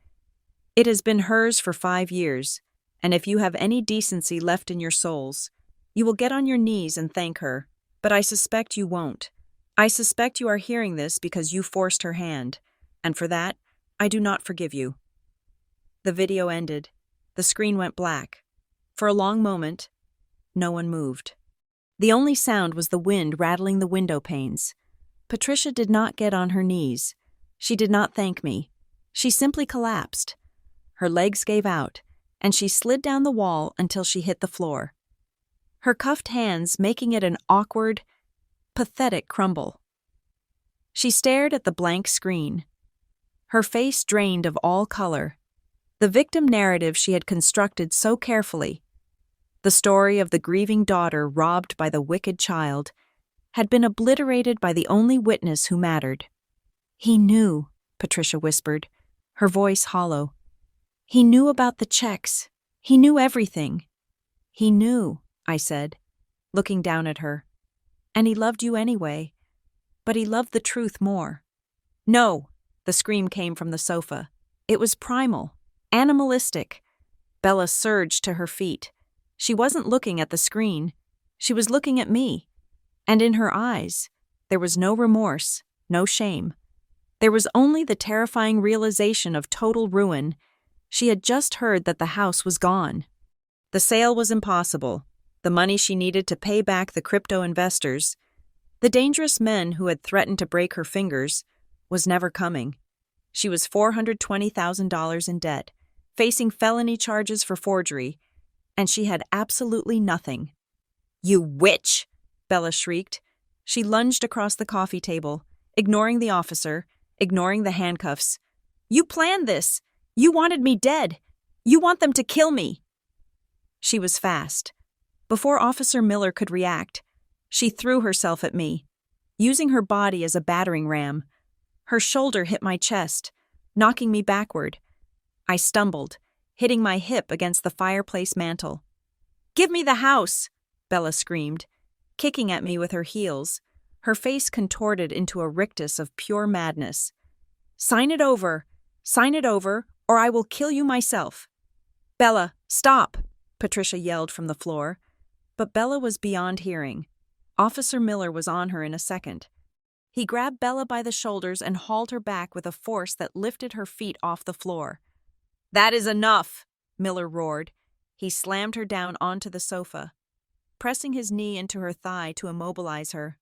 "It has been hers for 5 years, and if you have any decency left in your souls, you will get on your knees and thank her, but I suspect you won't. I suspect you are hearing this because you forced her hand, and for that, I do not forgive you." The video ended. The screen went black. For a long moment, no one moved. The only sound was the wind rattling the window panes. Patricia did not get on her knees. She did not thank me. She simply collapsed. Her legs gave out, and she slid down the wall until she hit the floor, her cuffed hands making it an awkward, pathetic crumble. She stared at the blank screen, her face drained of all color. The victim narrative she had constructed so carefully, the story of the grieving daughter robbed by the wicked child, had been obliterated by the only witness who mattered. "He knew," Patricia whispered, her voice hollow. "He knew about the checks. He knew everything." "He knew," I said, looking down at her. "And he loved you anyway, but he loved the truth more." "No," The scream came from the sofa. It was primal, animalistic. Bella surged to her feet. She wasn't looking at the screen. She was looking at me. And in her eyes, there was no remorse, no shame. There was only the terrifying realization of total ruin. She had just heard that the house was gone. The sale was impossible. The money she needed to pay back the crypto investors, the dangerous men who had threatened to break her fingers, was never coming. She was $420,000 in debt, facing felony charges for forgery, and she had absolutely nothing. "You witch!" Bella shrieked. She lunged across the coffee table, ignoring the officer, ignoring the handcuffs. "You planned this! You wanted me dead! You want them to kill me!" She was fast. Before Officer Miller could react, she threw herself at me, using her body as a battering ram. Her shoulder hit my chest, knocking me backward. I stumbled, hitting my hip against the fireplace mantel. "Give me the house!" Bella screamed, kicking at me with her heels, her face contorted into a rictus of pure madness. Sign it over, or I will kill you myself." "Bella, stop!" Patricia yelled from the floor. But Bella was beyond hearing. Officer Miller was on her in a second. He grabbed Bella by the shoulders and hauled her back with a force that lifted her feet off the floor. "That is enough!" Miller roared. He slammed her down onto the sofa, pressing his knee into her thigh to immobilize her.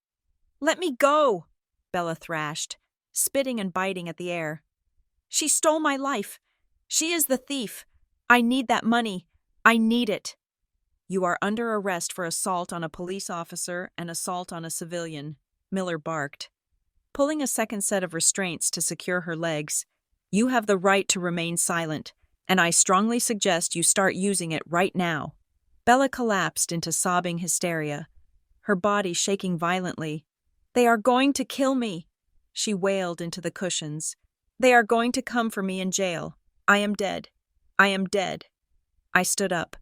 "Let me go!" Bella thrashed, spitting and biting at the air. "She stole my life. She is the thief. I need that money. I need it." "You are under arrest for assault on a police officer and assault on a civilian," Miller barked, pulling a second set of restraints to secure her legs. "You have the right to remain silent, and I strongly suggest you start using it right now." Bella collapsed into sobbing hysteria, her body shaking violently. "They are going to kill me," she wailed into the cushions. "They are going to come for me in jail. I am dead. I am dead." I stood up,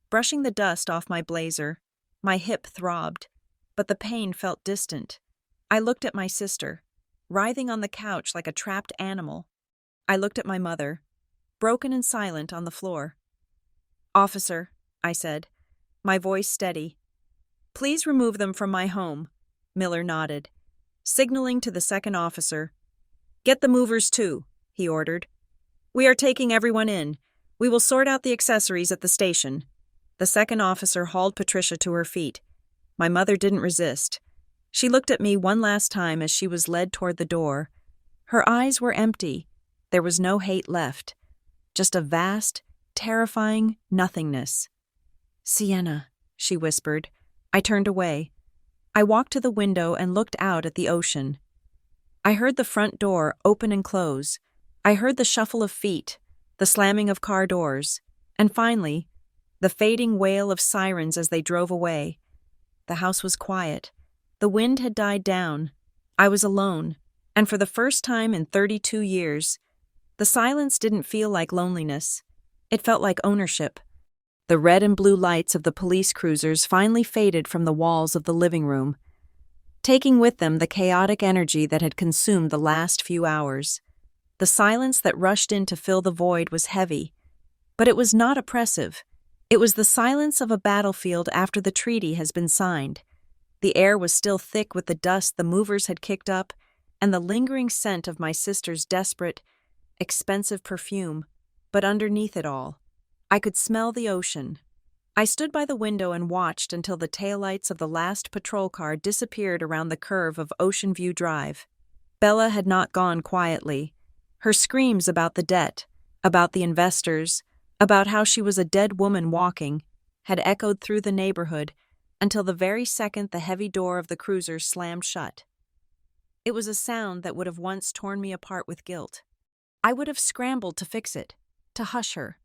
brushing the dust off my blazer. My hip throbbed, but the pain felt distant. I looked at my sister, writhing on the couch like a trapped animal. I looked at my mother, broken and silent on the floor. "Officer," I said, my voice steady. "Please remove them from my home." Miller nodded, signaling to the second officer. "Get the movers too," he ordered. "We are taking everyone in. We will sort out the accessories at the station." The second officer hauled Patricia to her feet. My mother didn't resist. She looked at me one last time as she was led toward the door. Her eyes were empty. There was no hate left. Just a vast, terrifying nothingness. "Sienna," she whispered. I turned away. I walked to the window and looked out at the ocean. I heard the front door open and close. I heard the shuffle of feet, the slamming of car doors, and finally, the fading wail of sirens as they drove away. The house was quiet. The wind had died down. I was alone, and for the first time in 32 years, the silence didn't feel like loneliness. It felt like ownership. The red and blue lights of the police cruisers finally faded from the walls of the living room, taking with them the chaotic energy that had consumed the last few hours. The silence that rushed in to fill the void was heavy, but it was not oppressive. It was the silence of a battlefield after the treaty has been signed. The air was still thick with the dust the movers had kicked up and the lingering scent of my sister's desperate, expensive perfume, but underneath it all, I could smell the ocean. I stood by the window and watched until the taillights of the last patrol car disappeared around the curve of Ocean View Drive. Bella had not gone quietly. Her screams about the debt, about the investors, about how she was a dead woman walking, had echoed through the neighborhood until the very second the heavy door of the cruiser slammed shut. It was a sound that would have once torn me apart with guilt. I would have scrambled to fix it, to hush her,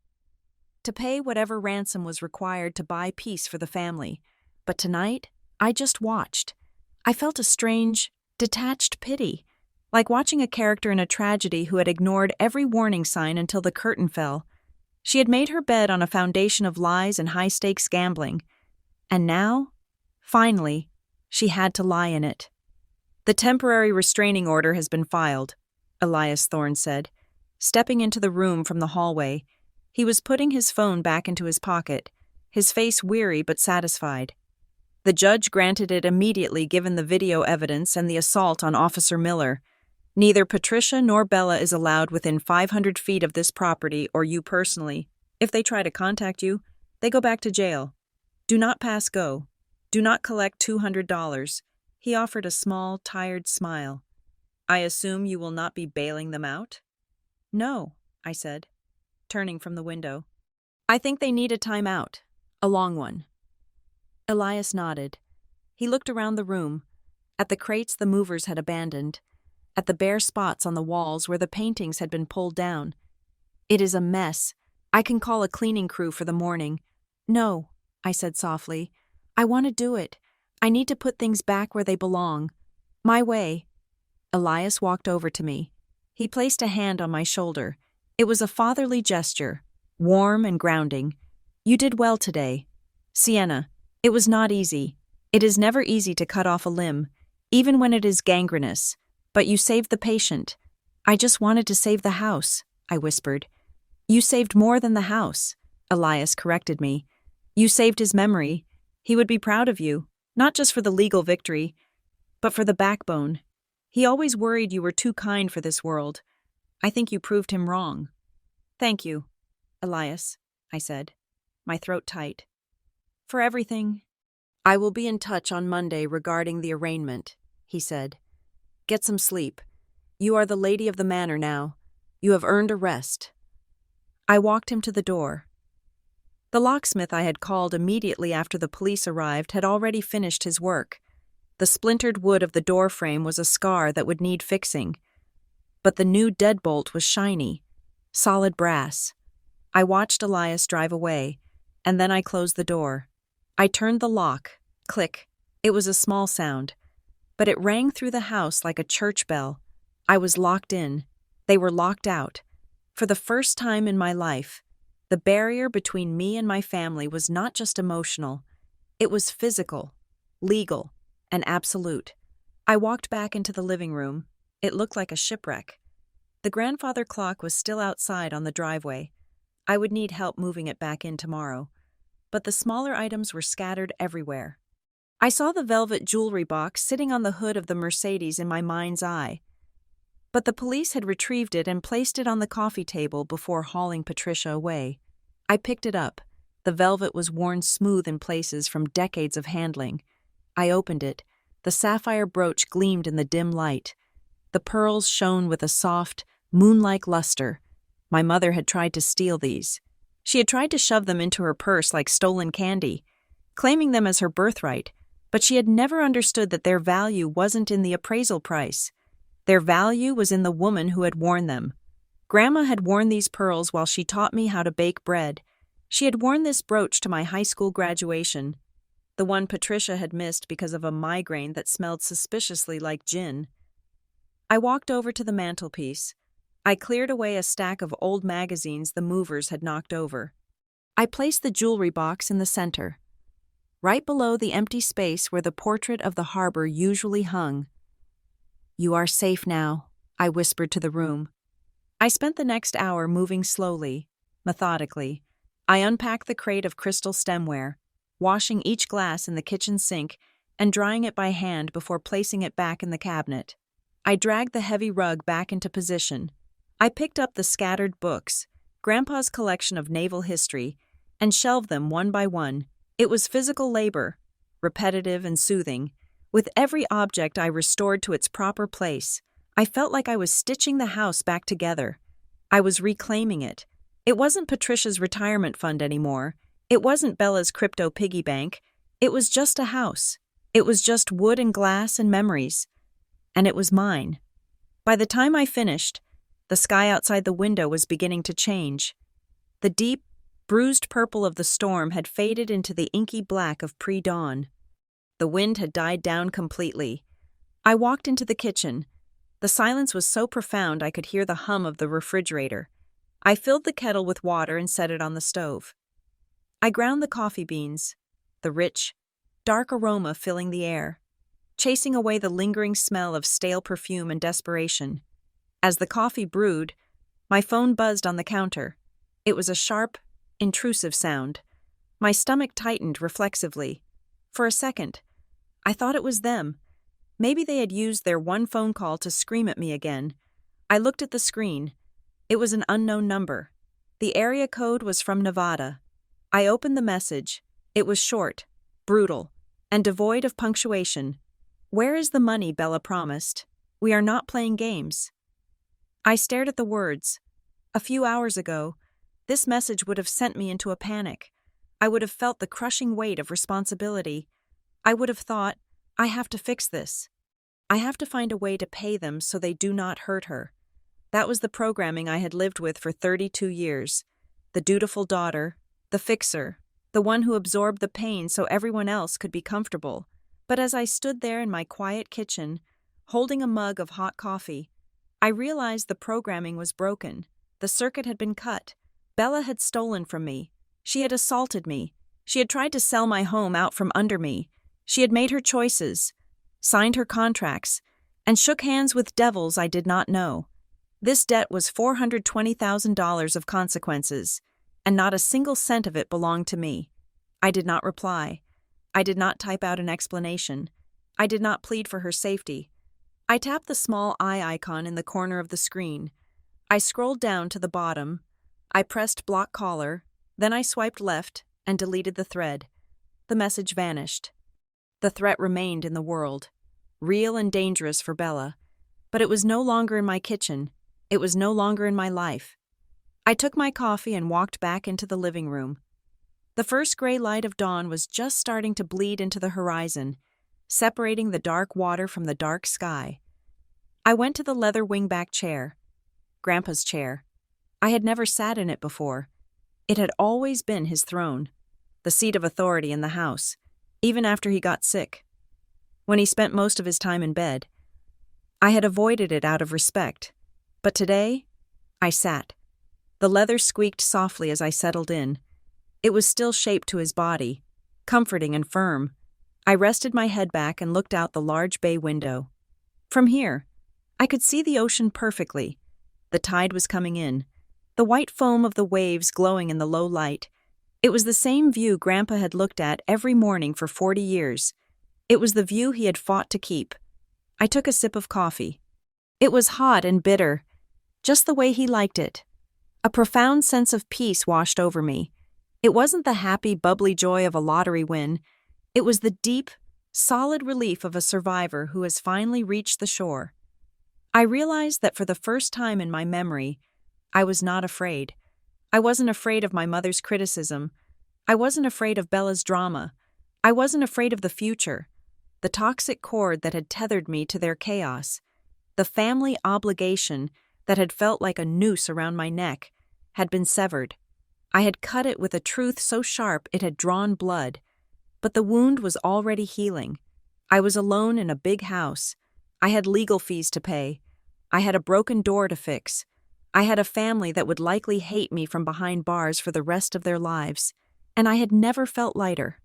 to pay whatever ransom was required to buy peace for the family. But tonight, I just watched. I felt a strange, detached pity, like watching a character in a tragedy who had ignored every warning sign until the curtain fell. She had made her bed on a foundation of lies and high-stakes gambling. And now, finally, she had to lie in it. The temporary restraining order has been filed. Elias Thorne said, stepping into the room from the hallway. He was putting his phone back into his pocket, his face weary but satisfied. The judge granted it immediately given the video evidence and the assault on Officer Miller. Neither Patricia nor Bella is allowed within 500 feet of this property or you personally. If they try to contact you, they go back to jail. Do not pass go. Do not collect $200. He offered a small, tired smile. I assume you will not be bailing them out? No, I said, turning from the window. I think they need a time out. A long one. Elias nodded. He looked around the room, at the crates the movers had abandoned, at the bare spots on the walls where the paintings had been pulled down. It is a mess. I can call a cleaning crew for the morning. No, I said softly. I want to do it. I need to put things back where they belong. My way. Elias walked over to me. He placed a hand on my shoulder. It was a fatherly gesture, warm and grounding. You did well today. Sienna, it was not easy. It is never easy to cut off a limb, even when it is gangrenous. But you saved the patient. I just wanted to save the house, I whispered. You saved more than the house, Elias corrected me. You saved his memory. He would be proud of you, not just for the legal victory, but for the backbone. He always worried you were too kind for this world. I think you proved him wrong. Thank you, Elias, I said, my throat tight. For everything. I will be in touch on Monday regarding the arraignment, he said. Get some sleep. You are the lady of the manor now. You have earned a rest. I walked him to the door. The locksmith I had called immediately after the police arrived had already finished his work. The splintered wood of the door frame was a scar that would need fixing. But the new deadbolt was shiny, solid brass. I watched Elias drive away, and then I closed the door. I turned the lock. Click. It was a small sound, but it rang through the house like a church bell. I was locked in. They were locked out. For the first time in my life, the barrier between me and my family was not just emotional. It was physical, legal, and absolute. I walked back into the living room. It looked like a shipwreck. The grandfather clock was still outside on the driveway. I would need help moving it back in tomorrow. But the smaller items were scattered everywhere. I saw the velvet jewelry box sitting on the hood of the Mercedes in my mind's eye. But the police had retrieved it and placed it on the coffee table before hauling Patricia away. I picked it up. The velvet was worn smooth in places from decades of handling. I opened it. The sapphire brooch gleamed in the dim light. The pearls shone with a soft, moon-like luster. My mother had tried to steal these. She had tried to shove them into her purse like stolen candy, claiming them as her birthright, but she had never understood that their value wasn't in the appraisal price. Their value was in the woman who had worn them. Grandma had worn these pearls while she taught me how to bake bread. She had worn this brooch to my high school graduation, the one Patricia had missed because of a migraine that smelled suspiciously like gin. I walked over to the mantelpiece. I cleared away a stack of old magazines the movers had knocked over. I placed the jewelry box in the center, right below the empty space where the portrait of the harbor usually hung. You are safe now, I whispered to the room. I spent the next hour moving slowly, methodically. I unpacked the crate of crystal stemware, washing each glass in the kitchen sink and drying it by hand before placing it back in the cabinet. I dragged the heavy rug back into position. I picked up the scattered books, Grandpa's collection of naval history, and shelved them one by one. It was physical labor, repetitive and soothing. With every object I restored to its proper place, I felt like I was stitching the house back together. I was reclaiming it. It wasn't Patricia's retirement fund anymore. It wasn't Bella's crypto piggy bank. It was just a house. It was just wood and glass and memories. And it was mine. By the time I finished, the sky outside the window was beginning to change. The deep, bruised purple of the storm had faded into the inky black of pre-dawn. The wind had died down completely. I walked into the kitchen. The silence was so profound I could hear the hum of the refrigerator. I filled the kettle with water and set it on the stove. I ground the coffee beans, the rich, dark aroma filling the air, chasing away the lingering smell of stale perfume and desperation. As the coffee brewed, my phone buzzed on the counter. It was a sharp, intrusive sound. My stomach tightened reflexively. For a second, I thought it was them. Maybe they had used their one phone call to scream at me again. I looked at the screen. It was an unknown number. The area code was from Nevada. I opened the message. It was short, brutal, and devoid of punctuation. "Where is the money Bella promised? We are not playing games." I stared at the words. A few hours ago, this message would have sent me into a panic. I would have felt the crushing weight of responsibility. I would have thought, I have to fix this. I have to find a way to pay them so they do not hurt her. That was the programming I had lived with for 32 years. The dutiful daughter, the fixer, the one who absorbed the pain so everyone else could be comfortable. But as I stood there in my quiet kitchen, holding a mug of hot coffee, I realized the programming was broken. The circuit had been cut. Bella had stolen from me. She had assaulted me. She had tried to sell my home out from under me. She had made her choices, signed her contracts, and shook hands with devils I did not know. This debt was $420,000 of consequences, and not a single cent of it belonged to me. I did not reply. I did not type out an explanation. I did not plead for her safety. I tapped the small eye icon in the corner of the screen. I scrolled down to the bottom. I pressed block caller, then I swiped left and deleted the thread. The message vanished. The threat remained in the world, real and dangerous for Bella, but it was no longer in my kitchen. It was no longer in my life. I took my coffee and walked back into the living room. The first gray light of dawn was just starting to bleed into the horizon, separating the dark water from the dark sky. I went to the leather wingback chair, Grandpa's chair. I had never sat in it before. It had always been his throne, the seat of authority in the house, even after he got sick. When he spent most of his time in bed, I had avoided it out of respect. But today, I sat. The leather squeaked softly as I settled in. It was still shaped to his body, comforting and firm. I rested my head back and looked out the large bay window. From here, I could see the ocean perfectly. The tide was coming in, the white foam of the waves glowing in the low light. It was the same view Grandpa had looked at every morning for 40 years. It was the view he had fought to keep. I took a sip of coffee. It was hot and bitter, just the way he liked it. A profound sense of peace washed over me. It wasn't the happy, bubbly joy of a lottery win. It was the deep, solid relief of a survivor who has finally reached the shore. I realized that for the first time in my memory, I was not afraid. I wasn't afraid of my mother's criticism. I wasn't afraid of Bella's drama. I wasn't afraid of the future, the toxic cord that had tethered me to their chaos. The family obligation that had felt like a noose around my neck had been severed. I had cut it with a truth so sharp it had drawn blood. But the wound was already healing. I was alone in a big house. I had legal fees to pay. I had a broken door to fix. I had a family that would likely hate me from behind bars for the rest of their lives. And I had never felt lighter.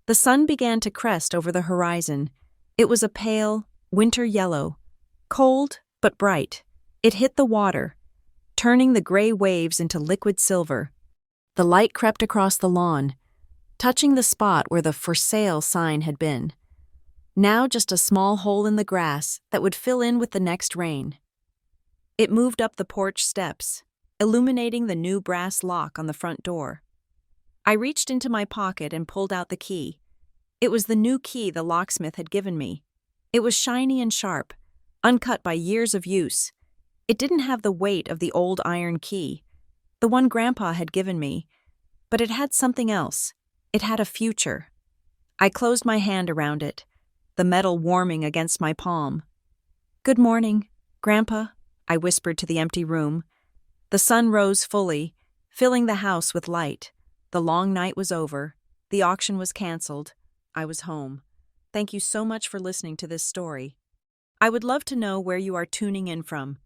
The sun began to crest over the horizon. It was a pale, winter yellow, cold but bright. It hit the water, turning the gray waves into liquid silver. The light crept across the lawn, touching the spot where the "for sale" sign had been. Now just a small hole in the grass that would fill in with the next rain. It moved up the porch steps, illuminating the new brass lock on the front door. I reached into my pocket and pulled out the key. It was the new key the locksmith had given me. It was shiny and sharp, uncut by years of use. It didn't have the weight of the old iron key, the one Grandpa had given me, but it had something else. It had a future. I closed my hand around it, the metal warming against my palm. "Good morning, Grandpa," I whispered to the empty room. The sun rose fully, filling the house with light. The long night was over. The auction was canceled. I was home. Thank you so much for listening to this story. I would love to know where you are tuning in from.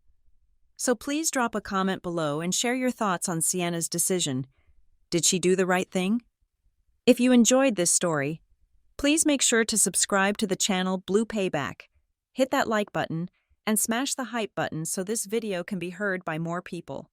So please drop a comment below and share your thoughts on Sienna's decision. Did she do the right thing? If you enjoyed this story, please make sure to subscribe to the channel Blue Payback, hit that like button, and smash the hype button so this video can be heard by more people.